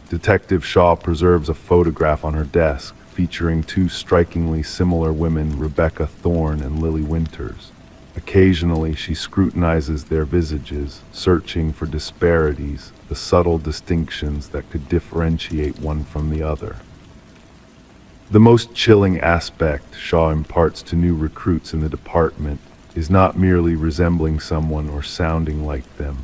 Detective Shaw preserves a photograph on her desk featuring 2 strikingly similar women, Rebecca Thorne and Lily Winters. Occasionally, she scrutinizes their visages, searching for disparities, the subtle distinctions that could differentiate one from the other. The most chilling aspect Shaw imparts to new recruits in the department is not merely resembling someone or sounding like them.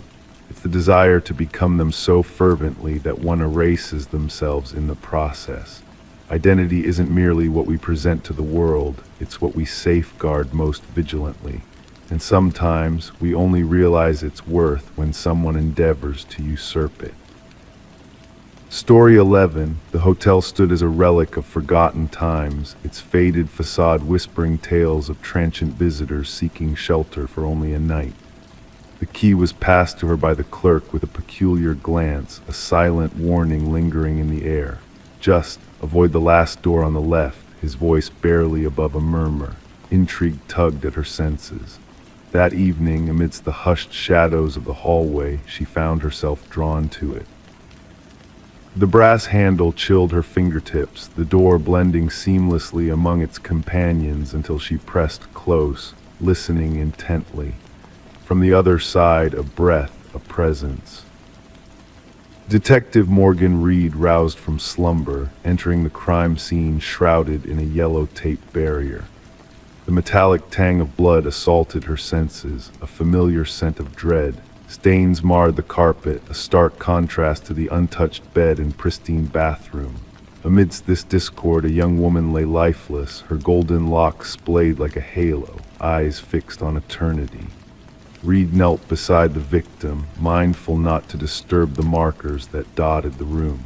It's the desire to become them so fervently that one erases themselves in the process. Identity isn't merely what we present to the world, it's what we safeguard most vigilantly. And sometimes we only realize its worth when someone endeavors to usurp it. Story 11, the hotel stood as a relic of forgotten times, its faded facade whispering tales of transient visitors seeking shelter for only a night. The key was passed to her by the clerk with a peculiar glance, a silent warning lingering in the air. Just avoid the last door on the left, his voice barely above a murmur. Intrigue tugged at her senses. That evening, amidst the hushed shadows of the hallway, she found herself drawn to it. The brass handle chilled her fingertips, the door blending seamlessly among its companions until she pressed close, listening intently. From the other side, a breath, a presence. Detective Morgan Reed roused from slumber, entering the crime scene shrouded in a yellow tape barrier. The metallic tang of blood assaulted her senses, a familiar scent of dread. Stains marred the carpet, a stark contrast to the untouched bed and pristine bathroom. Amidst this discord, a young woman lay lifeless, her golden locks splayed like a halo, eyes fixed on eternity. Reed knelt beside the victim, mindful not to disturb the markers that dotted the room.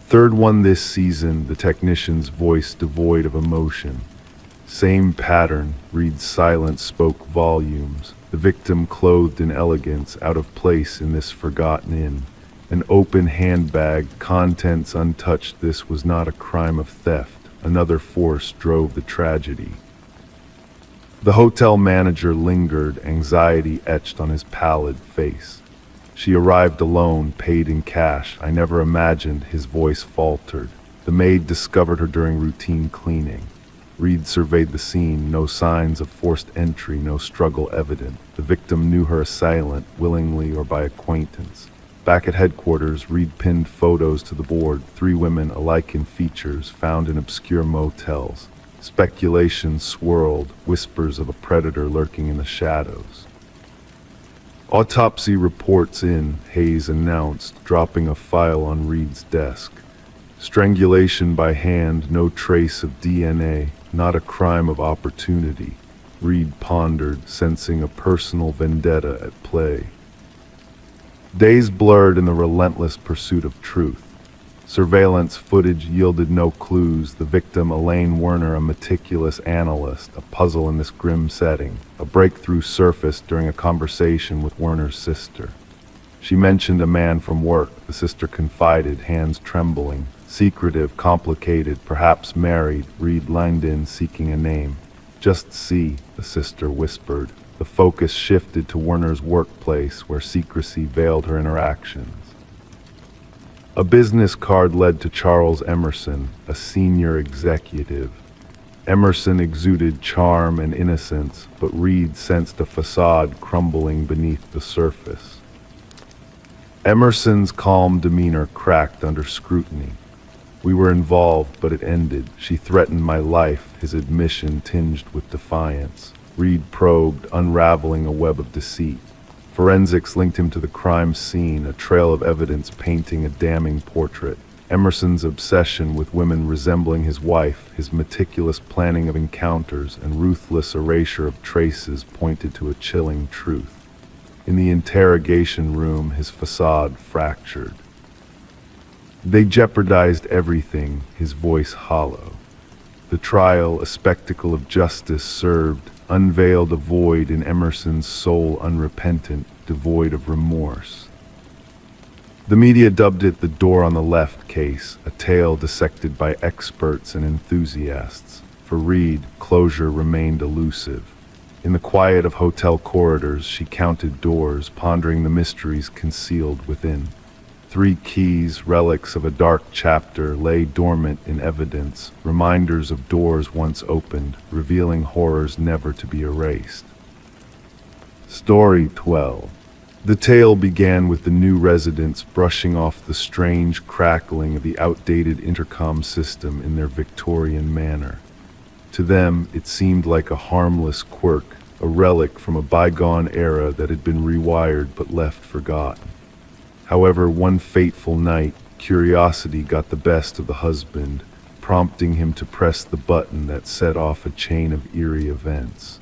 Third one this season, the technician's voice devoid of emotion. Same pattern, Reed's silence spoke volumes. The victim clothed in elegance, out of place in this forgotten inn. An open handbag, contents untouched. This was not a crime of theft. Another force drove the tragedy. The hotel manager lingered, anxiety etched on his pallid face. She arrived alone, paid in cash. I never imagined, his voice faltered. The maid discovered her during routine cleaning. Reed surveyed the scene, no signs of forced entry, no struggle evident. The victim knew her assailant, willingly or by acquaintance. Back at headquarters, Reed pinned photos to the board, 3 women alike in features, found in obscure motels. Speculation swirled, whispers of a predator lurking in the shadows. Autopsy reports in, Hayes announced, dropping a file on Reed's desk. Strangulation by hand, no trace of DNA, not a crime of opportunity. Reed pondered, sensing a personal vendetta at play. Days blurred in the relentless pursuit of truth. Surveillance footage yielded no clues. The victim, Elaine Werner, a meticulous analyst, a puzzle in this grim setting. A breakthrough surfaced during a conversation with Werner's sister. She mentioned a man from work, the sister confided, hands trembling. Secretive, complicated, perhaps married, Reed lined in, seeking a name. Just see, the sister whispered. The focus shifted to Werner's workplace, where secrecy veiled her interactions. A business card led to Charles Emerson, a senior executive. Emerson exuded charm and innocence, but Reed sensed a facade crumbling beneath the surface. Emerson's calm demeanor cracked under scrutiny. We were involved, but it ended. She threatened my life, his admission tinged with defiance. Reed probed, unraveling a web of deceit. Forensics linked him to the crime scene, a trail of evidence painting a damning portrait. Emerson's obsession with women resembling his wife, his meticulous planning of encounters, and ruthless erasure of traces pointed to a chilling truth. In the interrogation room, his facade fractured. They jeopardized everything, his voice hollow. The trial, a spectacle of justice served, unveiled a void in Emerson's soul, unrepentant, devoid of remorse. The media dubbed it the door on the left case, a tale dissected by experts and enthusiasts. For Reed, closure remained elusive. In the quiet of hotel corridors, she counted doors, pondering the mysteries concealed within. 3 keys, relics of a dark chapter, lay dormant in evidence, reminders of doors once opened, revealing horrors never to be erased. Story 12. The tale began with the new residents brushing off the strange crackling of the outdated intercom system in their Victorian manner. To them, it seemed like a harmless quirk, a relic from a bygone era that had been rewired but left forgotten. However, one fateful night, curiosity got the best of the husband, prompting him to press the button that set off a chain of eerie events.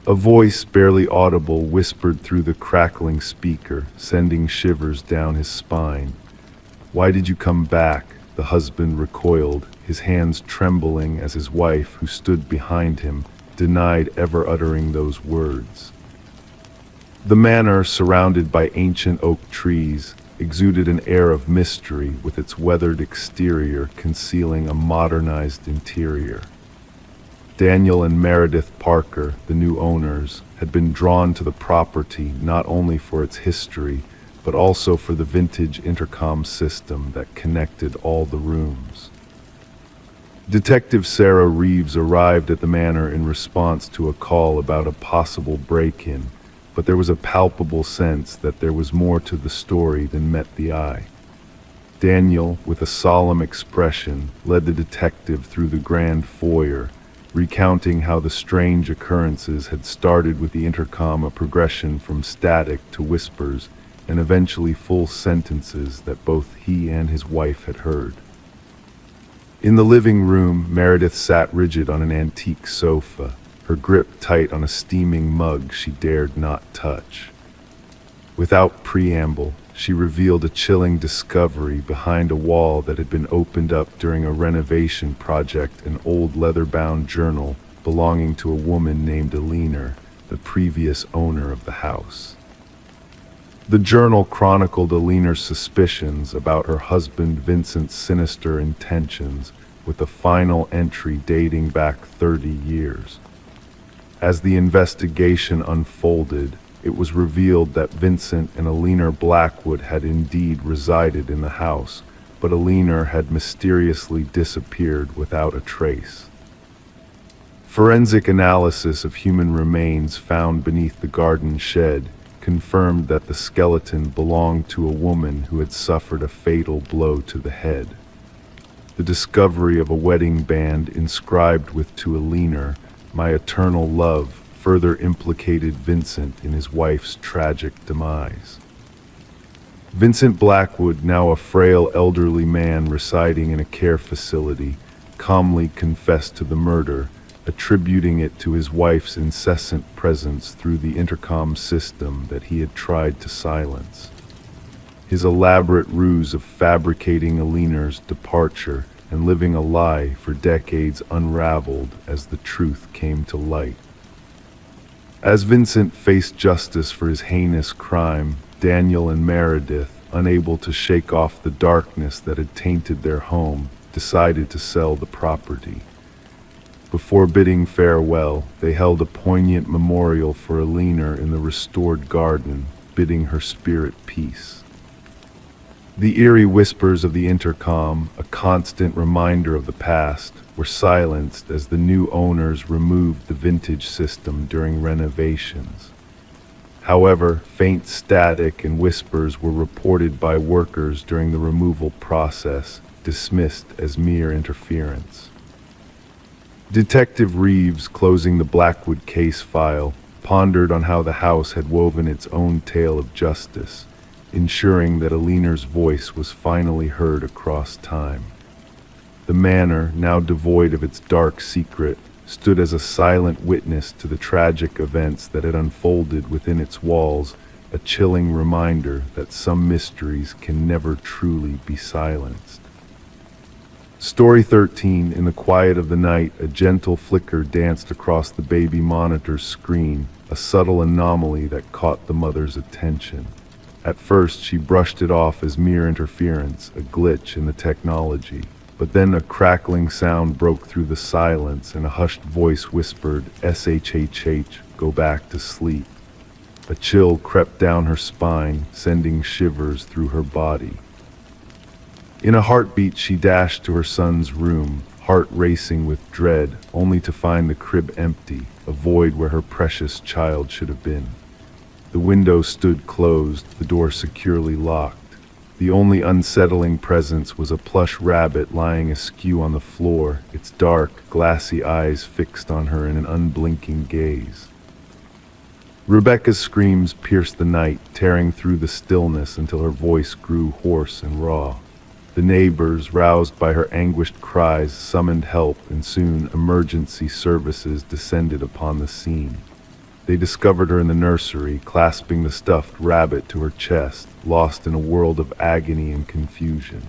A voice barely audible whispered through the crackling speaker, sending shivers down his spine. "Why did you come back?" The husband recoiled, his hands trembling as his wife, who stood behind him, denied ever uttering those words. The manor, surrounded by ancient oak trees, exuded an air of mystery, with its weathered exterior concealing a modernized interior. Daniel and Meredith Parker, the new owners, had been drawn to the property not only for its history, but also for the vintage intercom system that connected all the rooms. Detective Sarah Reeves arrived at the manor in response to a call about a possible break-in, but there was a palpable sense that there was more to the story than met the eye. Daniel, with a solemn expression, led the detective through the grand foyer, recounting how the strange occurrences had started with the intercom, a progression from static to whispers, and eventually full sentences that both he and his wife had heard. In the living room, Meredith sat rigid on an antique sofa, her grip tight on a steaming mug she dared not touch. Without preamble, she revealed a chilling discovery behind a wall that had been opened up during a renovation project, an old leather-bound journal belonging to a woman named Alina, the previous owner of the house. The journal chronicled Alina's suspicions about her husband Vincent's sinister intentions, with a final entry dating back 30 years. As the investigation unfolded, it was revealed that Vincent and Alina Blackwood had indeed resided in the house, but Alina had mysteriously disappeared without a trace. Forensic analysis of human remains found beneath the garden shed confirmed that the skeleton belonged to a woman who had suffered a fatal blow to the head. The discovery of a wedding band inscribed with "To Alina, my eternal love," further implicated Vincent in his wife's tragic demise. Vincent Blackwood, now a frail elderly man residing in a care facility, calmly confessed to the murder, attributing it to his wife's incessant presence through the intercom system that he had tried to silence. His elaborate ruse of fabricating Alina's departure and living a lie for decades unraveled as the truth came to light. As Vincent faced justice for his heinous crime, Daniel and Meredith, unable to shake off the darkness that had tainted their home, decided to sell the property. Before bidding farewell, they held a poignant memorial for Alina in the restored garden, bidding her spirit peace. The eerie whispers of the intercom, a constant reminder of the past, were silenced as the new owners removed the vintage system during renovations. However, faint static and whispers were reported by workers during the removal process, dismissed as mere interference. Detective Reeves, closing the Blackwood case file, pondered on how the house had woven its own tale of justice, ensuring that Alina's voice was finally heard across time. The manor, now devoid of its dark secret, stood as a silent witness to the tragic events that had unfolded within its walls, a chilling reminder that some mysteries can never truly be silenced. Story 13. In the quiet of the night, a gentle flicker danced across the baby monitor's screen, a subtle anomaly that caught the mother's attention. At first, she brushed it off as mere interference, a glitch in the technology. But then a crackling sound broke through the silence and a hushed voice whispered, "SHHH, go back to sleep." A chill crept down her spine, sending shivers through her body. In a heartbeat, she dashed to her son's room, heart racing with dread, only to find the crib empty, a void where her precious child should have been. The window stood closed, the door securely locked. The only unsettling presence was a plush rabbit lying askew on the floor, its dark, glassy eyes fixed on her in an unblinking gaze. Rebecca's screams pierced the night, tearing through the stillness until her voice grew hoarse and raw. The neighbors, roused by her anguished cries, summoned help, and soon emergency services descended upon the scene. They discovered her in the nursery, clasping the stuffed rabbit to her chest, lost in a world of agony and confusion.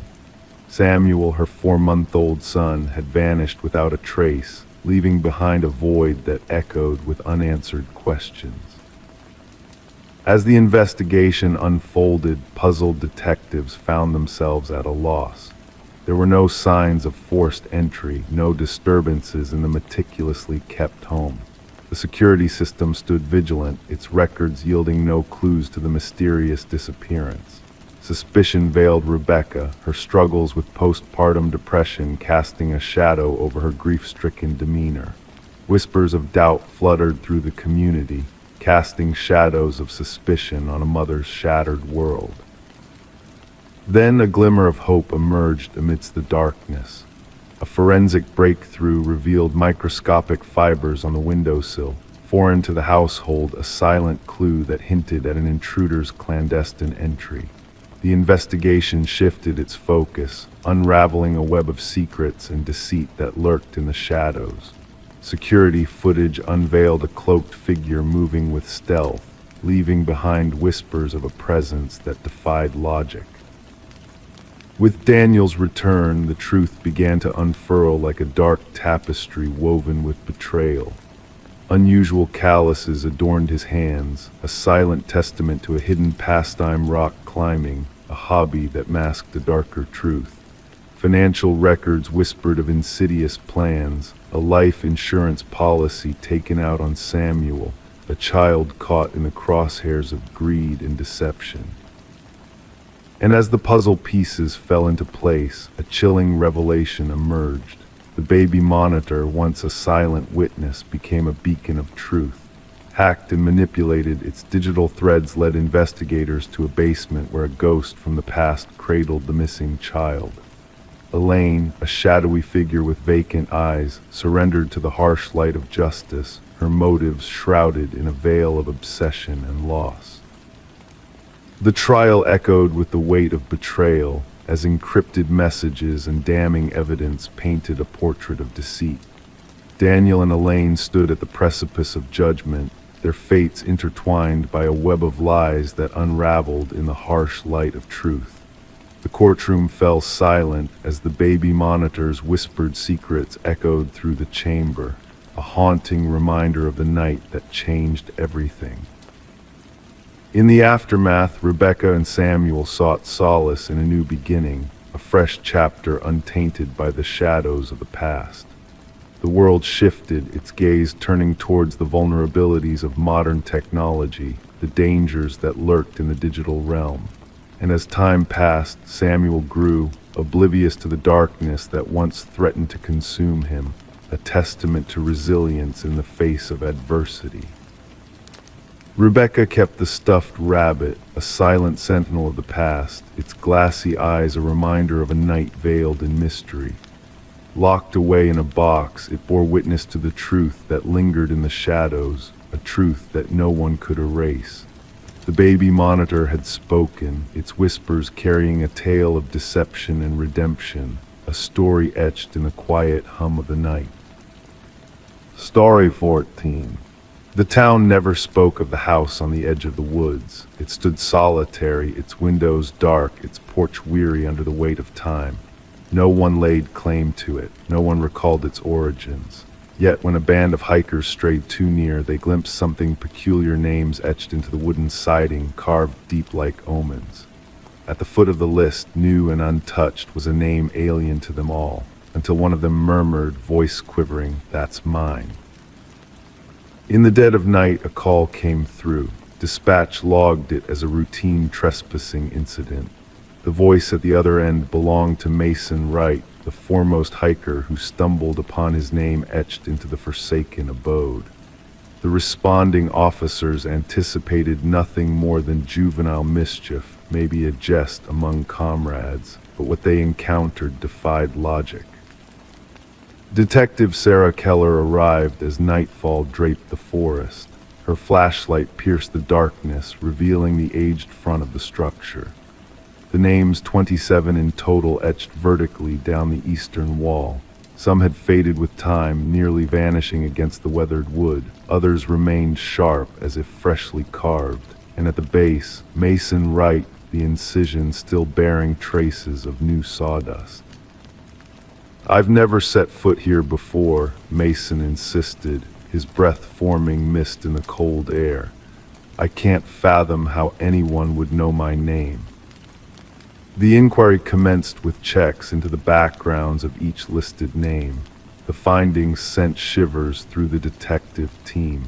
Samuel, her 4-month-old son, had vanished without a trace, leaving behind a void that echoed with unanswered questions. As the investigation unfolded, puzzled detectives found themselves at a loss. There were no signs of forced entry, no disturbances in the meticulously kept home. The security system stood vigilant, its records yielding no clues to the mysterious disappearance. Suspicion veiled Rebecca, her struggles with postpartum depression casting a shadow over her grief-stricken demeanor. Whispers of doubt fluttered through the community, casting shadows of suspicion on a mother's shattered world. Then a glimmer of hope emerged amidst the darkness. A forensic breakthrough revealed microscopic fibers on the windowsill, foreign to the household, a silent clue that hinted at an intruder's clandestine entry. The investigation shifted its focus, unraveling a web of secrets and deceit that lurked in the shadows. Security footage unveiled a cloaked figure moving with stealth, leaving behind whispers of a presence that defied logic. With Daniel's return, the truth began to unfurl like a dark tapestry woven with betrayal. Unusual calluses adorned his hands, a silent testament to a hidden pastime, rock climbing, a hobby that masked a darker truth. Financial records whispered of insidious plans, a life insurance policy taken out on Samuel, a child caught in the crosshairs of greed and deception. And as the puzzle pieces fell into place, a chilling revelation emerged. The baby monitor, once a silent witness, became a beacon of truth. Hacked and manipulated, its digital threads led investigators to a basement where a ghost from the past cradled the missing child. Elaine, a shadowy figure with vacant eyes, surrendered to the harsh light of justice, her motives shrouded in a veil of obsession and loss. The trial echoed with the weight of betrayal, as encrypted messages and damning evidence painted a portrait of deceit. Daniel and Elaine stood at the precipice of judgment, their fates intertwined by a web of lies that unraveled in the harsh light of truth. The courtroom fell silent as the baby monitor's whispered secrets echoed through the chamber, a haunting reminder of the night that changed everything. In the aftermath, Rebecca and Samuel sought solace in a new beginning, a fresh chapter untainted by the shadows of the past. The world shifted, its gaze turning towards the vulnerabilities of modern technology, the dangers that lurked in the digital realm. And as time passed, Samuel grew, oblivious to the darkness that once threatened to consume him, a testament to resilience in the face of adversity. Rebecca kept the stuffed rabbit, a silent sentinel of the past, its glassy eyes a reminder of a night veiled in mystery. Locked away in a box, it bore witness to the truth that lingered in the shadows, a truth that no one could erase. The baby monitor had spoken, its whispers carrying a tale of deception and redemption, a story etched in the quiet hum of the night. Story 14. The town never spoke of the house on the edge of the woods. It stood solitary, its windows dark, its porch weary under the weight of time. No one laid claim to it, no one recalled its origins. Yet when a band of hikers strayed too near, they glimpsed something peculiar, names etched into the wooden siding, carved deep like omens. At the foot of the list, new and untouched, was a name alien to them all, until one of them murmured, voice quivering, "That's mine." In the dead of night, a call came through. Dispatch logged it as a routine trespassing incident. The voice at the other end belonged to Mason Wright, the foremost hiker who stumbled upon his name etched into the forsaken abode. The responding officers anticipated nothing more than juvenile mischief, maybe a jest among comrades, but what they encountered defied logic. Detective Sarah Keller arrived as nightfall draped the forest. Her flashlight pierced the darkness, revealing the aged front of the structure. The names 27 in total etched vertically down the eastern wall. Some had faded with time, nearly vanishing against the weathered wood. Others remained sharp, as if freshly carved. And at the base, Mason Wright, the incision still bearing traces of new sawdust. "I've never set foot here before," Mason insisted, his breath forming mist in the cold air. "I can't fathom how anyone would know my name." The inquiry commenced with checks into the backgrounds of each listed name. The findings sent shivers through the detective team.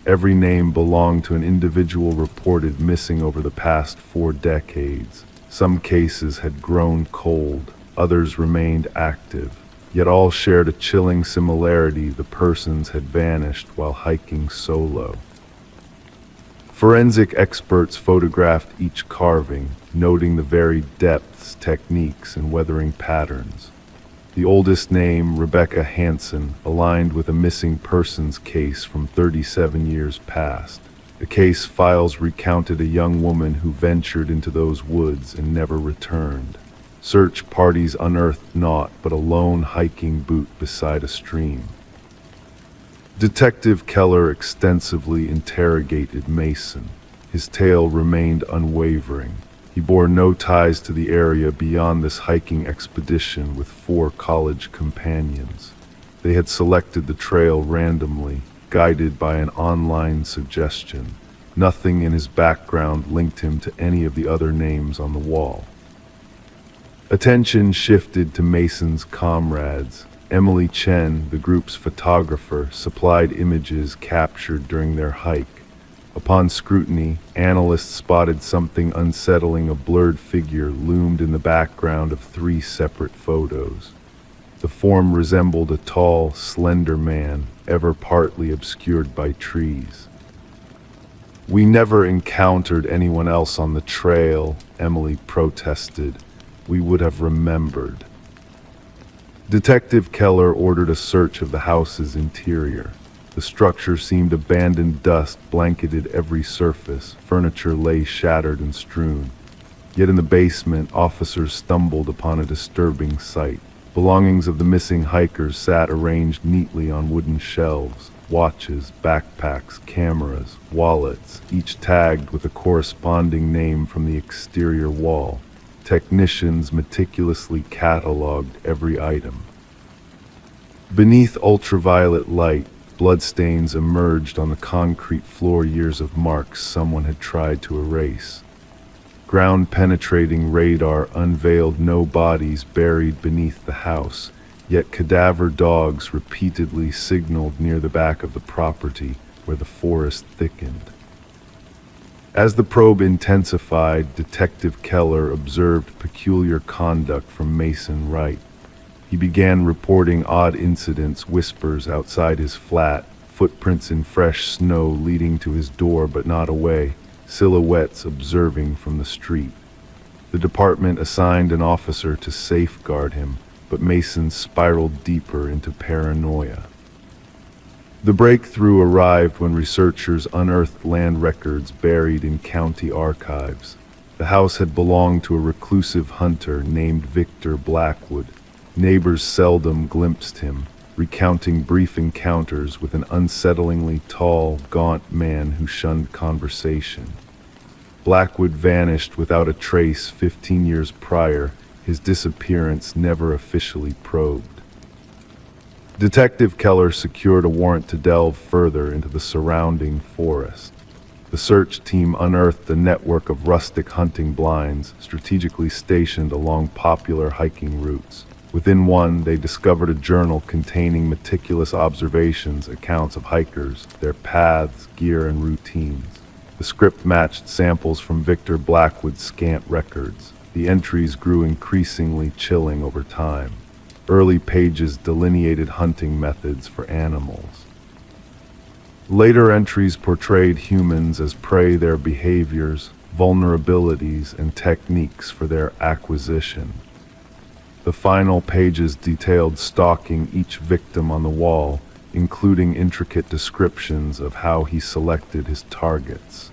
Every name belonged to an individual reported missing over the past 4 decades. Some cases had grown cold, others remained active, yet all shared a chilling similarity: the persons had vanished while hiking solo. Forensic experts photographed each carving, noting the varied depths, techniques, and weathering patterns. The oldest name, Rebecca Hansen, aligned with a missing persons case from 37 years past. The case files recounted a young woman who ventured into those woods and never returned. Search parties unearthed naught but a lone hiking boot beside a stream. Detective Keller extensively interrogated Mason. His tale remained unwavering. He bore no ties to the area beyond this hiking expedition with 4 college companions. They had selected the trail randomly, guided by an online suggestion. Nothing in his background linked him to any of the other names on the wall. Attention shifted to Mason's comrades. Emily Chen, the group's photographer, supplied images captured during their hike. Upon scrutiny, analysts spotted something unsettling. A blurred figure loomed in the background of 3 separate photos. The form resembled a tall, slender man, ever partly obscured by trees. "We never encountered anyone else on the trail," Emily protested. "We would have remembered." Detective Keller ordered a search of the house's interior. The structure seemed abandoned. Dust blanketed every surface. Furniture lay shattered and strewn. Yet in the basement, officers stumbled upon a disturbing sight. Belongings of the missing hikers sat arranged neatly on wooden shelves. Watches, backpacks, cameras, wallets, each tagged with a corresponding name from the exterior wall. Technicians meticulously cataloged every item. Beneath ultraviolet light, bloodstains emerged on the concrete floor, years of marks someone had tried to erase. Ground-penetrating radar unveiled no bodies buried beneath the house, yet cadaver dogs repeatedly signaled near the back of the property, where the forest thickened. As the probe intensified, Detective Keller observed peculiar conduct from Mason Wright. He began reporting odd incidents, whispers outside his flat, footprints in fresh snow leading to his door but not away, silhouettes observing from the street. The department assigned an officer to safeguard him, but Mason spiraled deeper into paranoia. The breakthrough arrived when researchers unearthed land records buried in county archives. The house had belonged to a reclusive hunter named Victor Blackwood. Neighbors seldom glimpsed him, recounting brief encounters with an unsettlingly tall, gaunt man who shunned conversation. Blackwood vanished without a trace 15 years prior, his disappearance never officially probed. Detective Keller secured a warrant to delve further into the surrounding forest. The search team unearthed a network of rustic hunting blinds strategically stationed along popular hiking routes. Within one, they discovered a journal containing meticulous observations, accounts of hikers, their paths, gear, and routines. The script matched samples from Victor Blackwood's scant records. The entries grew increasingly chilling over time. Early pages delineated hunting methods for animals. Later entries portrayed humans as prey, their behaviors, vulnerabilities, and techniques for their acquisition. The final pages detailed stalking each victim on the wall, including intricate descriptions of how he selected his targets.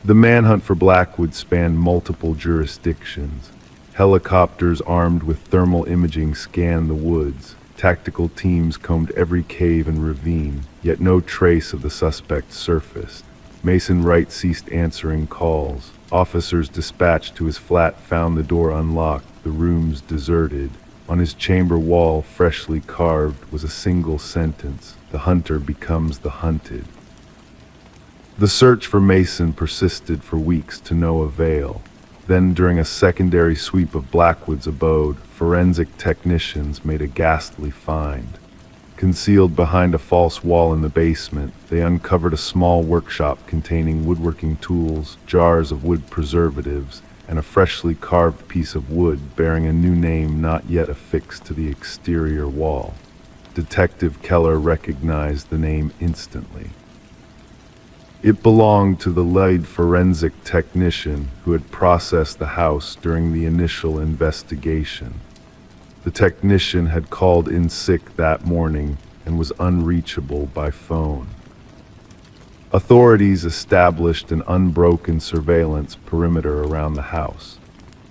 The manhunt for Blackwood spanned multiple jurisdictions. Helicopters armed with thermal imaging scanned the woods. Tactical teams combed every cave and ravine, yet no trace of the suspect surfaced. Mason Wright ceased answering calls. Officers dispatched to his flat found the door unlocked, the rooms deserted. On his chamber wall, freshly carved, was a single sentence: "The hunter becomes the hunted." The search for Mason persisted for weeks to no avail. Then, during a secondary sweep of Blackwood's abode, forensic technicians made a ghastly find. Concealed behind a false wall in the basement, they uncovered a small workshop containing woodworking tools, jars of wood preservatives, and a freshly carved piece of wood bearing a new name not yet affixed to the exterior wall. Detective Keller recognized the name instantly. It belonged to the lead forensic technician who had processed the house during the initial investigation. The technician had called in sick that morning and was unreachable by phone. Authorities established an unbroken surveillance perimeter around the house.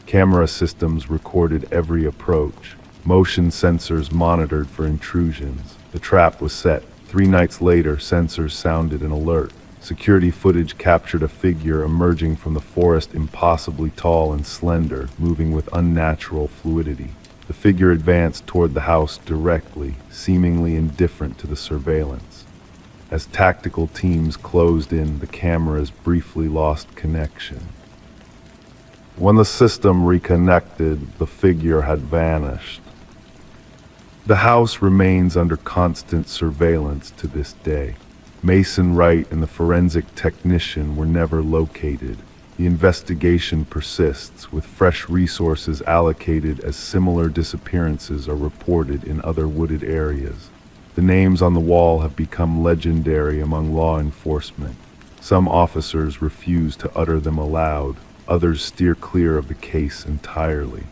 Camera systems recorded every approach. Motion sensors monitored for intrusions. The trap was set. 3 nights later, sensors sounded an alert. Security footage captured a figure emerging from the forest, impossibly tall and slender, moving with unnatural fluidity. The figure advanced toward the house directly, seemingly indifferent to the surveillance. As tactical teams closed in, the cameras briefly lost connection. When the system reconnected, the figure had vanished. The house remains under constant surveillance to this day. Mason Wright and the forensic technician were never located. The investigation persists, with fresh resources allocated as similar disappearances are reported in other wooded areas. The names on the wall have become legendary among law enforcement. Some officers refuse to utter them aloud, others steer clear of the case entirely.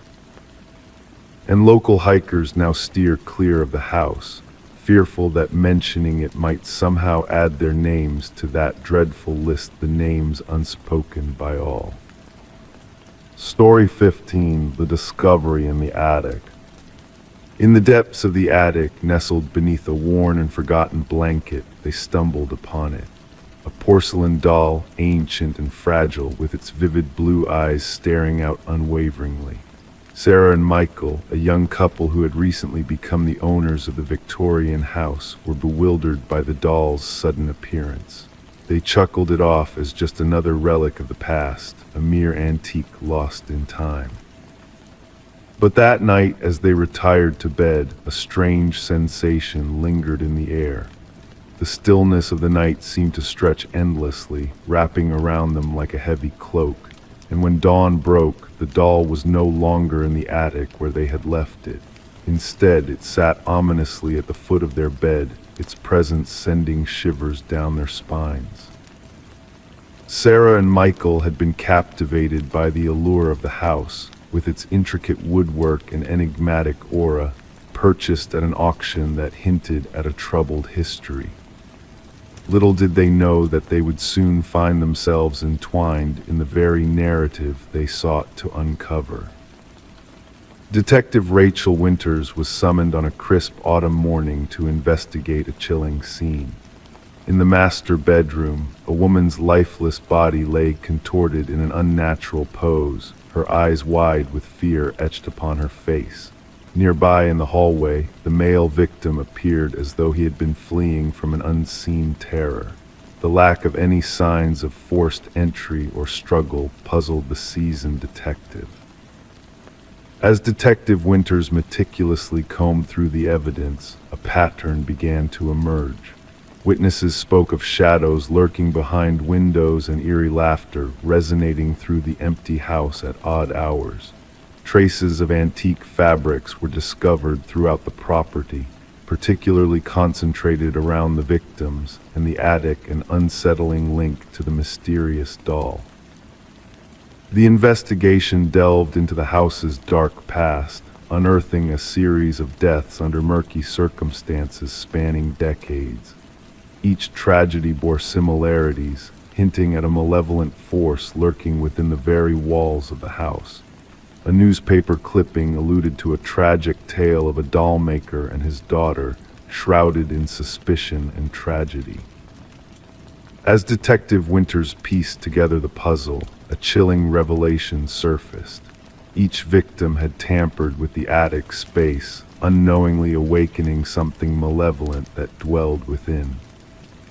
And local hikers now steer clear of the house, fearful that mentioning it might somehow add their names to that dreadful list, the names unspoken by all. Story 15, The Discovery in the Attic. In the depths of the attic, nestled beneath a worn and forgotten blanket, they stumbled upon it. A porcelain doll, ancient and fragile, with its vivid blue eyes staring out unwaveringly. Sarah and Michael, a young couple who had recently become the owners of the Victorian house, were bewildered by the doll's sudden appearance. They chuckled it off as just another relic of the past, a mere antique lost in time. But that night, as they retired to bed, a strange sensation lingered in the air. The stillness of the night seemed to stretch endlessly, wrapping around them like a heavy cloak. And when dawn broke, the doll was no longer in the attic where they had left it. Instead, it sat ominously at the foot of their bed, its presence sending shivers down their spines. Sarah and Michael had been captivated by the allure of the house, with its intricate woodwork and enigmatic aura, purchased at an auction that hinted at a troubled history. Little did they know that they would soon find themselves entwined in the very narrative they sought to uncover. Detective Rachel Winters was summoned on a crisp autumn morning to investigate a chilling scene. In the master bedroom, a woman's lifeless body lay contorted in an unnatural pose, her eyes wide with fear etched upon her face. Nearby in the hallway, the male victim appeared as though he had been fleeing from an unseen terror. The lack of any signs of forced entry or struggle puzzled the seasoned detective. As Detective Winters meticulously combed through the evidence, a pattern began to emerge. Witnesses spoke of shadows lurking behind windows and eerie laughter resonating through the empty house at odd hours. Traces of antique fabrics were discovered throughout the property, particularly concentrated around the victims, and the attic an unsettling link to the mysterious doll. The investigation delved into the house's dark past, unearthing a series of deaths under murky circumstances spanning decades. Each tragedy bore similarities, hinting at a malevolent force lurking within the very walls of the house. A newspaper clipping alluded to a tragic tale of a doll maker and his daughter, shrouded in suspicion and tragedy. As Detective Winters pieced together the puzzle, a chilling revelation surfaced. Each victim had tampered with the attic space, unknowingly awakening something malevolent that dwelled within.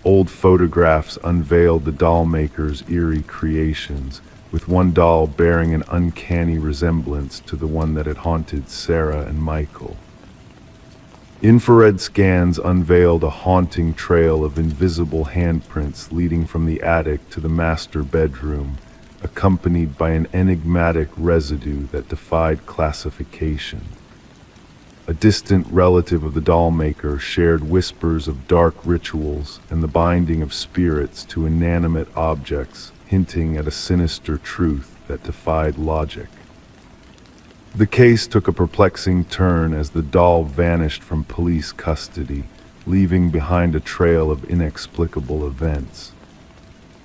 Old photographs unveiled the doll maker's eerie creations, with one doll bearing an uncanny resemblance to the one that had haunted Sarah and Michael. Infrared scans unveiled a haunting trail of invisible handprints leading from the attic to the master bedroom, accompanied by an enigmatic residue that defied classification. A distant relative of the doll maker shared whispers of dark rituals and the binding of spirits to inanimate objects, hinting at a sinister truth that defied logic. The case took a perplexing turn as the doll vanished from police custody, leaving behind a trail of inexplicable events.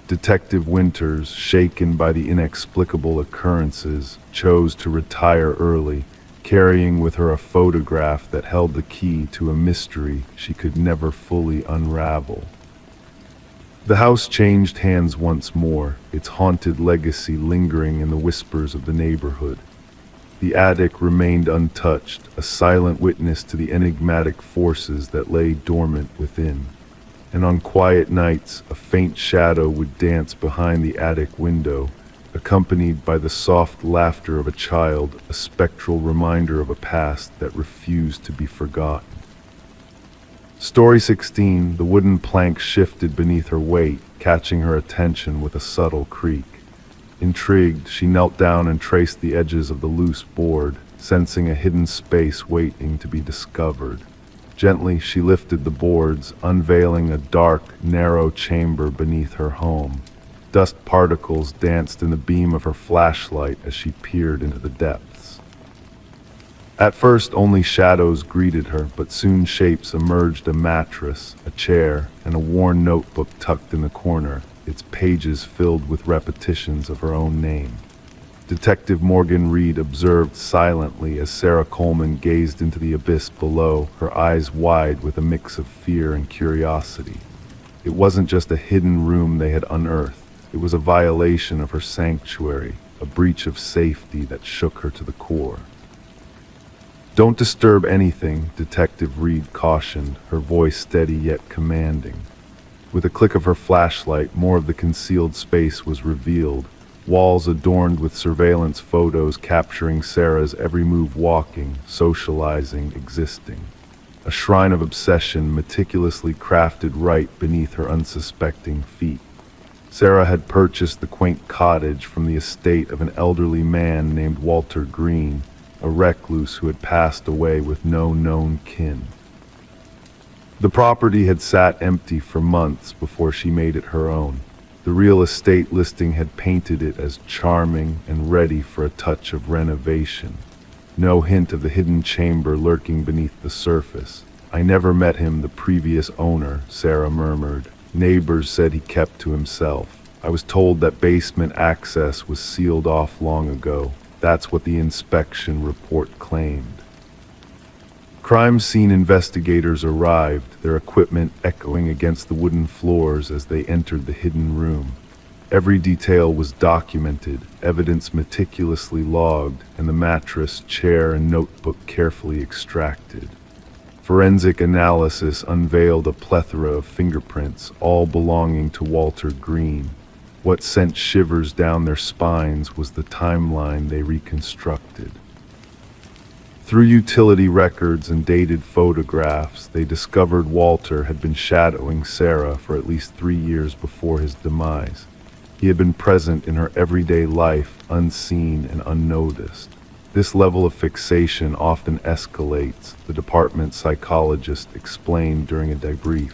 Detective Winters, shaken by the inexplicable occurrences, chose to retire early, carrying with her a photograph that held the key to a mystery she could never fully unravel. The house changed hands once more, its haunted legacy lingering in the whispers of the neighborhood. The attic remained untouched, a silent witness to the enigmatic forces that lay dormant within. And on quiet nights, a faint shadow would dance behind the attic window, accompanied by the soft laughter of a child, a spectral reminder of a past that refused to be forgotten. Story 16, the wooden plank shifted beneath her weight, catching her attention with a subtle creak. Intrigued, she knelt down and traced the edges of the loose board, sensing a hidden space waiting to be discovered. Gently, she lifted the boards, unveiling a dark, narrow chamber beneath her home. Dust particles danced in the beam of her flashlight as she peered into the depths. At first, only shadows greeted her, but soon shapes emerged: a mattress, a chair, and a worn notebook tucked in the corner, its pages filled with repetitions of her own name. Detective Morgan Reed observed silently as Sarah Coleman gazed into the abyss below, her eyes wide with a mix of fear and curiosity. It wasn't just a hidden room they had unearthed. It was a violation of her sanctuary, a breach of safety that shook her to the core. "Don't disturb anything," Detective Reed cautioned, her voice steady yet commanding. With a click of her flashlight, more of the concealed space was revealed, walls adorned with surveillance photos capturing Sarah's every move, walking, socializing, existing. A shrine of obsession meticulously crafted right beneath her unsuspecting feet. Sarah had purchased the quaint cottage from the estate of an elderly man named Walter Green, a recluse who had passed away with no known kin. The property had sat empty for months before she made it her own. The real estate listing had painted it as charming and ready for a touch of renovation. No hint of the hidden chamber lurking beneath the surface. "I never met him, the previous owner," Sarah murmured. "Neighbors said he kept to himself. I was told that basement access was sealed off long ago. That's what the inspection report claimed." Crime scene investigators arrived, their equipment echoing against the wooden floors as they entered the hidden room. Every detail was documented, evidence meticulously logged, and the mattress, chair, and notebook carefully extracted. Forensic analysis unveiled a plethora of fingerprints, all belonging to Walter Green. What sent shivers down their spines was the timeline they reconstructed. Through utility records and dated photographs, they discovered Walter had been shadowing Sarah for at least 3 years before his demise. He had been present in her everyday life, unseen and unnoticed. This level of fixation often escalates, the department psychologist explained during a debrief.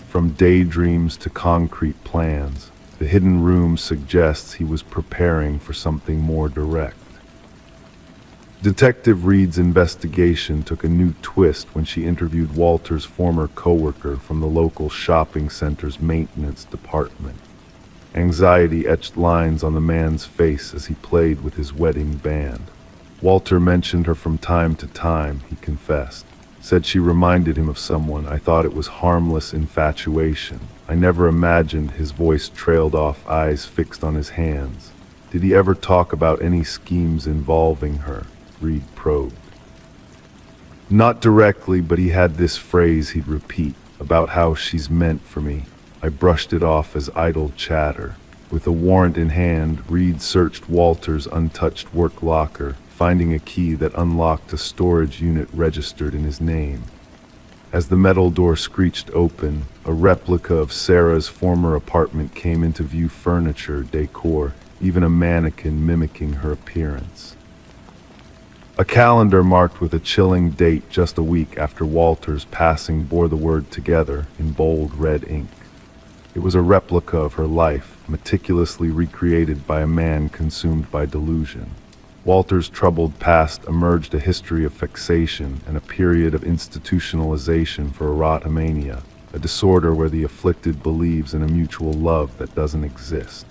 From daydreams to concrete plans, the hidden room suggests he was preparing for something more direct. Detective Reed's investigation took a new twist when she interviewed Walter's former coworker from the local shopping center's maintenance department. Anxiety etched lines on the man's face as he played with his wedding band. Walter mentioned her from time to time, he confessed. Said she reminded him of someone. I thought it was harmless infatuation. I never imagined. His voice trailed off, eyes fixed on his hands. Did he ever talk about any schemes involving her? Reed probed. Not directly, but he had this phrase he'd repeat, about how she's meant for me. I brushed it off as idle chatter. With a warrant in hand, Reed searched Walter's untouched work locker, finding a key that unlocked a storage unit registered in his name. As the metal door screeched open, a replica of Sarah's former apartment came into view, furniture, decor, even a mannequin mimicking her appearance. A calendar marked with a chilling date just a week after Walter's passing bore the word "together" in bold red ink. It was a replica of her life, meticulously recreated by a man consumed by delusion. Walter's troubled past emerged a history of fixation and a period of institutionalization for erotomania, a disorder where the afflicted believes in a mutual love that doesn't exist.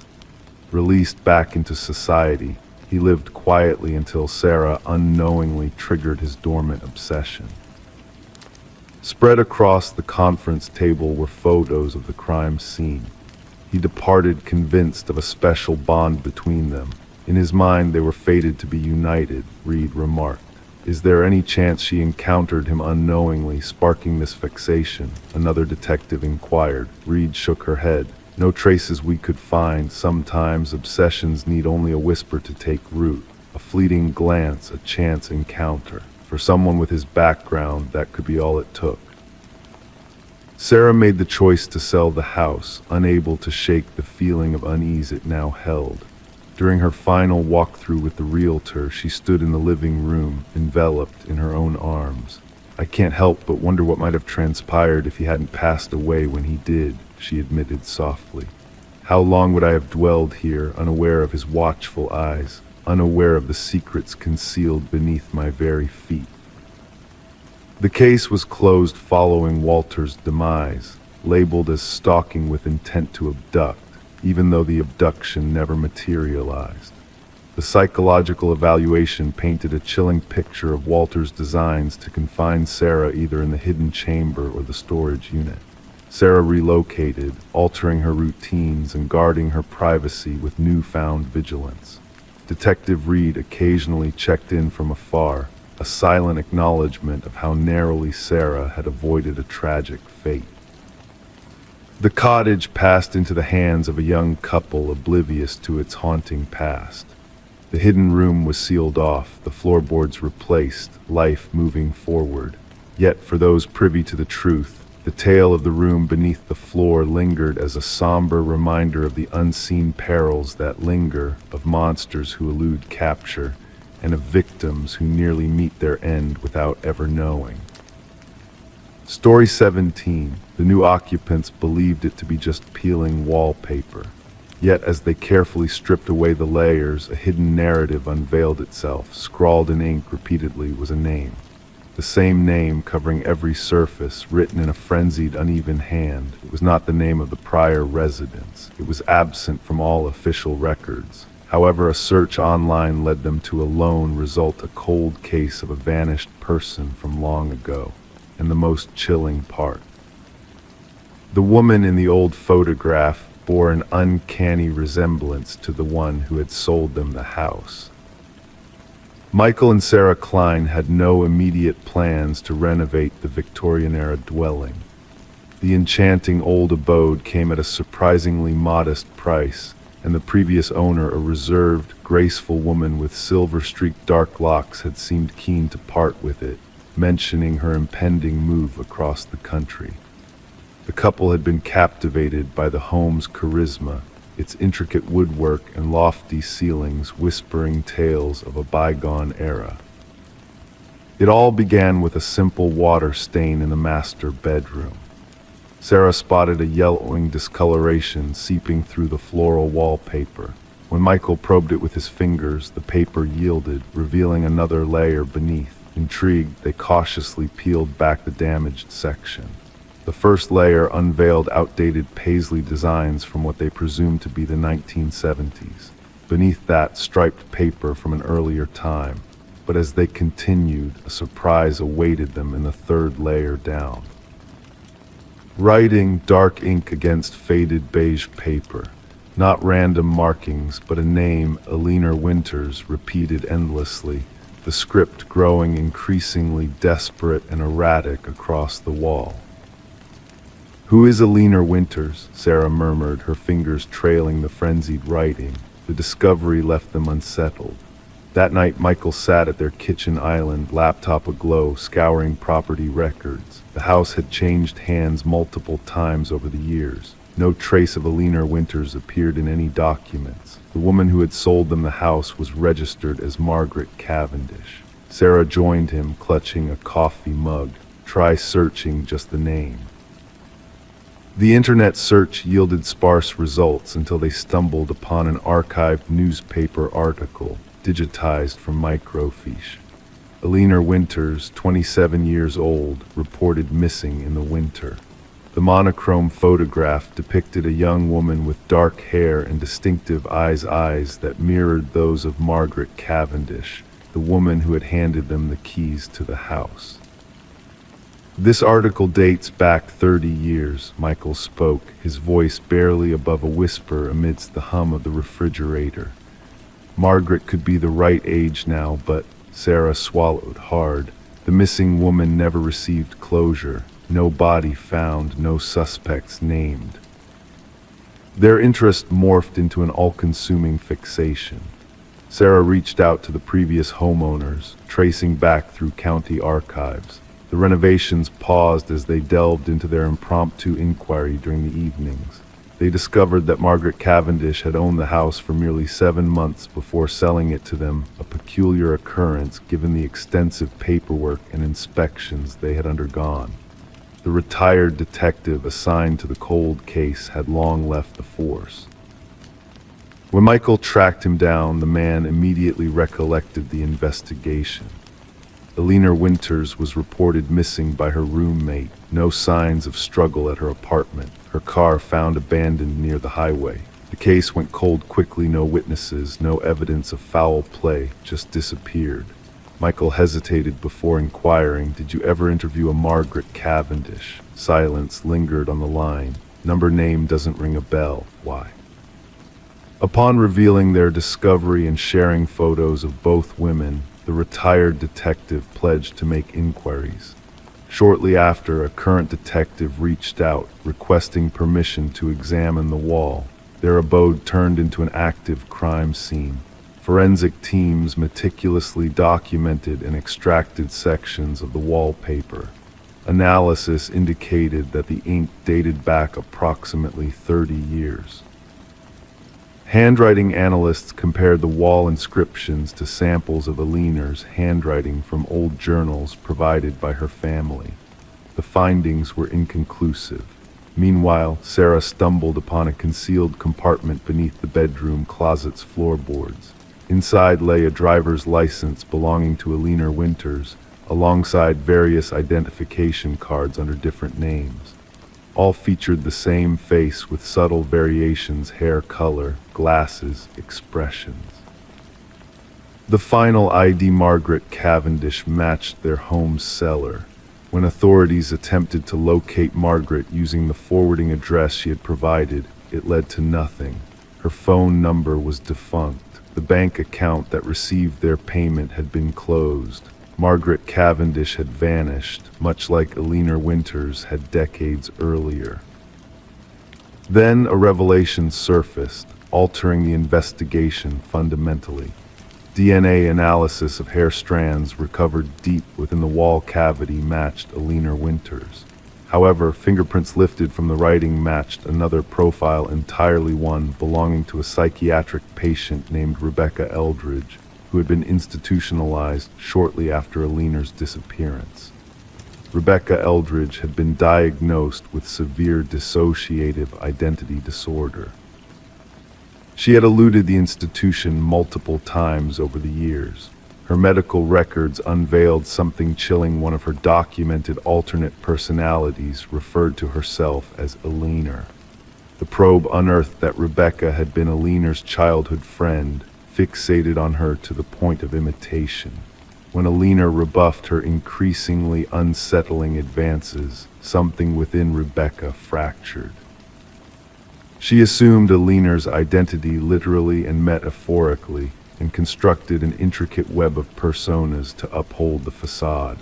Released back into society, he lived quietly until Sarah unknowingly triggered his dormant obsession. Spread across the conference table were photos of the crime scene. He departed convinced of a special bond between them. In his mind, they were fated to be united, Reed remarked. Is there any chance she encountered him unknowingly, sparking this fixation? Another detective inquired. Reed shook her head. No traces we could find. Sometimes obsessions need only a whisper to take root. A fleeting glance, a chance encounter. For someone with his background, that could be all it took. Sarah made the choice to sell the house, unable to shake the feeling of unease it now held. During her final walkthrough with the realtor, she stood in the living room, enveloped in her own arms. I can't help but wonder what might have transpired if he hadn't passed away when he did, she admitted softly. How long would I have dwelled here, unaware of his watchful eyes, unaware of the secrets concealed beneath my very feet? The case was closed following Walter's demise, labeled as stalking with intent to abduct, even though the abduction never materialized. The psychological evaluation painted a chilling picture of Walter's designs to confine Sarah either in the hidden chamber or the storage unit. Sarah relocated, altering her routines and guarding her privacy with newfound vigilance. Detective Reed occasionally checked in from afar, a silent acknowledgement of how narrowly Sarah had avoided a tragic fate. The cottage passed into the hands of a young couple oblivious to its haunting past. The hidden room was sealed off, the floorboards replaced, life moving forward. Yet for those privy to the truth, the tale of the room beneath the floor lingered as a somber reminder of the unseen perils that linger, of monsters who elude capture, and of victims who nearly meet their end without ever knowing. Story 17. The new occupants believed it to be just peeling wallpaper. Yet as they carefully stripped away the layers, a hidden narrative unveiled itself. Scrawled in ink repeatedly was a name. The same name covering every surface, written in a frenzied, uneven hand. It was not the name of the prior residents. It was absent from all official records. However, a search online led them to a lone result, a cold case of a vanished person from long ago. And the most chilling part. The woman in the old photograph bore an uncanny resemblance to the one who had sold them the house. Michael and Sarah Klein had no immediate plans to renovate the Victorian-era dwelling. The enchanting old abode came at a surprisingly modest price, and the previous owner, a reserved, graceful woman with silver-streaked dark locks, had seemed keen to part with it, mentioning her impending move across the country. The couple had been captivated by the home's charisma, its intricate woodwork and lofty ceilings whispering tales of a bygone era. It all began with a simple water stain in the master bedroom. Sarah spotted a yellowing discoloration seeping through the floral wallpaper. When Michael probed it with his fingers, the paper yielded, revealing another layer beneath. Intrigued, they cautiously peeled back the damaged section. The first layer unveiled outdated paisley designs from what they presumed to be the 1970s. Beneath that, striped paper from an earlier time. But as they continued, a surprise awaited them in the third layer down. Writing, dark ink against faded beige paper. Not random markings, but a name, Alina Winters, repeated endlessly, the script growing increasingly desperate and erratic across the wall. "Who is Alina Winters?" Sarah murmured, her fingers trailing the frenzied writing. The discovery left them unsettled. That night, Michael sat at their kitchen island, laptop aglow, scouring property records. The house had changed hands multiple times over the years. No trace of Alina Winters appeared in any documents. The woman who had sold them the house was registered as Margaret Cavendish. Sarah joined him, clutching a coffee mug. Try searching just the name. The internet search yielded sparse results until they stumbled upon an archived newspaper article, digitized from microfiche. Alina Winters, 27 years old, reported missing in the winter. The monochrome photograph depicted a young woman with dark hair and distinctive eyes that mirrored those of Margaret Cavendish, the woman who had handed them the keys to the house. "This article dates back 30 years, Michael spoke, his voice barely above a whisper amidst the hum of the refrigerator. Margaret could be the right age now, but Sarah swallowed hard. The missing woman never received closure. No body found, no suspects named. Their interest morphed into an all-consuming fixation. Sarah reached out to the previous homeowners, tracing back through county archives. The renovations paused as they delved into their impromptu inquiry during the evenings. They discovered that Margaret Cavendish had owned the house for merely 7 months before selling it to them, a peculiar occurrence given the extensive paperwork and inspections they had undergone. The retired detective assigned to the cold case had long left the force. When Michael tracked him down, the man immediately recollected the investigation. Alina Winters was reported missing by her roommate. No signs of struggle at her apartment. Her car found abandoned near the highway. The case went cold quickly, no witnesses, no evidence of foul play, just disappeared. Michael hesitated before inquiring, "Did you ever interview a Margaret Cavendish?" Silence lingered on the line. "Number name doesn't ring a bell. Why?" Upon revealing their discovery and sharing photos of both women, the retired detective pledged to make inquiries. Shortly after, a current detective reached out, requesting permission to examine the wall. Their abode turned into an active crime scene. Forensic teams meticulously documented and extracted sections of the wallpaper. Analysis indicated that the ink dated back approximately 30 years. Handwriting analysts compared the wall inscriptions to samples of Alina's handwriting from old journals provided by her family. The findings were inconclusive. Meanwhile, Sarah stumbled upon a concealed compartment beneath the bedroom closet's floorboards. Inside lay a driver's license belonging to Alina Winters, alongside various identification cards under different names. All featured the same face with subtle variations: hair color, glasses, expressions. The final ID, Margaret Cavendish, matched their home's cellar. When authorities attempted to locate Margaret using the forwarding address she had provided, it led to nothing. Her phone number was defunct. The bank account that received their payment had been closed. Margaret Cavendish had vanished, much like Alina Winters had decades earlier. Then a revelation surfaced, altering the investigation fundamentally. DNA analysis of hair strands recovered deep within the wall cavity matched Alina Winters. However, fingerprints lifted from the writing matched another profile, entirely one belonging to a psychiatric patient named Rebecca Eldridge, who had been institutionalized shortly after Aliner's disappearance. Rebecca Eldridge had been diagnosed with severe dissociative identity disorder. She had eluded the institution multiple times over the years. Her medical records unveiled something chilling. One of her documented alternate personalities referred to herself as Aliner. The probe unearthed that Rebecca had been Aliner's childhood friend, fixated on her to the point of imitation. When Aliner rebuffed her increasingly unsettling advances, something within Rebecca fractured. She assumed Aliner's identity literally and metaphorically, and constructed an intricate web of personas to uphold the facade.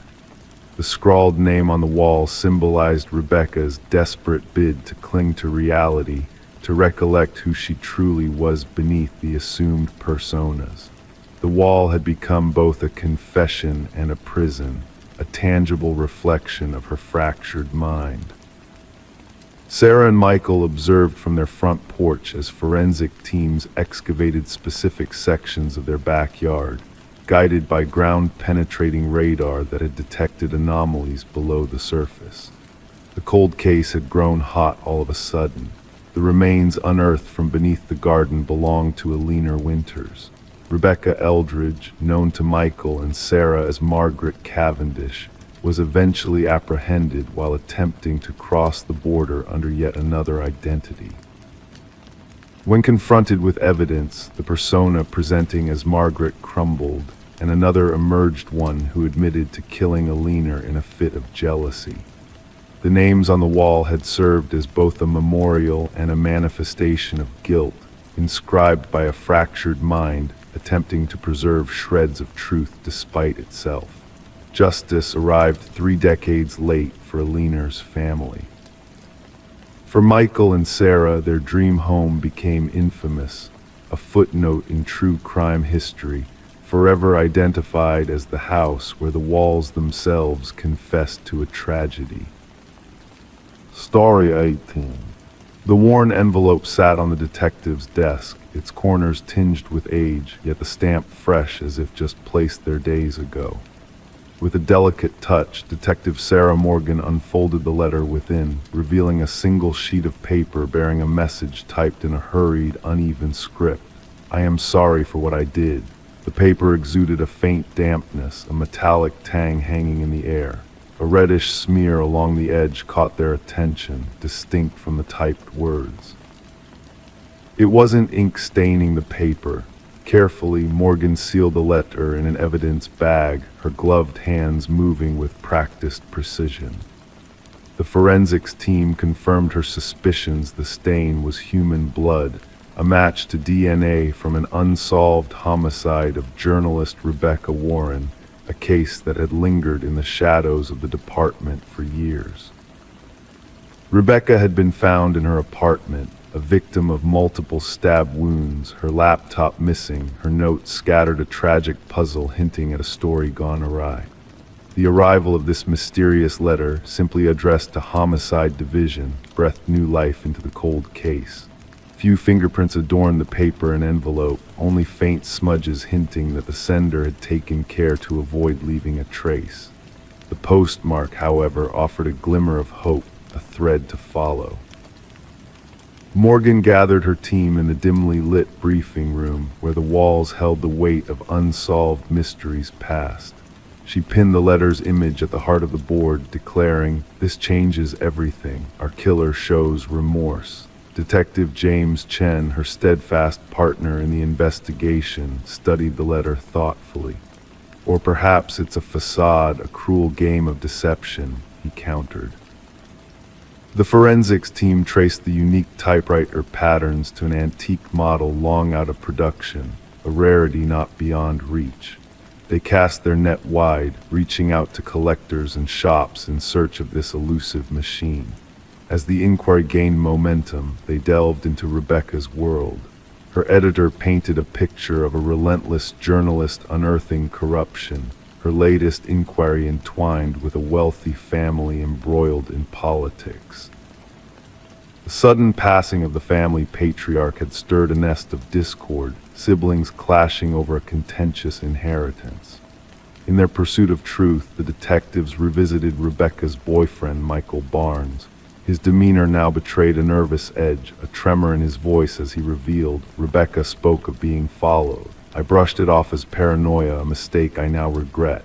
The scrawled name on the wall symbolized Rebecca's desperate bid to cling to reality, to recollect who she truly was beneath the assumed personas. The wall had become both a confession and a prison, a tangible reflection of her fractured mind. Sarah and Michael observed from their front porch as forensic teams excavated specific sections of their backyard, guided by ground-penetrating radar that had detected anomalies below the surface. The cold case had grown hot all of a sudden. The remains unearthed from beneath the garden belonged to Aliner Winters. Rebecca Eldridge, known to Michael and Sarah as Margaret Cavendish, was eventually apprehended while attempting to cross the border under yet another identity. When confronted with evidence, the persona presenting as Margaret crumbled, and another emerged, one who admitted to killing Aliner in a fit of jealousy. The names on the wall had served as both a memorial and a manifestation of guilt, inscribed by a fractured mind attempting to preserve shreds of truth despite itself. Justice arrived 3 decades late for Aliner's family. For Michael and Sarah, their dream home became infamous, a footnote in true crime history, forever identified as the house where the walls themselves confessed to a tragedy. Story 18. The worn envelope sat on the detective's desk, its corners tinged with age, yet the stamp fresh as if just placed there days ago. With a delicate touch, Detective Sarah Morgan unfolded the letter within, revealing a single sheet of paper bearing a message typed in a hurried, uneven script. "I am sorry for what I did." The paper exuded a faint dampness, a metallic tang hanging in the air. A reddish smear along the edge caught their attention, distinct from the typed words. It wasn't ink staining the paper. Carefully, Morgan sealed the letter in an evidence bag, her gloved hands moving with practiced precision. The forensics team confirmed her suspicions the stain was human blood, a match to DNA from an unsolved homicide of journalist Rebecca Warren, a case that had lingered in the shadows of the department for years. Rebecca had been found in her apartment, a victim of multiple stab wounds, her laptop missing, her notes scattered, a tragic puzzle hinting at a story gone awry. The arrival of this mysterious letter, simply addressed to Homicide Division, breathed new life into the cold case. Few fingerprints adorned the paper and envelope, only faint smudges hinting that the sender had taken care to avoid leaving a trace. The postmark, however, offered a glimmer of hope, a thread to follow. Morgan gathered her team in the dimly lit briefing room, where the walls held the weight of unsolved mysteries past. She pinned the letter's image at the heart of the board, declaring, "This changes everything. Our killer shows remorse." Detective James Chen, her steadfast partner in the investigation, studied the letter thoughtfully. "Or perhaps it's a facade, a cruel game of deception," he countered. The forensics team traced the unique typewriter patterns to an antique model long out of production, a rarity not beyond reach. They cast their net wide, reaching out to collectors and shops in search of this elusive machine. As the inquiry gained momentum, they delved into Rebecca's world. Her editor painted a picture of a relentless journalist unearthing corruption, her latest inquiry entwined with a wealthy family embroiled in politics. The sudden passing of the family patriarch had stirred a nest of discord, siblings clashing over a contentious inheritance. In their pursuit of truth, the detectives revisited Rebecca's boyfriend, Michael Barnes. His demeanor now betrayed a nervous edge, a tremor in his voice as he revealed, "Rebecca spoke of being followed. I brushed it off as paranoia, a mistake I now regret."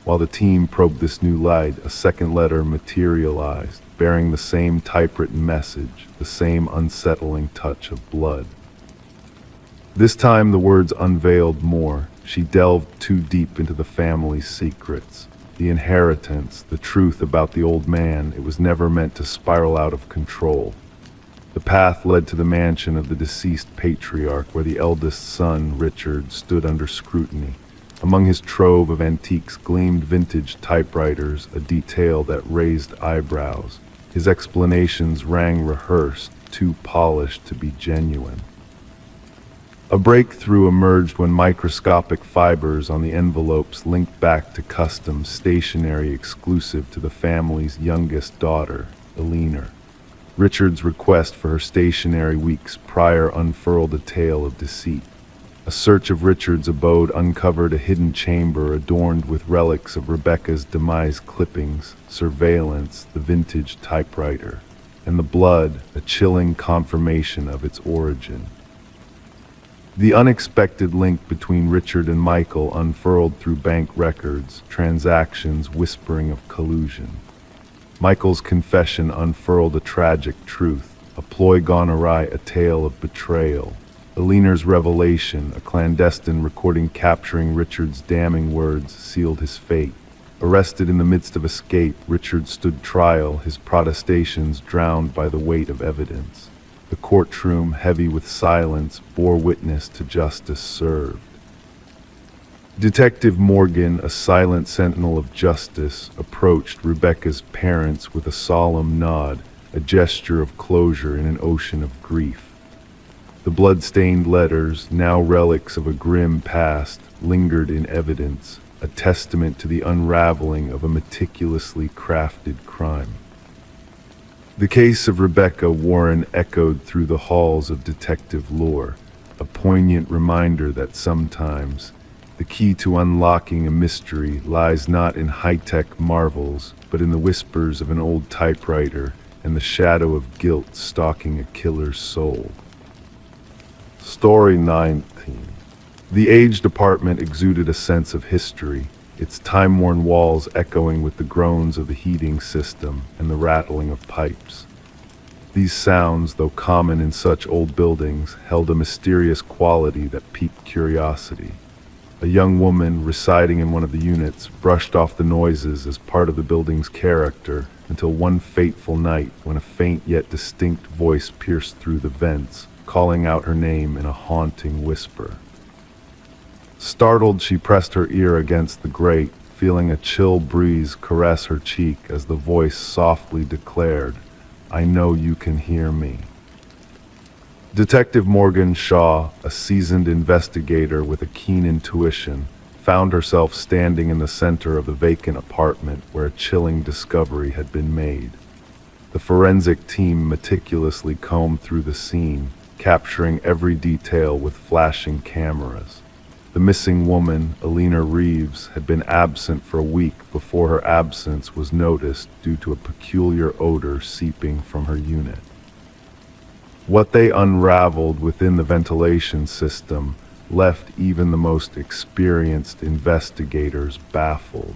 While the team probed this new light, a second letter materialized, bearing the same typewritten message, the same unsettling touch of blood. This time the words unveiled more. She delved too deep into the family's secrets. The inheritance, the truth about the old man, it was never meant to spiral out of control. The path led to the mansion of the deceased patriarch, where the eldest son, Richard, stood under scrutiny. Among his trove of antiques gleamed vintage typewriters, a detail that raised eyebrows. His explanations rang rehearsed, too polished to be genuine. A breakthrough emerged when microscopic fibers on the envelopes linked back to custom stationery exclusive to the family's youngest daughter, Eleanor. Richard's request for her stationery weeks prior unfurled a tale of deceit. A search of Richard's abode uncovered a hidden chamber adorned with relics of Rebecca's demise, clippings, surveillance, the vintage typewriter, and the blood, a chilling confirmation of its origin. The unexpected link between Richard and Michael unfurled through bank records, transactions whispering of collusion. Michael's confession unfurled a tragic truth, a ploy gone awry, a tale of betrayal. Eleanor's revelation, a clandestine recording capturing Richard's damning words, sealed his fate. Arrested in the midst of escape, Richard stood trial, his protestations drowned by the weight of evidence. The courtroom, heavy with silence, bore witness to justice served. Detective Morgan, a silent sentinel of justice, approached Rebecca's parents with a solemn nod, a gesture of closure in an ocean of grief. The blood-stained letters, now relics of a grim past, lingered in evidence, a testament to the unraveling of a meticulously crafted crime. The case of Rebecca Warren echoed through the halls of detective lore, a poignant reminder that sometimes the key to unlocking a mystery lies not in high-tech marvels, but in the whispers of an old typewriter and the shadow of guilt stalking a killer's soul. Story 19. The aged apartment exuded a sense of history, its time-worn walls echoing with the groans of the heating system and the rattling of pipes. These sounds, though common in such old buildings, held a mysterious quality that piqued curiosity. A young woman residing in one of the units brushed off the noises as part of the building's character until one fateful night when a faint yet distinct voice pierced through the vents, calling out her name in a haunting whisper. Startled, she pressed her ear against the grate, feeling a chill breeze caress her cheek as the voice softly declared, "I know you can hear me." Detective Morgan Shaw, a seasoned investigator with a keen intuition, found herself standing in the center of the vacant apartment where a chilling discovery had been made. The forensic team meticulously combed through the scene, capturing every detail with flashing cameras. The missing woman, Eleanor Reeves, had been absent for a week before her absence was noticed due to a peculiar odor seeping from her unit. What they unraveled within the ventilation system left even the most experienced investigators baffled.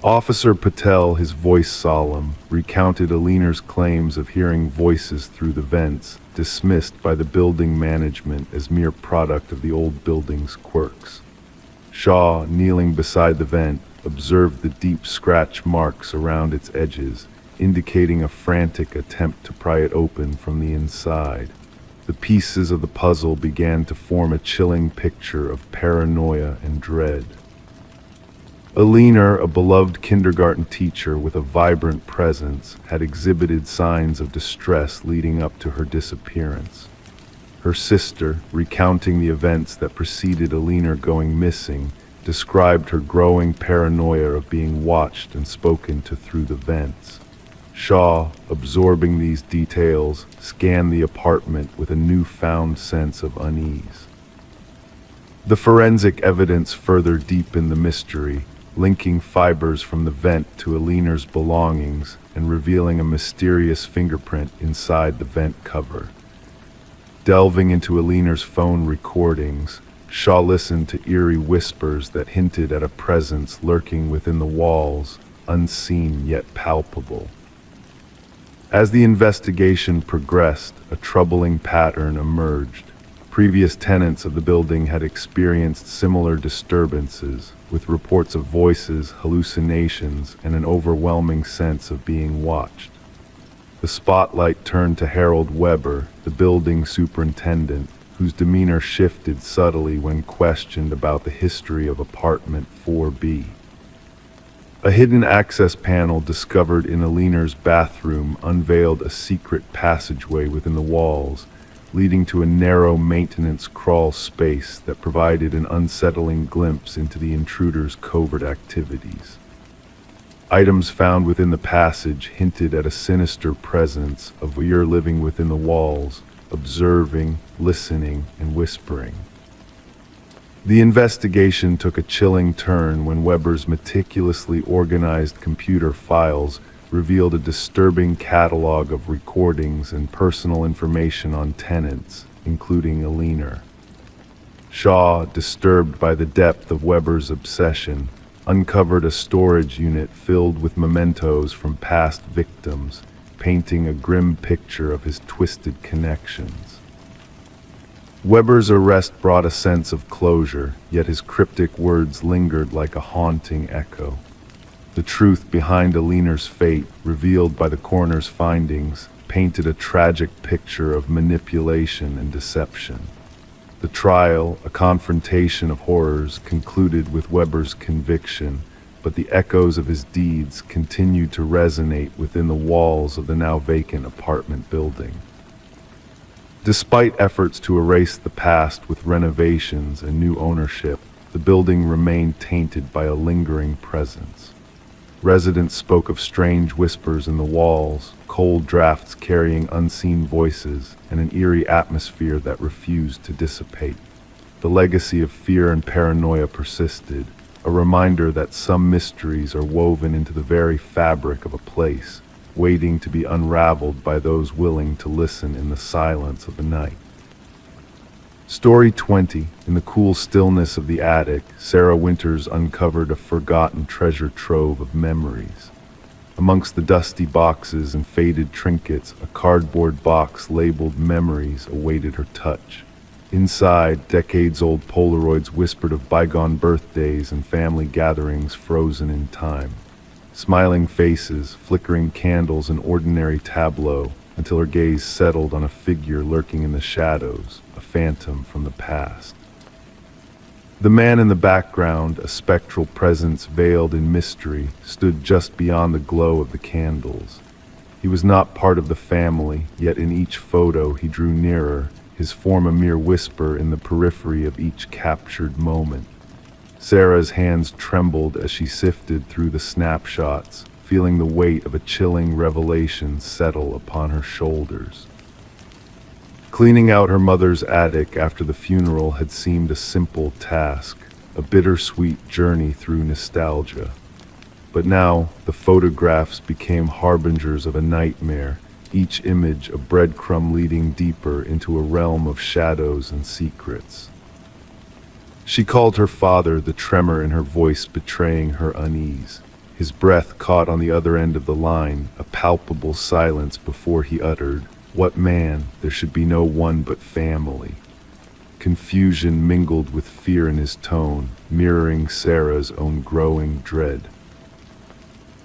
Officer Patel, his voice solemn, recounted Eleanor's claims of hearing voices through the vents, dismissed by the building management as mere product of the old building's quirks. Shaw, kneeling beside the vent, observed the deep scratch marks around its edges, indicating a frantic attempt to pry it open from the inside. The pieces of the puzzle began to form a chilling picture of paranoia and dread. Eleanor, a beloved kindergarten teacher with a vibrant presence, had exhibited signs of distress leading up to her disappearance. Her sister, recounting the events that preceded Eleanor going missing, described her growing paranoia of being watched and spoken to through the vents. Shaw, absorbing these details, scanned the apartment with a newfound sense of unease. The forensic evidence further deepened the mystery, linking fibers from the vent to Alina's belongings and revealing a mysterious fingerprint inside the vent cover. Delving into Alina's phone recordings, Shaw listened to eerie whispers that hinted at a presence lurking within the walls, unseen yet palpable. As the investigation progressed, a troubling pattern emerged. Previous tenants of the building had experienced similar disturbances, with reports of voices, hallucinations, and an overwhelming sense of being watched. The spotlight turned to Harold Weber, the building superintendent, whose demeanor shifted subtly when questioned about the history of apartment 4B. A hidden access panel discovered in Alina's bathroom unveiled a secret passageway within the walls, leading to a narrow maintenance crawl space that provided an unsettling glimpse into the intruder's covert activities. Items found within the passage hinted at a sinister presence, a voyeur living within the walls, observing, listening, and whispering. The investigation took a chilling turn when Weber's meticulously organized computer files revealed a disturbing catalog of recordings and personal information on tenants, including Alina. Shaw, disturbed by the depth of Weber's obsession, uncovered a storage unit filled with mementos from past victims, painting a grim picture of his twisted connections. Weber's arrest brought a sense of closure, yet his cryptic words lingered like a haunting echo. The truth behind Alina's fate, revealed by the coroner's findings, painted a tragic picture of manipulation and deception. The trial, a confrontation of horrors, concluded with Weber's conviction, but the echoes of his deeds continued to resonate within the walls of the now vacant apartment building. Despite efforts to erase the past with renovations and new ownership, the building remained tainted by a lingering presence. Residents spoke of strange whispers in the walls, cold drafts carrying unseen voices, and an eerie atmosphere that refused to dissipate. The legacy of fear and paranoia persisted, a reminder that some mysteries are woven into the very fabric of a place, waiting to be unraveled by those willing to listen in the silence of the night. Story 20. In the cool stillness of the attic, Sarah Winters uncovered a forgotten treasure trove of memories. Amongst the dusty boxes and faded trinkets, a cardboard box labeled Memories awaited her touch. Inside, decades-old Polaroids whispered of bygone birthdays and family gatherings frozen in time. Smiling faces, flickering candles, an ordinary tableau, until her gaze settled on a figure lurking in the shadows, a phantom from the past. The man in the background, a spectral presence veiled in mystery, stood just beyond the glow of the candles. He was not part of the family, yet in each photo he drew nearer, his form a mere whisper in the periphery of each captured moment. Sarah's hands trembled as she sifted through the snapshots, feeling the weight of a chilling revelation settle upon her shoulders. Cleaning out her mother's attic after the funeral had seemed a simple task, a bittersweet journey through nostalgia. But now, the photographs became harbingers of a nightmare, each image a breadcrumb leading deeper into a realm of shadows and secrets. She called her father, the tremor in her voice betraying her unease. His breath caught on the other end of the line, a palpable silence before he uttered, "What man? There should be no one but family." Confusion mingled with fear in his tone, mirroring Sarah's own growing dread.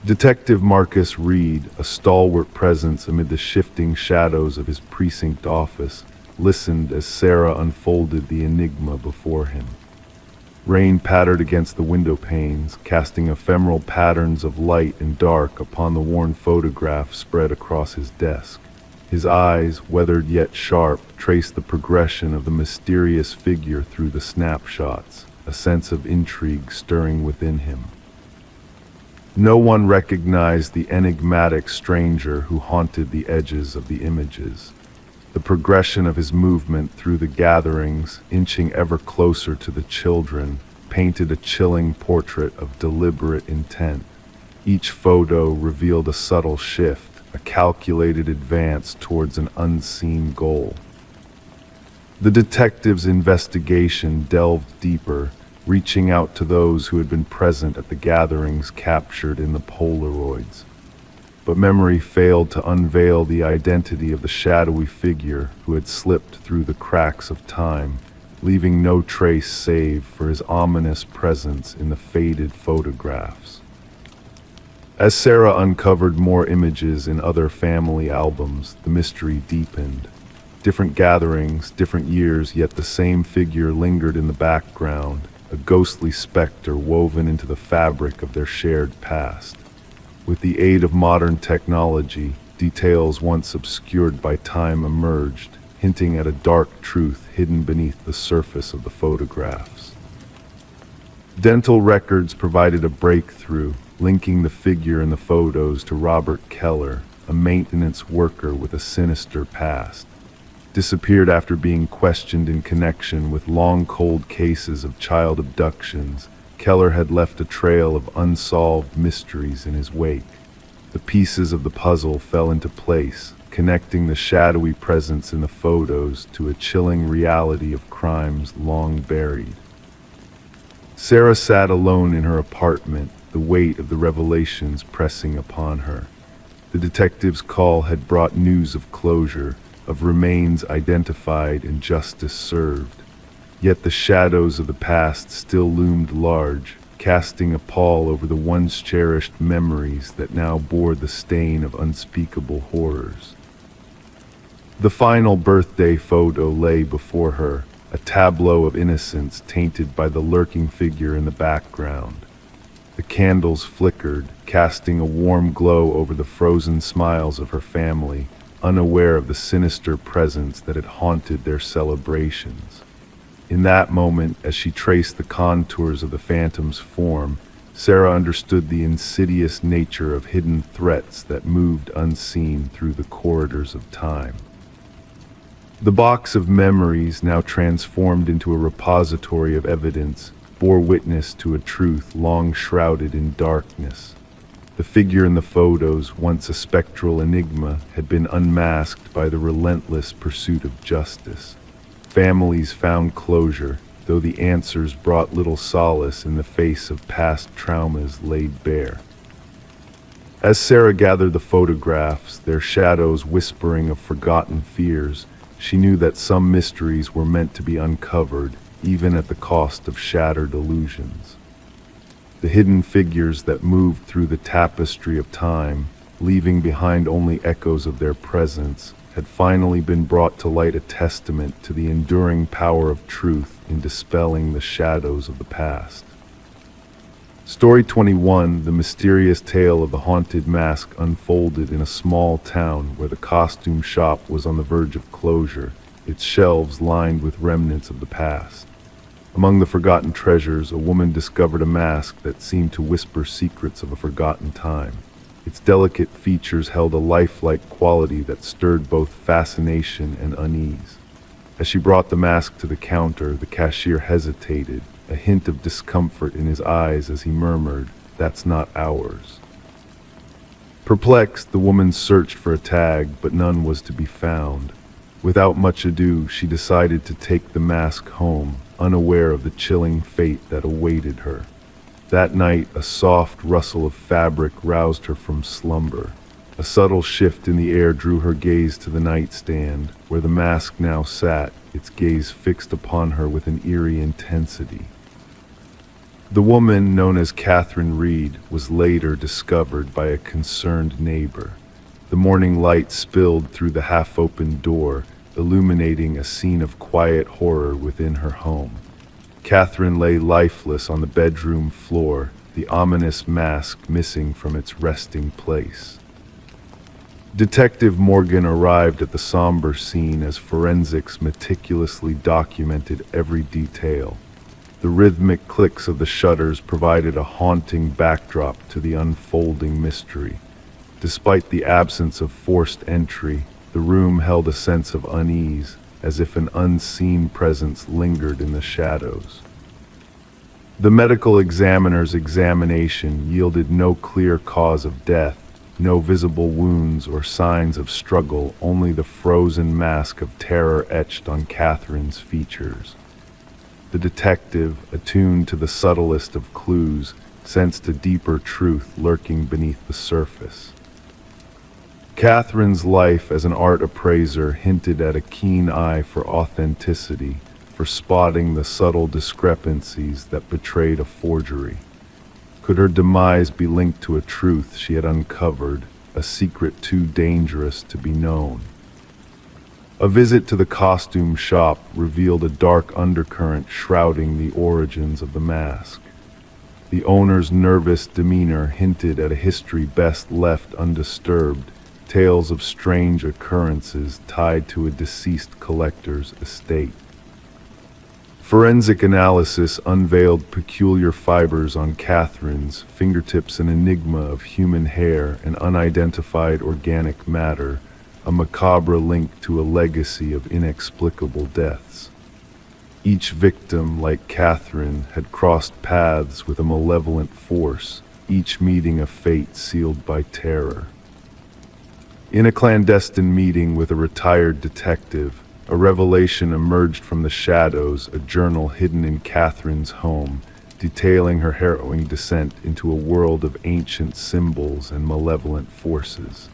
Detective Marcus Reed, a stalwart presence amid the shifting shadows of his precinct office, listened as Sarah unfolded the enigma before him. Rain pattered against the window panes, casting ephemeral patterns of light and dark upon the worn photograph spread across his desk. His eyes, weathered yet sharp, traced the progression of the mysterious figure through the snapshots, a sense of intrigue stirring within him. No one recognized the enigmatic stranger who haunted the edges of the images. The progression of his movement through the gatherings, inching ever closer to the children, painted a chilling portrait of deliberate intent. Each photo revealed a subtle shift, a calculated advance towards an unseen goal. The detective's investigation delved deeper, reaching out to those who had been present at the gatherings captured in the Polaroids. But memory failed to unveil the identity of the shadowy figure who had slipped through the cracks of time, leaving no trace save for his ominous presence in the faded photographs. As Sarah uncovered more images in other family albums, the mystery deepened. Different gatherings, different years, yet the same figure lingered in the background, a ghostly specter woven into the fabric of their shared past. With the aid of modern technology, details once obscured by time emerged, hinting at a dark truth hidden beneath the surface of the photographs. Dental records provided a breakthrough, linking the figure in the photos to Robert Keller, a maintenance worker with a sinister past. Disappeared after being questioned in connection with long cold cases of child abductions, Keller had left a trail of unsolved mysteries in his wake. The pieces of the puzzle fell into place, connecting the shadowy presence in the photos to a chilling reality of crimes long buried. Sarah sat alone in her apartment, the weight of the revelations pressing upon her. The detective's call had brought news of closure, of remains identified and justice served. Yet the shadows of the past still loomed large, casting a pall over the once cherished memories that now bore the stain of unspeakable horrors. The final birthday photo lay before her, a tableau of innocence tainted by the lurking figure in the background. The candles flickered, casting a warm glow over the frozen smiles of her family, unaware of the sinister presence that had haunted their celebrations. In that moment, as she traced the contours of the phantom's form, Sarah understood the insidious nature of hidden threats that moved unseen through the corridors of time. The box of memories, now transformed into a repository of evidence, bore witness to a truth long shrouded in darkness. The figure in the photos, once a spectral enigma, had been unmasked by the relentless pursuit of justice. Families found closure, though the answers brought little solace in the face of past traumas laid bare. As Sarah gathered the photographs, their shadows whispering of forgotten fears, she knew that some mysteries were meant to be uncovered, even at the cost of shattered illusions. The hidden figures that moved through the tapestry of time, leaving behind only echoes of their presence, had finally been brought to light, a testament to the enduring power of truth in dispelling the shadows of the past. Story 21, the mysterious tale of the haunted mask, unfolded in a small town where the costume shop was on the verge of closure, its shelves lined with remnants of the past. Among the forgotten treasures, a woman discovered a mask that seemed to whisper secrets of a forgotten time. Its delicate features held a lifelike quality that stirred both fascination and unease. As she brought the mask to the counter, the cashier hesitated, a hint of discomfort in his eyes as he murmured, "That's not ours." Perplexed, the woman searched for a tag, but none was to be found. Without much ado, she decided to take the mask home, unaware of the chilling fate that awaited her. That night, a soft rustle of fabric roused her from slumber. A subtle shift in the air drew her gaze to the nightstand, where the mask now sat, its gaze fixed upon her with an eerie intensity. The woman, known as Catherine Reed, was later discovered by a concerned neighbor. The morning light spilled through the half-open door, illuminating a scene of quiet horror within her home. Catherine lay lifeless on the bedroom floor, the ominous mask missing from its resting place. Detective Morgan arrived at the somber scene as forensics meticulously documented every detail. The rhythmic clicks of the shutters provided a haunting backdrop to the unfolding mystery. Despite the absence of forced entry, the room held a sense of unease, as if an unseen presence lingered in the shadows. The medical examiner's examination yielded no clear cause of death, no visible wounds or signs of struggle, only the frozen mask of terror etched on Catherine's features. The detective, attuned to the subtlest of clues, sensed a deeper truth lurking beneath the surface. Catherine's life as an art appraiser hinted at a keen eye for authenticity, for spotting the subtle discrepancies that betrayed a forgery. Could her demise be linked to a truth she had uncovered, a secret too dangerous to be known? A visit to the costume shop revealed a dark undercurrent shrouding the origins of the mask. The owner's nervous demeanor hinted at a history best left undisturbed, tales of strange occurrences tied to a deceased collector's estate. Forensic analysis unveiled peculiar fibers on Catherine's fingertips, an enigma of human hair and unidentified organic matter, a macabre link to a legacy of inexplicable deaths. Each victim, like Catherine, had crossed paths with a malevolent force, each meeting a fate sealed by terror. In a clandestine meeting with a retired detective, a revelation emerged from the shadows, a journal hidden in Catherine's home, detailing her harrowing descent into a world of ancient symbols and malevolent forces.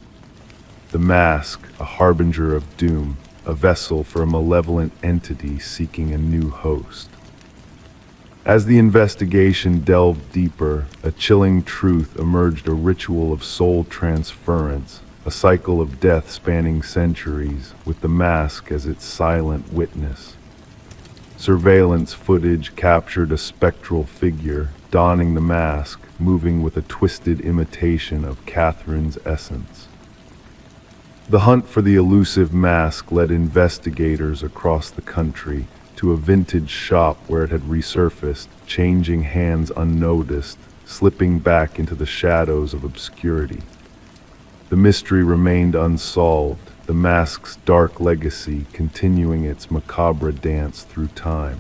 The mask, a harbinger of doom, a vessel for a malevolent entity seeking a new host. As the investigation delved deeper, a chilling truth emerged, a ritual of soul transference, a cycle of death spanning centuries, with the mask as its silent witness. Surveillance footage captured a spectral figure, donning the mask, moving with a twisted imitation of Catherine's essence. The hunt for the elusive mask led investigators across the country to a vintage shop where it had resurfaced, changing hands unnoticed, slipping back into the shadows of obscurity. The mystery remained unsolved, the mask's dark legacy continuing its macabre dance through time.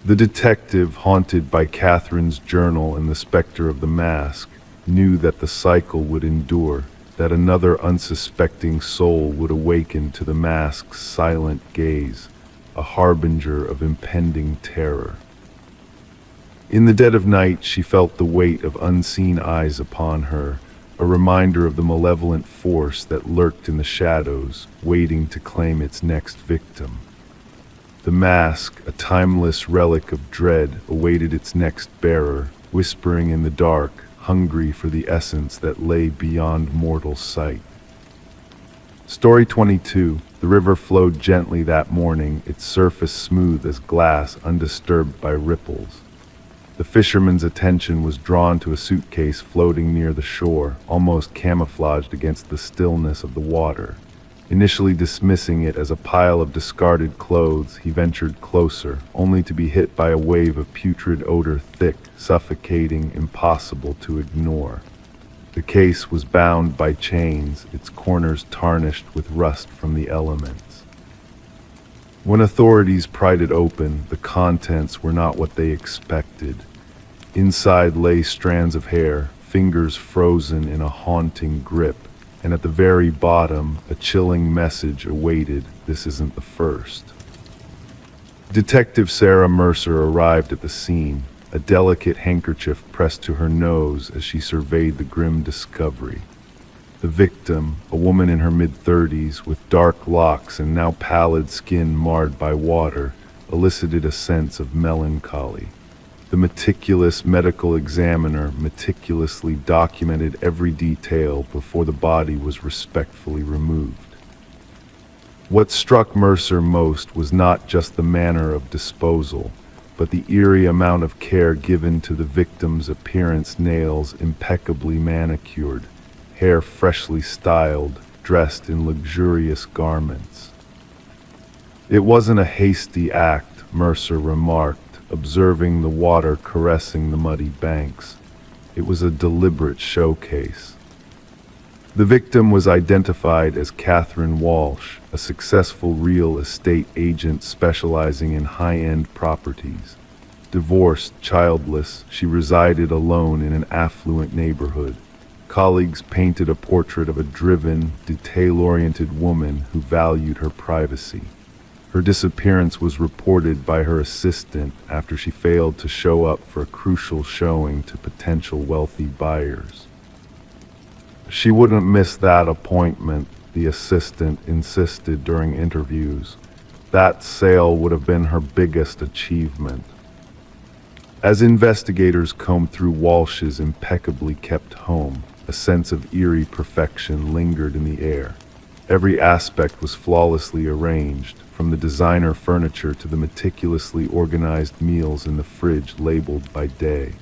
The detective, haunted by Catherine's journal and the specter of the mask, knew that the cycle would endure, that another unsuspecting soul would awaken to the mask's silent gaze, a harbinger of impending terror. In the dead of night, she felt the weight of unseen eyes upon her, a reminder of the malevolent force that lurked in the shadows, waiting to claim its next victim. The mask, a timeless relic of dread, awaited its next bearer, whispering in the dark, hungry for the essence that lay beyond mortal sight. Story 22. The river flowed gently that morning, its surface smooth as glass, undisturbed by ripples. The fisherman's attention was drawn to a suitcase floating near the shore, almost camouflaged against the stillness of the water. Initially dismissing it as a pile of discarded clothes, he ventured closer, only to be hit by a wave of putrid odor, thick, suffocating, impossible to ignore. The case was bound by chains, its corners tarnished with rust from the elements. When authorities pried it open, the contents were not what they expected. Inside lay strands of hair, fingers frozen in a haunting grip, and at the very bottom, a chilling message awaited: "This isn't the first." Detective Sarah Mercer arrived at the scene, a delicate handkerchief pressed to her nose as she surveyed the grim discovery. The victim, a woman in her mid-30s with dark locks and now pallid skin marred by water, elicited a sense of melancholy. The meticulous medical examiner meticulously documented every detail before the body was respectfully removed. What struck Mercer most was not just the manner of disposal, but the eerie amount of care given to the victim's appearance: nails impeccably manicured, hair freshly styled, dressed in luxurious garments. "It wasn't a hasty act," Mercer remarked, observing the water caressing the muddy banks. It was a deliberate showcase. The victim was identified as Catherine Walsh, a successful real estate agent specializing in high-end properties. Divorced, childless, she resided alone in an affluent neighborhood. Colleagues painted a portrait of a driven, detail-oriented woman who valued her privacy. Her disappearance was reported by her assistant after she failed to show up for a crucial showing to potential wealthy buyers. She wouldn't miss that appointment, the assistant insisted during interviews. That sale would have been her biggest achievement. As investigators combed through Walsh's impeccably kept home, a sense of eerie perfection lingered in the air. Every aspect was flawlessly arranged, from the designer furniture to the meticulously organized meals in the fridge labeled by day.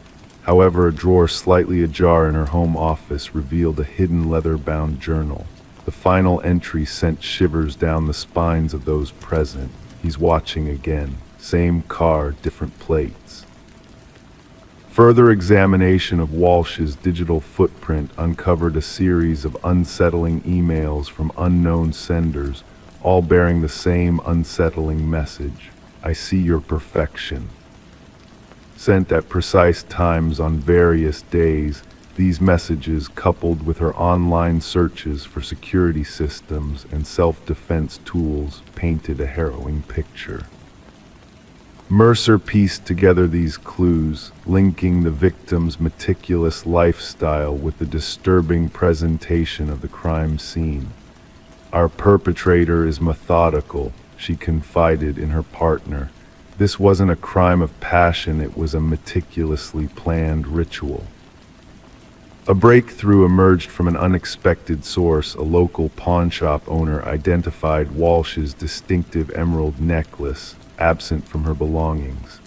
However, a drawer slightly ajar in her home office revealed a hidden leather-bound journal. The final entry sent shivers down the spines of those present. He's watching again. Same car, different plates. Further examination of Walsh's digital footprint uncovered a series of unsettling emails from unknown senders, all bearing the same unsettling message: "I see your perfection." Sent at precise times on various days, these messages, coupled with her online searches for security systems and self-defense tools, painted a harrowing picture. Mercer pieced together these clues, linking the victim's meticulous lifestyle with the disturbing presentation of the crime scene. "Our perpetrator is methodical," she confided in her partner. "This wasn't a crime of passion, it was a meticulously planned ritual." A breakthrough emerged from an unexpected source. A local pawnshop owner identified Walsh's distinctive emerald necklace, absent from her belongings.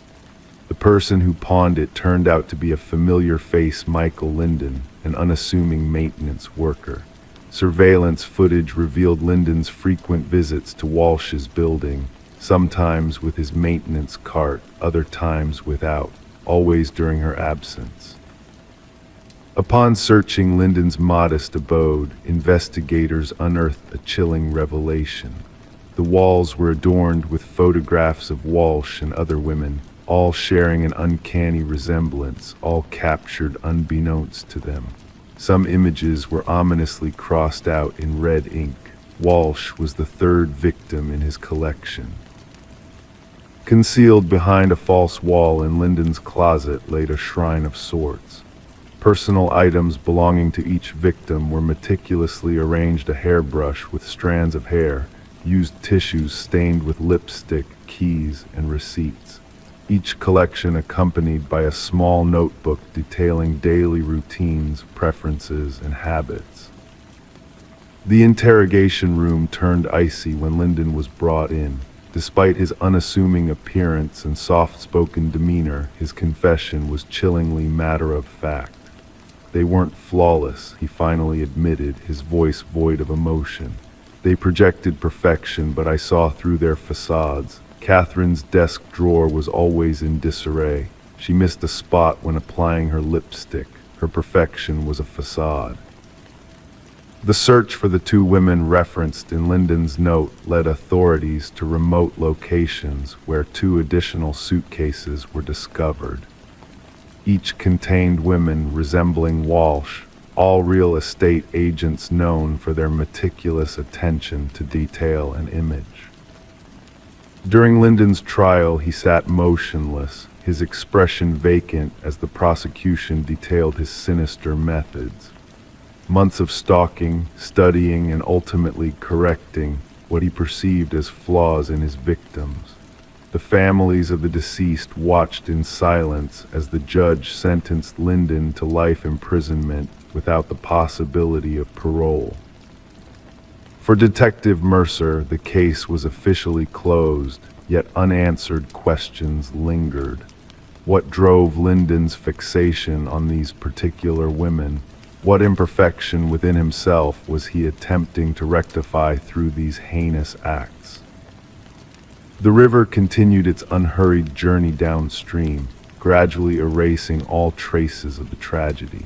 The person who pawned it turned out to be a familiar face: Michael Linden, an unassuming maintenance worker. Surveillance footage revealed Linden's frequent visits to Walsh's building, sometimes with his maintenance cart, other times without, always during her absence. Upon searching Linden's modest abode, investigators unearthed a chilling revelation. The walls were adorned with photographs of Walsh and other women, all sharing an uncanny resemblance, all captured unbeknownst to them. Some images were ominously crossed out in red ink. Walsh was the third victim in his collection. Concealed behind a false wall in Linden's closet laid a shrine of sorts. Personal items belonging to each victim were meticulously arranged: a hairbrush with strands of hair, used tissues stained with lipstick, keys, and receipts. Each collection accompanied by a small notebook detailing daily routines, preferences, and habits. The interrogation room turned icy when Linden was brought in. Despite his unassuming appearance and soft-spoken demeanor, his confession was chillingly matter-of-fact. "They weren't flawless," he finally admitted, his voice void of emotion. "They projected perfection, but I saw through their facades. Catherine's desk drawer was always in disarray. She missed a spot when applying her lipstick. Her perfection was a facade." The search for the two women referenced in Linden's note led authorities to remote locations where two additional suitcases were discovered. Each contained women resembling Walsh, all real estate agents known for their meticulous attention to detail and image. During Linden's trial, he sat motionless, his expression vacant as the prosecution detailed his sinister methods. Months of stalking, studying, and ultimately correcting what he perceived as flaws in his victims. The families of the deceased watched in silence as the judge sentenced Linden to life imprisonment without the possibility of parole. For Detective Mercer, the case was officially closed, yet unanswered questions lingered. What drove Linden's fixation on these particular women? What imperfection within himself was he attempting to rectify through these heinous acts? The river continued its unhurried journey downstream, gradually erasing all traces of the tragedy.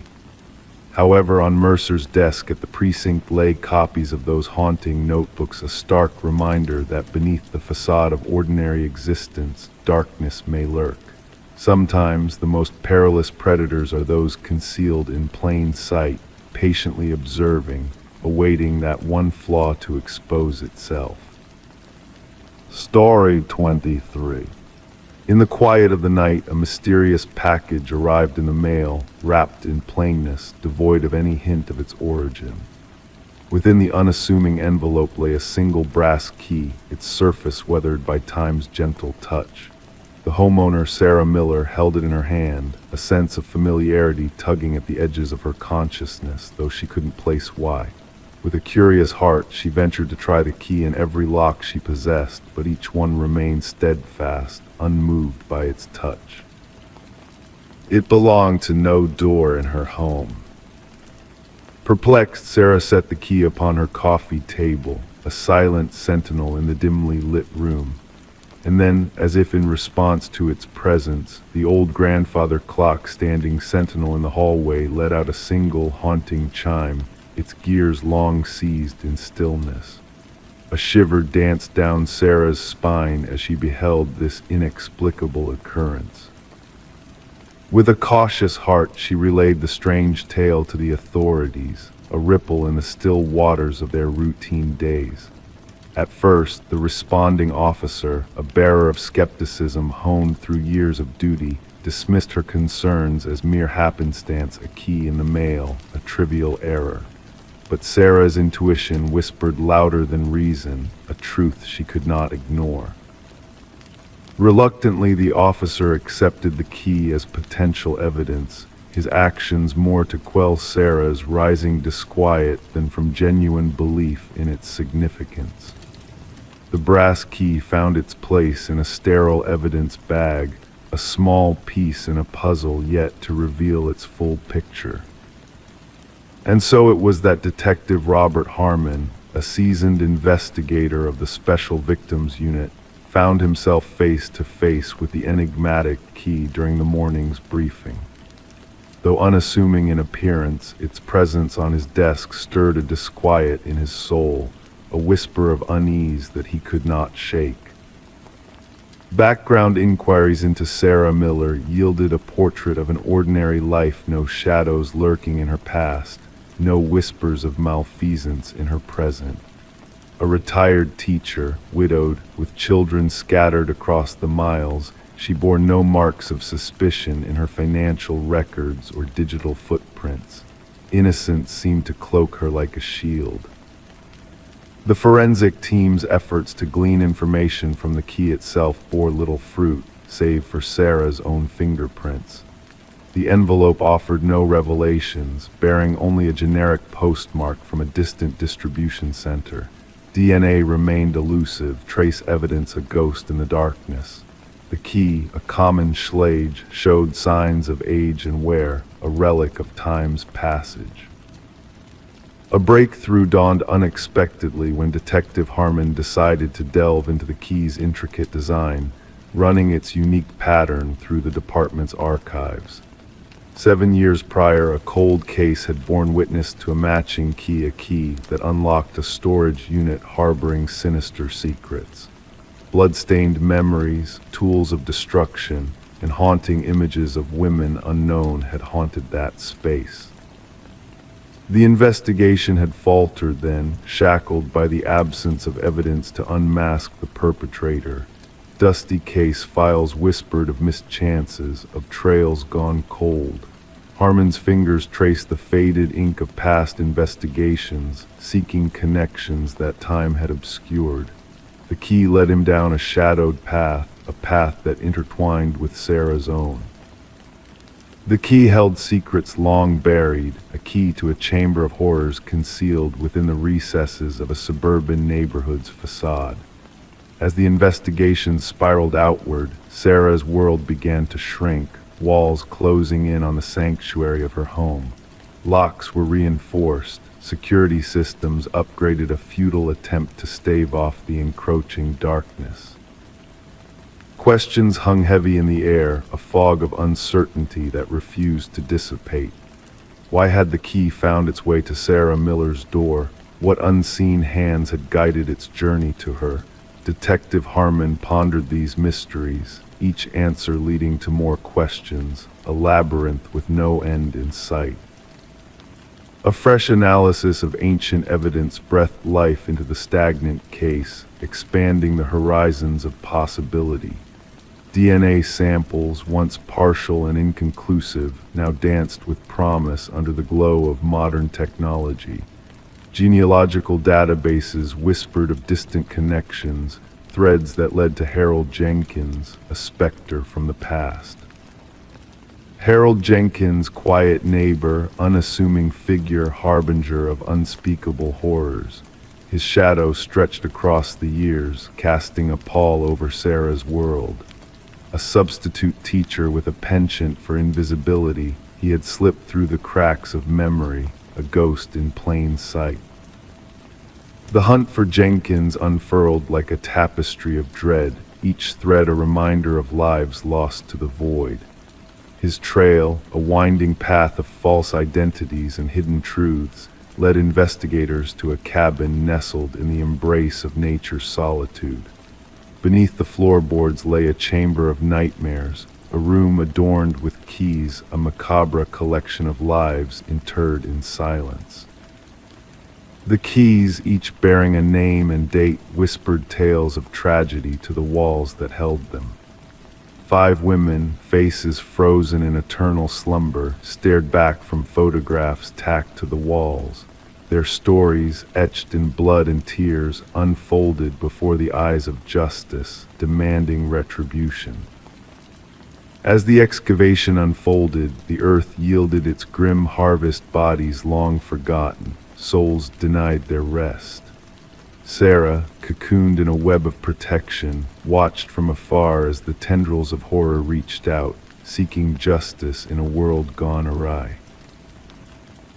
However, on Mercer's desk at the precinct lay copies of those haunting notebooks, a stark reminder that beneath the facade of ordinary existence, darkness may lurk. Sometimes the most perilous predators are those concealed in plain sight, patiently observing, awaiting that one flaw to expose itself. Story 23. In the quiet of the night, a mysterious package arrived in the mail, wrapped in plainness, devoid of any hint of its origin. Within the unassuming envelope lay a single brass key, its surface weathered by time's gentle touch. The homeowner, Sarah Miller, held it in her hand, a sense of familiarity tugging at the edges of her consciousness, though she couldn't place why. With a curious heart, she ventured to try the key in every lock she possessed, but each one remained steadfast, unmoved by its touch. It belonged to no door in her home. Perplexed, Sarah set the key upon her coffee table, a silent sentinel in the dimly lit room. And then, as if in response to its presence, the old grandfather clock standing sentinel in the hallway let out a single haunting chime, its gears long seized in stillness. A shiver danced down Sarah's spine as she beheld this inexplicable occurrence. With a cautious heart, she relayed the strange tale to the authorities, a ripple in the still waters of their routine days. At first, the responding officer, a bearer of skepticism honed through years of duty, dismissed her concerns as mere happenstance, a key in the mail, a trivial error. But Sarah's intuition whispered louder than reason, a truth she could not ignore. Reluctantly, the officer accepted the key as potential evidence, his actions more to quell Sarah's rising disquiet than from genuine belief in its significance. The brass key found its place in a sterile evidence bag, a small piece in a puzzle yet to reveal its full picture. And so it was that Detective Robert Harmon, a seasoned investigator of the Special Victims Unit, found himself face to face with the enigmatic key during the morning's briefing. Though unassuming in appearance, its presence on his desk stirred a disquiet in his soul, a whisper of unease that he could not shake. Background inquiries into Sarah Miller yielded a portrait of an ordinary life, no shadows lurking in her past, no whispers of malfeasance in her present. A retired teacher, widowed, with children scattered across the miles, she bore no marks of suspicion in her financial records or digital footprints. Innocence seemed to cloak her like a shield. The forensic team's efforts to glean information from the key itself bore little fruit, save for Sarah's own fingerprints. The envelope offered no revelations, bearing only a generic postmark from a distant distribution center. DNA remained elusive, trace evidence a ghost in the darkness. The key, a common schlage, showed signs of age and wear, a relic of time's passage. A breakthrough dawned unexpectedly when Detective Harmon decided to delve into the key's intricate design, running its unique pattern through the department's archives. 7 years prior, a cold case had borne witness to a matching key, a key that unlocked a storage unit harboring sinister secrets. Blood-stained memories, tools of destruction, and haunting images of women unknown had haunted that space. The investigation had faltered then, shackled by the absence of evidence to unmask the perpetrator. Dusty case files whispered of mischances, of trails gone cold. Harmon's fingers traced the faded ink of past investigations, seeking connections that time had obscured. The key led him down a shadowed path, a path that intertwined with Sarah's own. The key held secrets long buried, a key to a chamber of horrors concealed within the recesses of a suburban neighborhood's facade. As the investigation spiraled outward, Sarah's world began to shrink, walls closing in on the sanctuary of her home. Locks were reinforced, security systems upgraded, a futile attempt to stave off the encroaching darkness. Questions hung heavy in the air, a fog of uncertainty that refused to dissipate. Why had the key found its way to Sarah Miller's door? What unseen hands had guided its journey to her? Detective Harmon pondered these mysteries, each answer leading to more questions, a labyrinth with no end in sight. A fresh analysis of ancient evidence breathed life into the stagnant case, expanding the horizons of possibility. DNA samples, once partial and inconclusive, now danced with promise under the glow of modern technology. Genealogical databases whispered of distant connections, threads that led to Harold Jenkins, a specter from the past. Harold Jenkins, quiet neighbor, unassuming figure, harbinger of unspeakable horrors. His shadow stretched across the years, casting a pall over Sarah's world. A substitute teacher with a penchant for invisibility, he had slipped through the cracks of memory, a ghost in plain sight. The hunt for Jenkins unfurled like a tapestry of dread, each thread a reminder of lives lost to the void. His trail, a winding path of false identities and hidden truths, led investigators to a cabin nestled in the embrace of nature's solitude. Beneath the floorboards lay a chamber of nightmares, a room adorned with keys, a macabre collection of lives interred in silence. The keys, each bearing a name and date, whispered tales of tragedy to the walls that held them. 5 women, faces frozen in eternal slumber, stared back from photographs tacked to the walls. Their stories, etched in blood and tears, unfolded before the eyes of justice, demanding retribution. As the excavation unfolded, the earth yielded its grim harvest, bodies long forgotten, souls denied their rest. Sarah, cocooned in a web of protection, watched from afar as the tendrils of horror reached out, seeking justice in a world gone awry.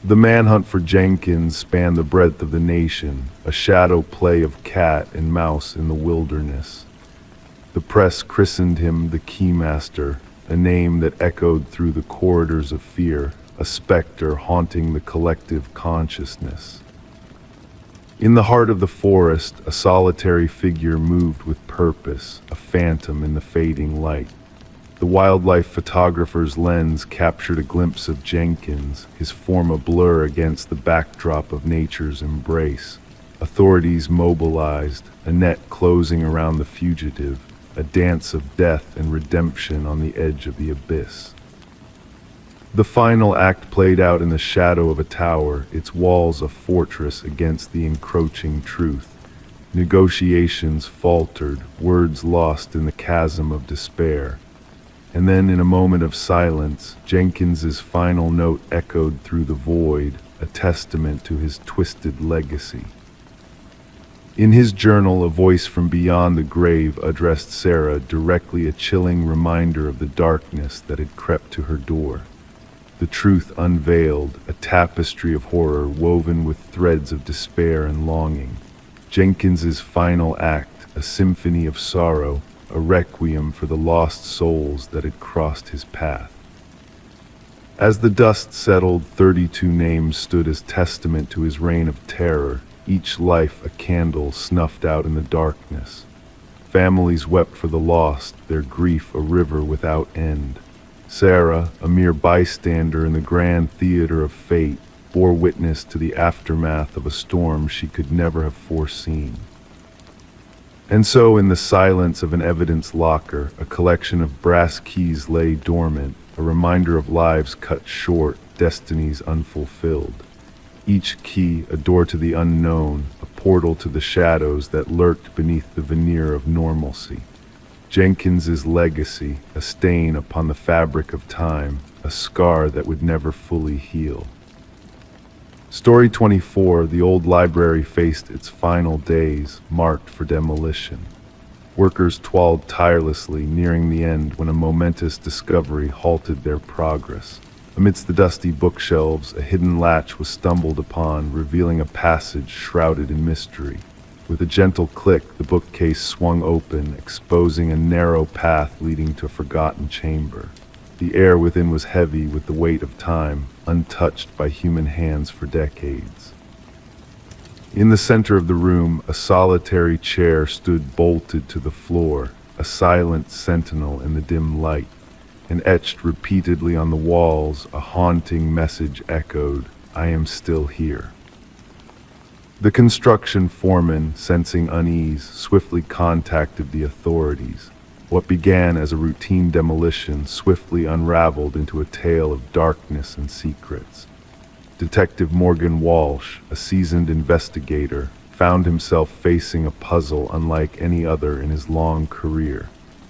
The manhunt for Jenkins spanned the breadth of the nation, a shadow play of cat and mouse in the wilderness. The press christened him the Keymaster, a name that echoed through the corridors of fear, a specter haunting the collective consciousness. In the heart of the forest, a solitary figure moved with purpose, a phantom in the fading light. The wildlife photographer's lens captured a glimpse of Jenkins, his form a blur against the backdrop of nature's embrace. Authorities mobilized, a net closing around the fugitive, a dance of death and redemption on the edge of the abyss. The final act played out in the shadow of a tower, its walls a fortress against the encroaching truth. Negotiations faltered, words lost in the chasm of despair. And then, in a moment of silence, Jenkins's final note echoed through the void, a testament to his twisted legacy. In his journal, a voice from beyond the grave addressed Sarah directly, a chilling reminder of the darkness that had crept to her door. The truth unveiled, a tapestry of horror woven with threads of despair and longing. Jenkins's final act, a symphony of sorrow, a requiem for the lost souls that had crossed his path. As the dust settled, 32 names stood as testament to his reign of terror, each life a candle snuffed out in the darkness. Families wept for the lost, their grief a river without end. Sarah, a mere bystander in the grand theater of fate, bore witness to the aftermath of a storm she could never have foreseen. And so, in the silence of an evidence locker, a collection of brass keys lay dormant, a reminder of lives cut short, destinies unfulfilled. Each key a door to the unknown, a portal to the shadows that lurked beneath the veneer of normalcy. Jenkins's legacy, a stain upon the fabric of time, a scar that would never fully heal. Story 24, the old library faced its final days, marked for demolition. Workers toiled tirelessly, nearing the end when a momentous discovery halted their progress. Amidst the dusty bookshelves, a hidden latch was stumbled upon, revealing a passage shrouded in mystery. With a gentle click, the bookcase swung open, exposing a narrow path leading to a forgotten chamber. The air within was heavy with the weight of time, untouched by human hands for decades. In the center of the room, a solitary chair stood bolted to the floor, a silent sentinel in the dim light, and etched repeatedly on the walls, a haunting message echoed, "I am still here." The construction foreman, sensing unease, swiftly contacted the authorities. What began as a routine demolition swiftly unraveled into a tale of darkness and secrets. Detective Morgan Walsh, a seasoned investigator, found himself facing a puzzle unlike any other in his long career.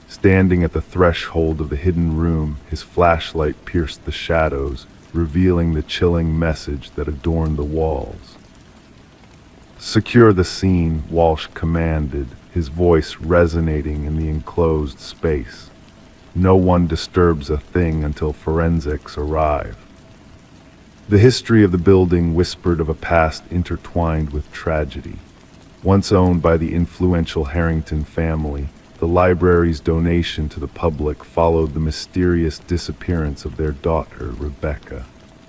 Standing at the threshold of the hidden room, his flashlight pierced the shadows, revealing the chilling message that adorned the walls. "Secure the scene," Walsh commanded, his voice resonating in the enclosed space. "No one disturbs a thing until forensics arrive." The history of the building whispered of a past intertwined with tragedy. Once owned by the influential Harrington family, the library's donation to the public followed the mysterious disappearance of their daughter, Rebecca.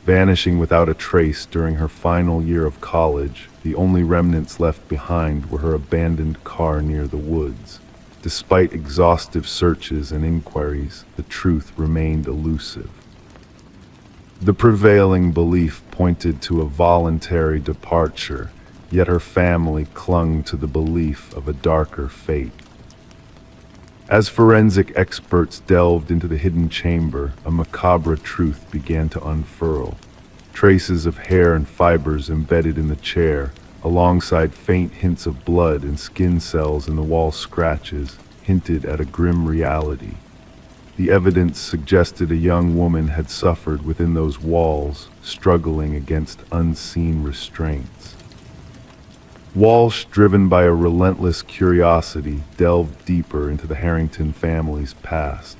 Vanishing without a trace during her final year of college, the only remnants left behind were her abandoned car near the woods. Despite exhaustive searches and inquiries, the truth remained elusive. The prevailing belief pointed to a voluntary departure, yet her family clung to the belief of a darker fate. As forensic experts delved into the hidden chamber, a macabre truth began to unfurl. Traces of hair and fibers embedded in the chair, alongside faint hints of blood and skin cells in the wall scratches, hinted at a grim reality. The evidence suggested a young woman had suffered within those walls, struggling against unseen restraints. Walsh, driven by a relentless curiosity, delved deeper into the Harrington family's past.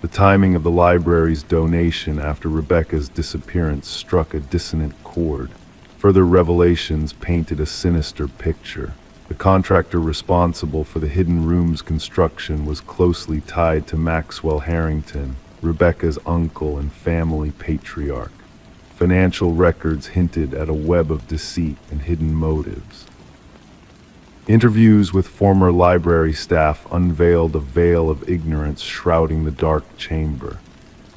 The timing of the library's donation after Rebecca's disappearance struck a dissonant chord. Further revelations painted a sinister picture. The contractor responsible for the hidden room's construction was closely tied to Maxwell Harrington, Rebecca's uncle and family patriarch. Financial records hinted at a web of deceit and hidden motives. Interviews with former library staff unveiled a veil of ignorance shrouding the dark chamber.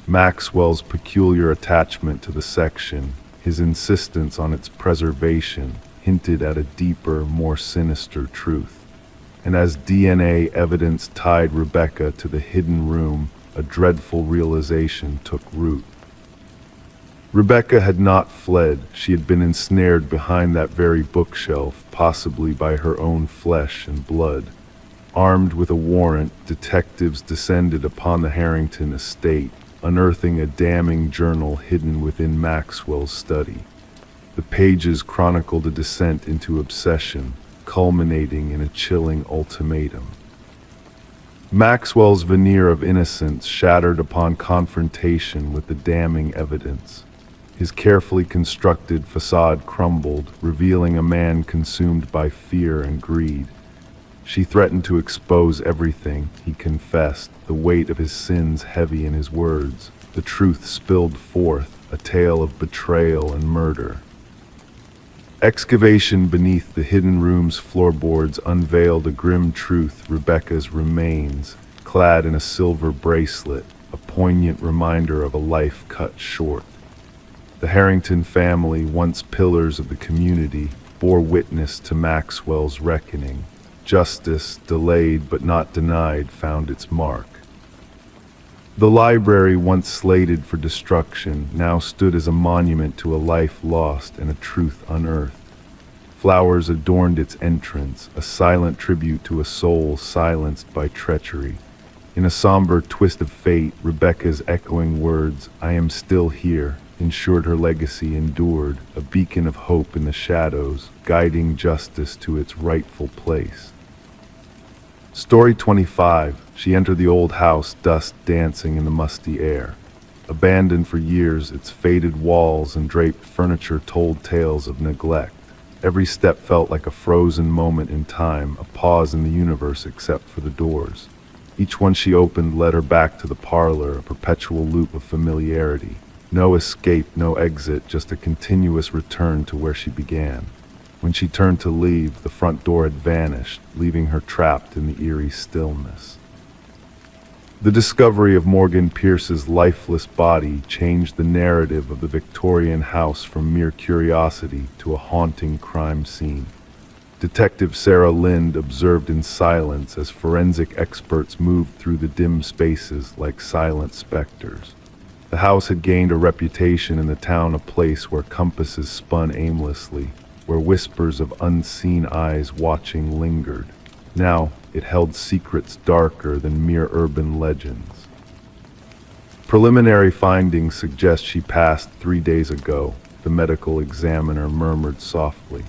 Maxwell's peculiar attachment to the section, his insistence on its preservation, hinted at a deeper, more sinister truth. And as DNA evidence tied Rebecca to the hidden room, a dreadful realization took root. Rebecca had not fled. She had been ensnared behind that very bookshelf, possibly by her own flesh and blood. Armed with a warrant, detectives descended upon the Harrington estate, unearthing a damning journal hidden within Maxwell's study. The pages chronicled a descent into obsession, culminating in a chilling ultimatum. Maxwell's veneer of innocence shattered upon confrontation with the damning evidence. His carefully constructed facade crumbled, revealing a man consumed by fear and greed. She threatened to expose everything, he confessed, the weight of his sins heavy in his words. The truth spilled forth, a tale of betrayal and murder. Excavation beneath the hidden room's floorboards unveiled a grim truth: Rebecca's remains, clad in a silver bracelet, a poignant reminder of a life cut short. The Harrington family, once pillars of the community, bore witness to Maxwell's reckoning. Justice, delayed but not denied, found its mark. The library, once slated for destruction, now stood as a monument to a life lost and a truth unearthed. Flowers adorned its entrance, a silent tribute to a soul silenced by treachery. In a somber twist of fate, Rebecca's echoing words, "I am still here," ensured her legacy endured, a beacon of hope in the shadows, guiding justice to its rightful place. Story 25. She entered the old house, dust dancing in the musty air. Abandoned for years, its faded walls and draped furniture told tales of neglect. Every step felt like a frozen moment in time, a pause in the universe except for the doors. Each one she opened led her back to the parlor, a perpetual loop of familiarity. No escape, no exit, just a continuous return to where she began. When she turned to leave, the front door had vanished, leaving her trapped in the eerie stillness. The discovery of Morgan Pierce's lifeless body changed the narrative of the Victorian house from mere curiosity to a haunting crime scene. Detective Sarah Lind observed in silence as forensic experts moved through the dim spaces like silent specters. The house had gained a reputation in the town, a place where compasses spun aimlessly, where whispers of unseen eyes watching lingered. Now it held secrets darker than mere urban legends. Preliminary findings suggest she passed 3 days ago, the medical examiner murmured softly.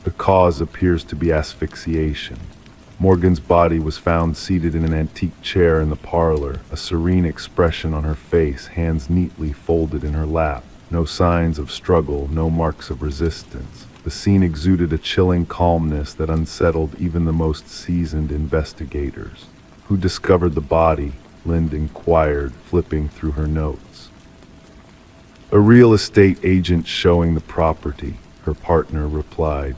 The cause appears to be asphyxiation. Morgan's body was found seated in an antique chair in the parlor, a serene expression on her face, hands neatly folded in her lap. No signs of struggle, no marks of resistance. The scene exuded a chilling calmness that unsettled even the most seasoned investigators. "Who discovered the body?" Lind inquired, flipping through her notes. "A real estate agent showing the property," her partner replied.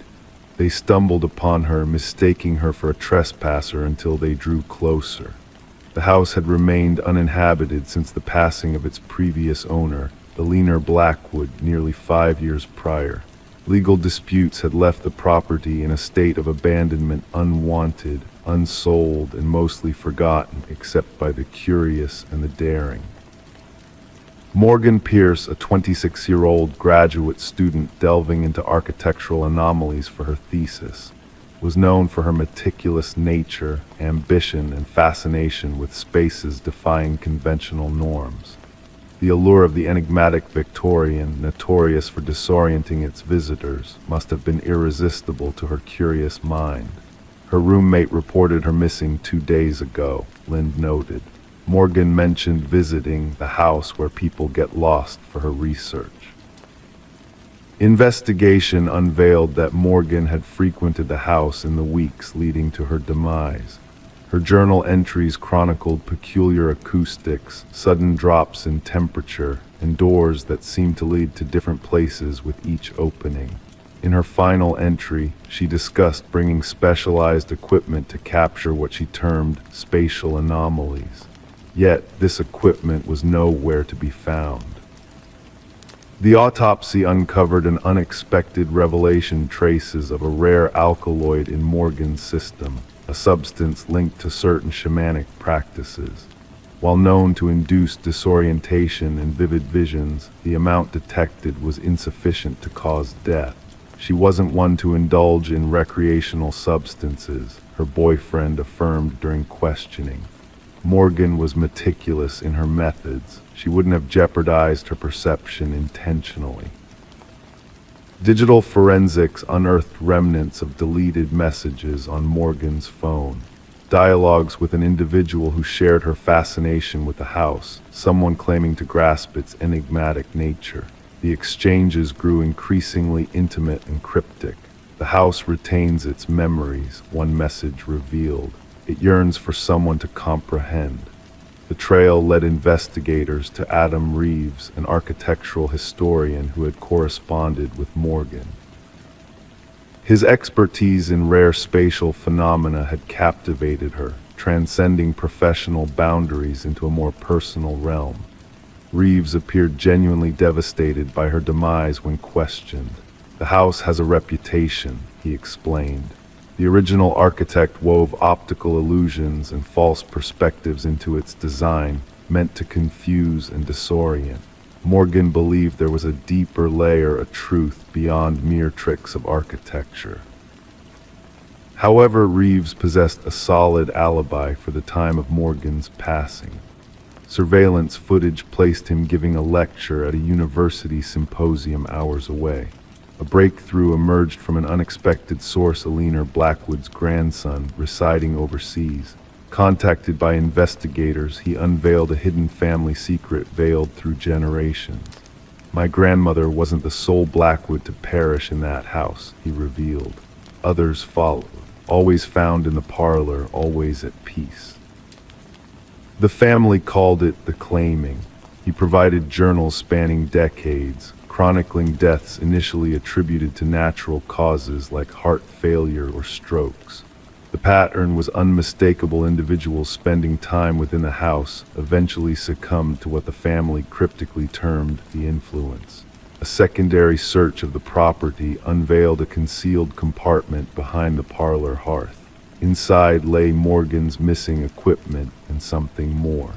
"They stumbled upon her, mistaking her for a trespasser until they drew closer." The house had remained uninhabited since the passing of its previous owner, Eleanor Blackwood, nearly 5 years prior. Legal disputes had left the property in a state of abandonment, unwanted, unsold, and mostly forgotten, except by the curious and the daring. Morgan Pierce, a 26-year-old graduate student delving into architectural anomalies for her thesis, was known for her meticulous nature, ambition, and fascination with spaces defying conventional norms. The allure of the enigmatic Victorian, notorious for disorienting its visitors, must have been irresistible to her curious mind. Her roommate reported her missing 2 days ago, Lind noted. Morgan mentioned visiting the house where people get lost for her research. Investigation unveiled that Morgan had frequented the house in the weeks leading to her demise. Her journal entries chronicled peculiar acoustics, sudden drops in temperature, and doors that seemed to lead to different places with each opening. In her final entry, she discussed bringing specialized equipment to capture what she termed spatial anomalies. Yet, this equipment was nowhere to be found. The autopsy uncovered an unexpected revelation: traces of a rare alkaloid in Morgan's system, a substance linked to certain shamanic practices. While known to induce disorientation and vivid visions, the amount detected was insufficient to cause death. She wasn't one to indulge in recreational substances, her boyfriend affirmed during questioning. Morgan was meticulous in her methods. She wouldn't have jeopardized her perception intentionally. Digital forensics unearthed remnants of deleted messages on Morgan's phone. Dialogues with an individual who shared her fascination with the house, someone claiming to grasp its enigmatic nature. The exchanges grew increasingly intimate and cryptic. The house retains its memories, one message revealed. It yearns for someone to comprehend. The trail led investigators to Adam Reeves, an architectural historian who had corresponded with Morgan. His expertise in rare spatial phenomena had captivated her, transcending professional boundaries into a more personal realm. Reeves appeared genuinely devastated by her demise when questioned. "The house has a reputation," he explained. The original architect wove optical illusions and false perspectives into its design, meant to confuse and disorient. Morgan believed there was a deeper layer of truth beyond mere tricks of architecture. However, Reeves possessed a solid alibi for the time of Morgan's passing. Surveillance footage placed him giving a lecture at a university symposium hours away. A breakthrough emerged from an unexpected source: Eleanor Blackwood's grandson, residing overseas. Contacted by investigators, he unveiled a hidden family secret veiled through generations. My grandmother wasn't the sole Blackwood to perish in that house, he revealed. Others followed, always found in the parlor, always at peace. The family called it the claiming. He provided journals spanning decades, chronicling deaths initially attributed to natural causes like heart failure or strokes. The pattern was unmistakable. Individuals spending time within the house eventually succumbed to what the family cryptically termed the influence. A secondary search of the property unveiled a concealed compartment behind the parlor hearth. Inside lay Morgan's missing equipment and something more.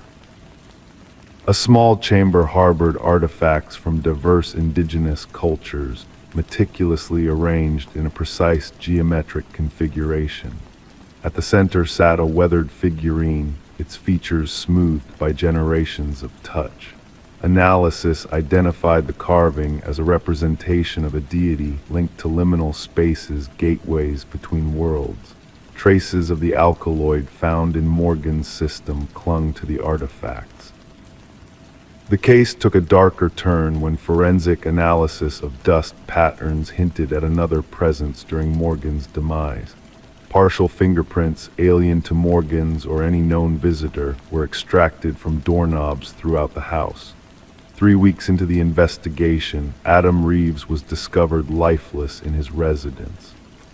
A small chamber harbored artifacts from diverse indigenous cultures, meticulously arranged in a precise geometric configuration. At the center sat a weathered figurine, its features smoothed by generations of touch. Analysis identified the carving as a representation of a deity linked to liminal spaces, gateways between worlds. Traces of the alkaloid found in Morgan's system clung to the artifacts. The case took a darker turn when forensic analysis of dust patterns hinted at another presence during Morgan's demise. Partial fingerprints, alien to Morgan's or any known visitor, were extracted from doorknobs throughout the house. 3 weeks into the investigation, Adam Reeves was discovered lifeless in his residence.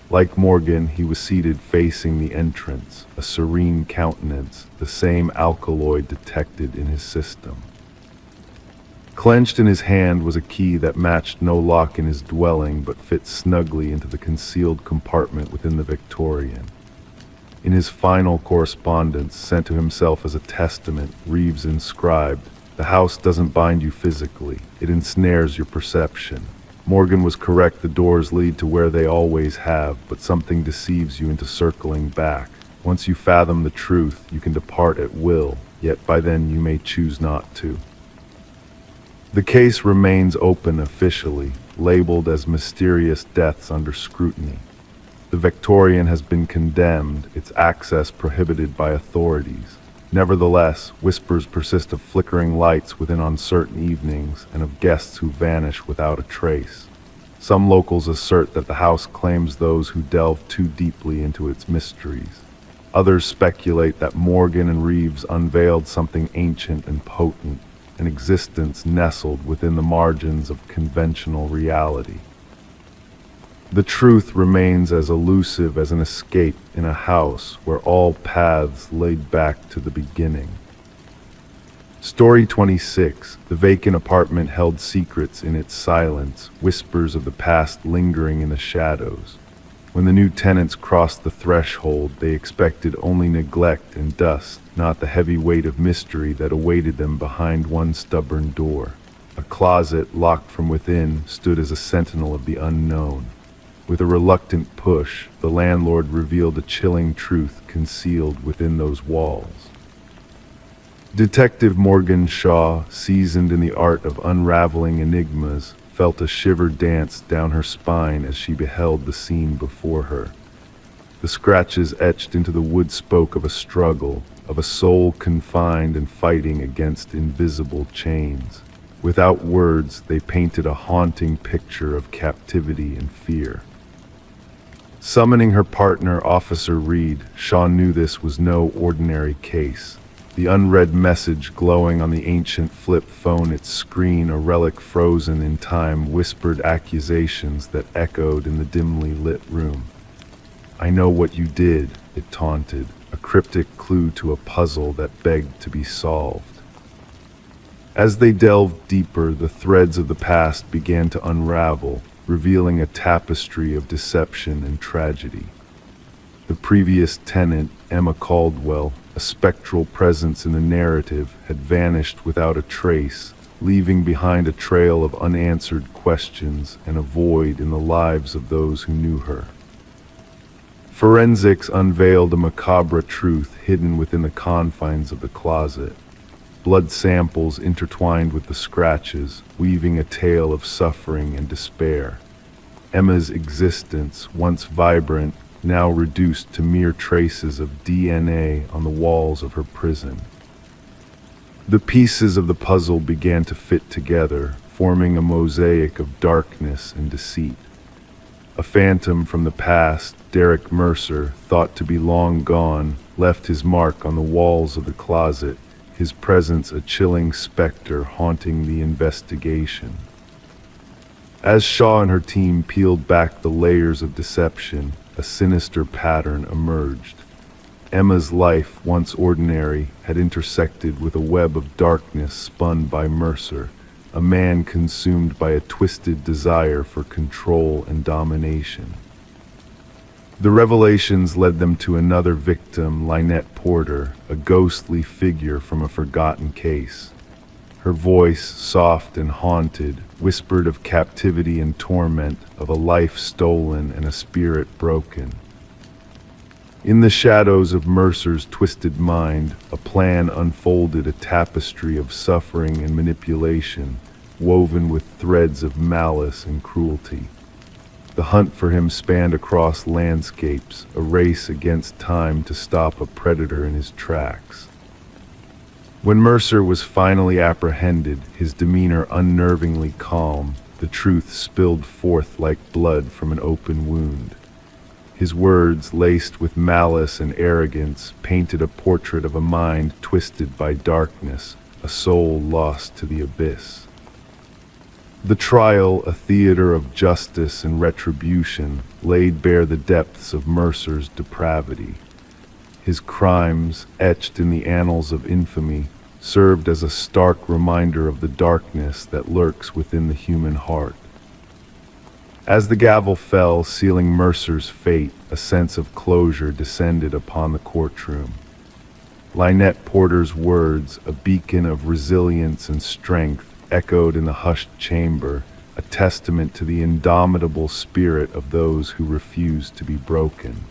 Like Morgan, he was seated facing the entrance, a serene countenance, the same alkaloid detected in his system. Clenched in his hand was a key that matched no lock in his dwelling but fit snugly into the concealed compartment within the Victorian. In his final correspondence, sent to himself as a testament, Reeves inscribed, "The house doesn't bind you physically, it ensnares your perception." Morgan was correct, the doors lead to where they always have, but something deceives you into circling back. Once you fathom the truth, you can depart at will, yet by then you may choose not to. The case remains open officially, labeled as mysterious deaths under scrutiny. The Victorian has been condemned, its access prohibited by authorities. Nevertheless, whispers persist of flickering lights within uncertain evenings and of guests who vanish without a trace. Some locals assert that the house claims those who delve too deeply into its mysteries. Others speculate that Morgan and Reeves unveiled something ancient and potent, an existence nestled within the margins of conventional reality. The truth remains as elusive as an escape in a house where all paths lead back to the beginning. Story 26. The vacant apartment held secrets in its silence, whispers of the past lingering in the shadows. When the new tenants crossed the threshold, they expected only neglect and dust, not the heavy weight of mystery that awaited them behind one stubborn door. A closet, locked from within, stood as a sentinel of the unknown. With a reluctant push, the landlord revealed a chilling truth concealed within those walls. Detective Morgan Shaw, seasoned in the art of unraveling enigmas, felt a shiver dance down her spine as she beheld the scene before her. The scratches etched into the wood spoke of a struggle, of a soul confined and fighting against invisible chains. Without words, they painted a haunting picture of captivity and fear. Summoning her partner, Officer Reed, Shaw knew this was no ordinary case. The unread message glowing on the ancient flip phone, its screen a relic frozen in time, whispered accusations that echoed in the dimly lit room. "I know what you did," it taunted, a cryptic clue to a puzzle that begged to be solved. As they delved deeper, the threads of the past began to unravel, revealing a tapestry of deception and tragedy. The previous tenant, Emma Caldwell, a spectral presence in the narrative, had vanished without a trace, leaving behind a trail of unanswered questions and a void in the lives of those who knew her. Forensics unveiled a macabre truth hidden within the confines of the closet. Blood samples intertwined with the scratches, weaving a tale of suffering and despair. Emma's existence, once vibrant, now reduced to mere traces of DNA on the walls of her prison. The pieces of the puzzle began to fit together, forming a mosaic of darkness and deceit. A phantom from the past, Derek Mercer, thought to be long gone, left his mark on the walls of the closet, his presence a chilling specter haunting the investigation. As Shaw and her team peeled back the layers of deception, a sinister pattern emerged. Emma's life, once ordinary, had intersected with a web of darkness spun by Mercer, a man consumed by a twisted desire for control and domination. The revelations led them to another victim, Lynette Porter, a ghostly figure from a forgotten case. Her voice, soft and haunted, whispered of captivity and torment, of a life stolen and a spirit broken. In the shadows of Mercer's twisted mind, a plan unfolded, a tapestry of suffering and manipulation, woven with threads of malice and cruelty. The hunt for him spanned across landscapes, a race against time to stop a predator in his tracks. When Mercer was finally apprehended, his demeanor unnervingly calm, the truth spilled forth like blood from an open wound. His words, laced with malice and arrogance, painted a portrait of a mind twisted by darkness, a soul lost to the abyss. The trial, a theater of justice and retribution, laid bare the depths of Mercer's depravity. His crimes, etched in the annals of infamy, served as a stark reminder of the darkness that lurks within the human heart. As the gavel fell, sealing Mercer's fate, a sense of closure descended upon the courtroom. Lynette Porter's words, a beacon of resilience and strength, echoed in the hushed chamber, a testament to the indomitable spirit of those who refuse to be broken.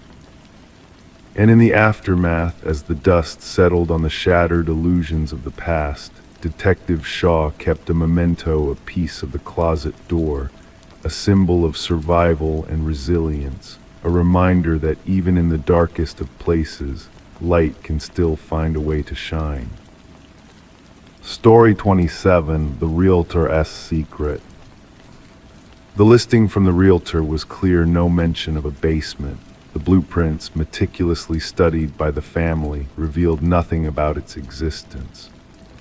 And in the aftermath, as the dust settled on the shattered illusions of the past, Detective Shaw kept a memento, a piece of the closet door, a symbol of survival and resilience, a reminder that even in the darkest of places, light can still find a way to shine. Story 27, The Realtor's Secret. The listing from the realtor was clear, no mention of a basement. The blueprints, meticulously studied by the family, revealed nothing about its existence.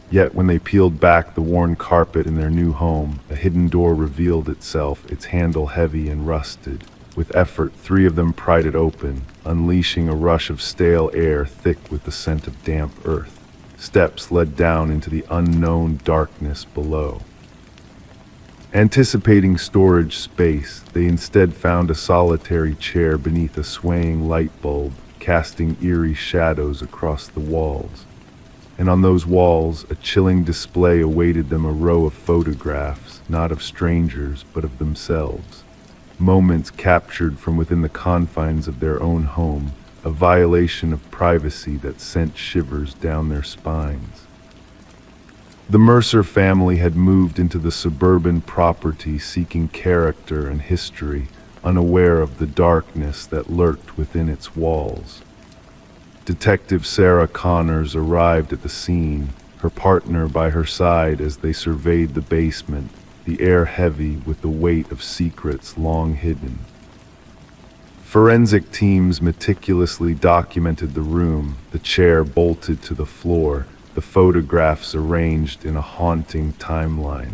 Yet when they peeled back the worn carpet in their new home, a hidden door revealed itself, its handle heavy and rusted. With effort, 3 of them pried it open, unleashing a rush of stale air thick with the scent of damp earth. Steps led down into the unknown darkness below. Anticipating storage space, they instead found a solitary chair beneath a swaying light bulb, casting eerie shadows across the walls. And on those walls, a chilling display awaited them, a row of photographs, not of strangers, but of themselves. Moments captured from within the confines of their own home, a violation of privacy that sent shivers down their spines. The Mercer family had moved into the suburban property seeking character and history, unaware of the darkness that lurked within its walls. Detective Sarah Connors arrived at the scene, her partner by her side as they surveyed the basement, the air heavy with the weight of secrets long hidden. Forensic teams meticulously documented the room, the chair bolted to the floor, the photographs arranged in a haunting timeline.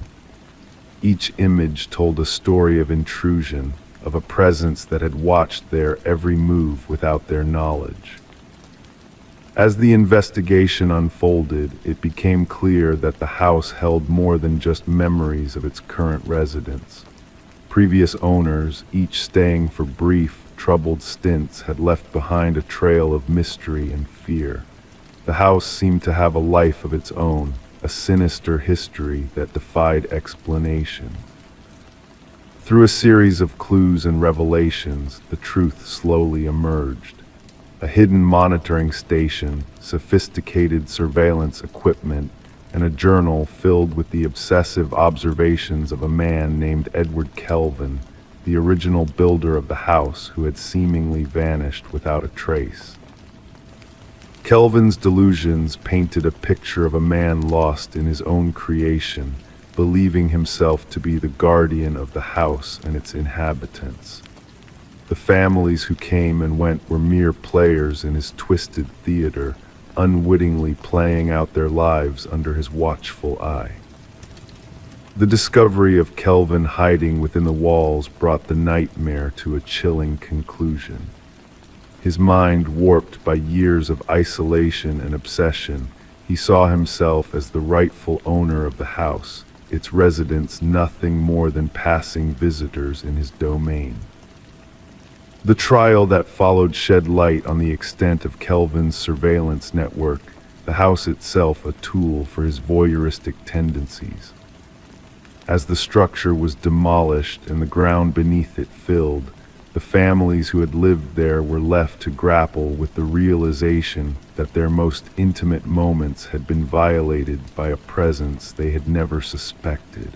Each image told a story of intrusion, of a presence that had watched their every move without their knowledge. As the investigation unfolded, it became clear that the house held more than just memories of its current residents. Previous owners, each staying for brief, troubled stints, had left behind a trail of mystery and fear. The house seemed to have a life of its own, a sinister history that defied explanation. Through a series of clues and revelations, the truth slowly emerged. A hidden monitoring station, sophisticated surveillance equipment, and a journal filled with the obsessive observations of a man named Edward Kelvin, the original builder of the house who had seemingly vanished without a trace. Kelvin's delusions painted a picture of a man lost in his own creation, believing himself to be the guardian of the house and its inhabitants. The families who came and went were mere players in his twisted theater, unwittingly playing out their lives under his watchful eye. The discovery of Kelvin hiding within the walls brought the nightmare to a chilling conclusion. His mind warped by years of isolation and obsession, he saw himself as the rightful owner of the house, its residents nothing more than passing visitors in his domain. The trial that followed shed light on the extent of Kelvin's surveillance network, the house itself a tool for his voyeuristic tendencies. As the structure was demolished and the ground beneath it filled, the families who had lived there were left to grapple with the realization that their most intimate moments had been violated by a presence they had never suspected.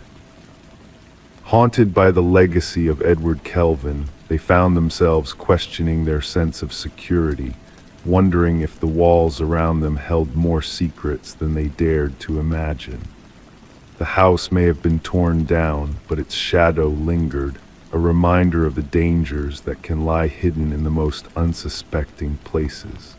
Haunted by the legacy of Edward Kelvin, they found themselves questioning their sense of security, wondering if the walls around them held more secrets than they dared to imagine. The house may have been torn down, but its shadow lingered, a reminder of the dangers that can lie hidden in the most unsuspecting places.